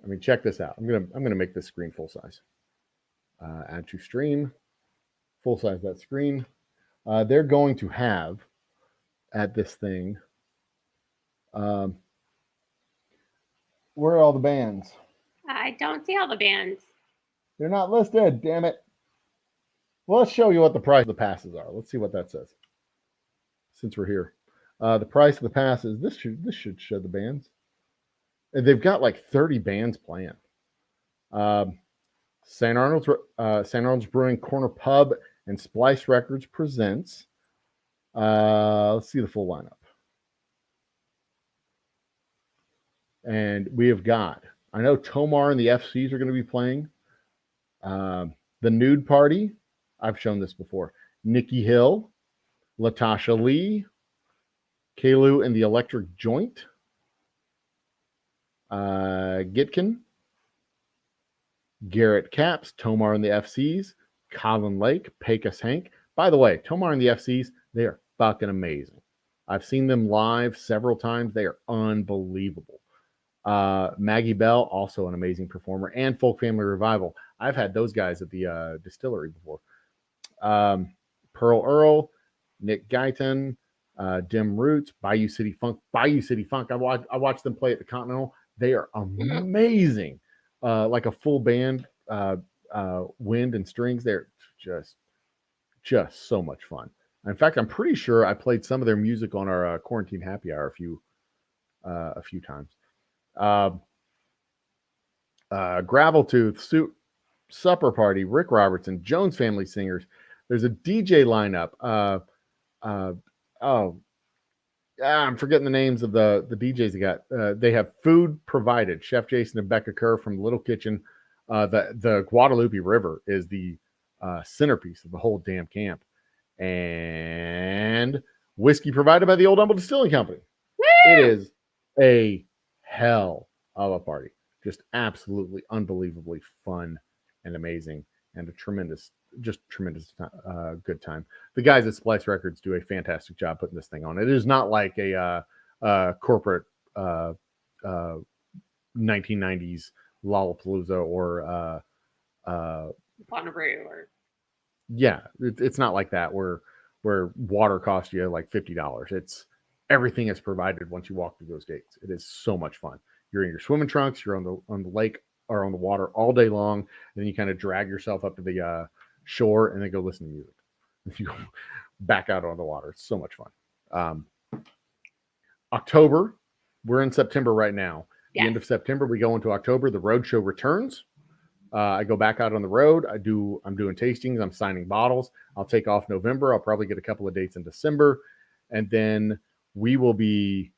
I mean, check this out. I'm gonna make this screen full size. Add to stream, full size that screen. They're going to have at this thing. Where are all the bands? I don't see all the bands. They're not listed. Damn it. Well, let's show you what the price of the passes are. Let's see what that says. Since we're here, the price of the passes. This should show the bands. And they've got like 30 bands playing. St. Arnold's Brewing Corner Pub and Splice Records presents. Let's see the full lineup. And we have got, I know Tomar and the FCs are going to be playing. The Nude Party, I've shown this before. Nikki Hill, Latasha Lee, Kalu and the Electric Joint, Gitkin, Garrett Caps, Tomar and the FCs, Colin Lake, Pecos Hank. By the way, Tomar and the FCs, they are fucking amazing. I've seen them live several times. They are unbelievable. Maggie Bell, also an amazing performer, and Folk Family Revival. I've had those guys at the distillery before. Pearl Earl, Nick Guyton, Dim Roots, Bayou City Funk. I watched them play at the Continental. They are amazing. Like a full band, wind and strings. They're just so much fun. In fact, I'm pretty sure I played some of their music on our quarantine happy hour a few times. Graveltooth, Supper Party, Rick Robertson, Jones Family Singers. There's a DJ lineup. I'm forgetting the names of the DJs they got. They have food provided. Chef Jason and Becca Kerr from Little Kitchen. The Guadalupe River is the centerpiece of the whole damn camp. And whiskey provided by the Old Humble Distilling Company. Woo! It is a hell of a party. Just absolutely unbelievably fun and amazing, and a tremendous good time. The guys at Splice Records do a fantastic job putting this thing on. It is not like a corporate 1990s Lollapalooza or Bonnaroo or it's not like that where water costs you like $50. It's everything is provided once you walk through those gates. It is so much fun. You're in your swimming trunks, you're on the lake or on the water all day long, and then you kind of drag yourself up to the shore and then go listen to music. You go back out on the water. It's so much fun. October, we're in September right now. Yes. The end of September, we go into October. The road show returns. I go back out on the road. I'm doing tastings. I'm signing bottles. I'll take off November. I'll probably get a couple of dates in December, and then we will be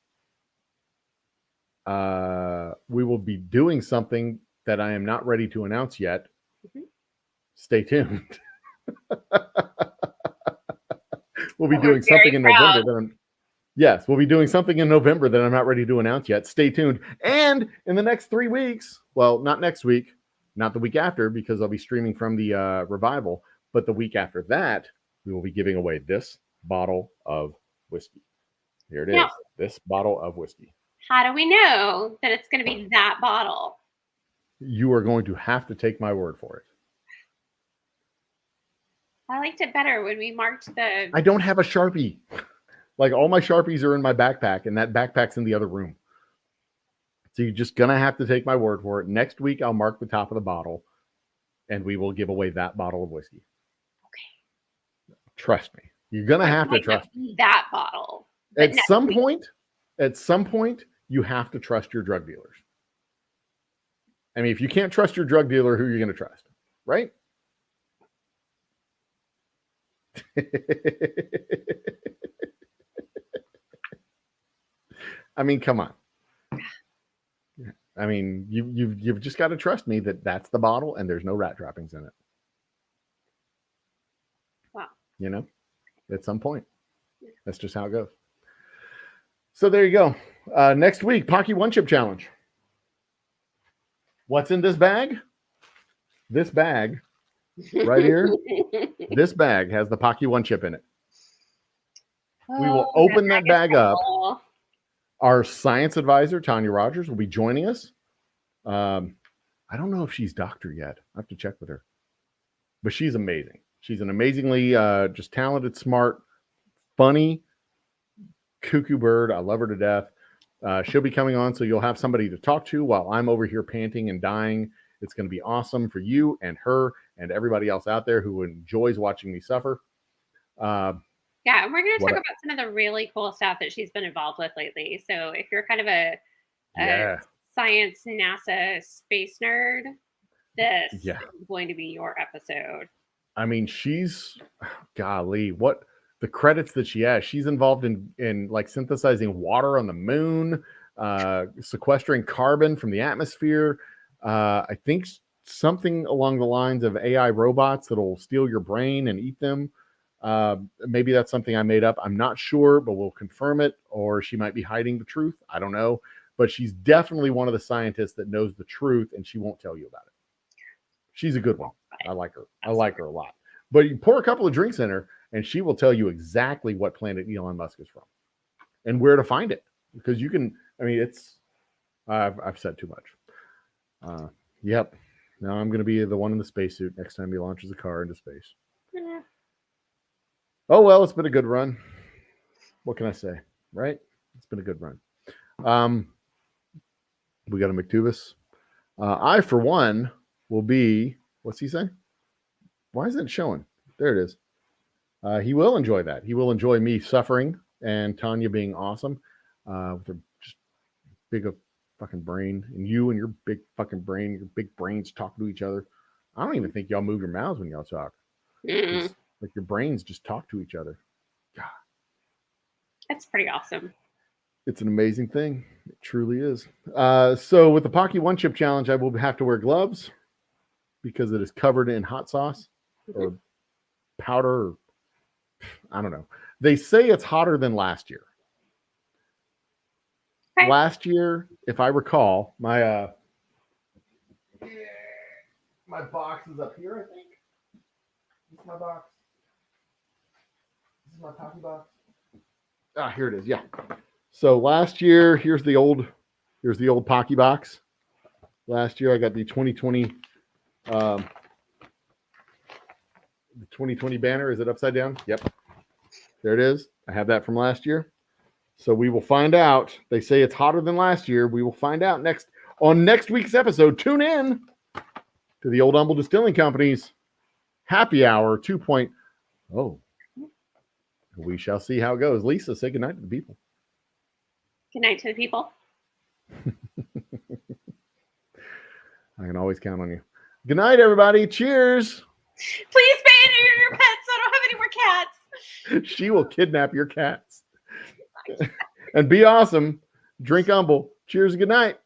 doing something that I am not ready to announce yet. Mm-hmm. Stay tuned. We'll be doing something in November we'll be doing something in November that I'm not ready to announce yet. Stay tuned. And in the next 3 weeks, well, not next week, not the week after, because I'll be streaming from the revival, but the week after that, we will be giving away this bottle of whiskey. Here it is. This bottle of whiskey. How do we know that it's going to be that bottle? You are going to have to take my word for it. I liked it better when we marked the... I don't have a Sharpie. Like, all my Sharpies are in my backpack, and that backpack's in the other room. So you're just going to have to take my word for it. Next week, I'll mark the top of the bottle, and we will give away that bottle of whiskey. Okay. Trust me. You're going to have to trust me. That bottle. At some point, you have to trust your drug dealers. I mean, if you can't trust your drug dealer, who are you going to trust? Right? I mean, come on. I mean, you've just got to trust me that that's the bottle and there's no rat droppings in it. Wow. You know, at some point. That's just how it goes. So there you go. Next week, Pocky One Chip Challenge. What's in this bag? This bag right here. This bag has the Pocky One Chip in it. We will open that bag up. Our science advisor, Tanya Rogers, will be joining us. I don't know if she's doctor yet. I have to check with her. But she's amazing. She's an amazingly just talented, smart, funny, cuckoo bird. I love her to death. She'll be coming on, so you'll have somebody to talk to while I'm over here panting and dying. It's going to be awesome for you and her and everybody else out there who enjoys watching me suffer. Yeah, and we're going to talk about some of the really cool stuff that she's been involved with lately. So if you're kind of a science NASA space nerd, this is going to be your episode. I mean, golly, what the credits that she has. She's involved in like synthesizing water on the moon, sequestering carbon from the atmosphere. I think something along the lines of AI robots that'll steal your brain and eat them. Maybe that's something I made up. I'm not sure, but we'll confirm it, or she might be hiding the truth. I don't know, but she's definitely one of the scientists that knows the truth, and she won't tell you about it. She's a good one. I like her. I like her a lot. But you pour a couple of drinks in her, and she will tell you exactly what planet Elon Musk is from and where to find it. Because you can, I mean, I've said too much. Yep. Now I'm going to be the one in the spacesuit next time he launches a car into space. Yeah. Oh, well, it's been a good run. What can I say? Right? It's been a good run. We got a McTubis. I, for one, will be, what's he say? Why isn't it showing? There it is. He will enjoy that. He will enjoy me suffering and Tanya being awesome with her just big fucking brain, and you and your big fucking brain, your big brains talking to each other. I don't even think y'all move your mouths when y'all talk. Like your brains just talk to each other. God. That's pretty awesome. It's an amazing thing. It truly is. So with the Pocky One Chip Challenge, I will have to wear gloves because it is covered in hot sauce or powder. Or, I don't know. They say it's hotter than last year. Okay. Last year, if I recall, my box is up here, I think. This is my box. This is my Pocky box. Ah, here it is. Yeah. So last year, here's the old Pocky box. Last year, I got the 2020 banner. Is it upside down? Yep. There it is. I have that from last year. So we will find out. They say it's hotter than last year. We will find out on next week's episode. Tune in to the Old Humble Distilling Company's Happy Hour 2.0. We shall see how it goes. Lisa, say goodnight to the people. Good night to the people. I can always count on you. Good night, everybody. Cheers. Please spay your pets so I don't have any more cats. She will kidnap your cats. And be awesome. Drink humble. Cheers and good night.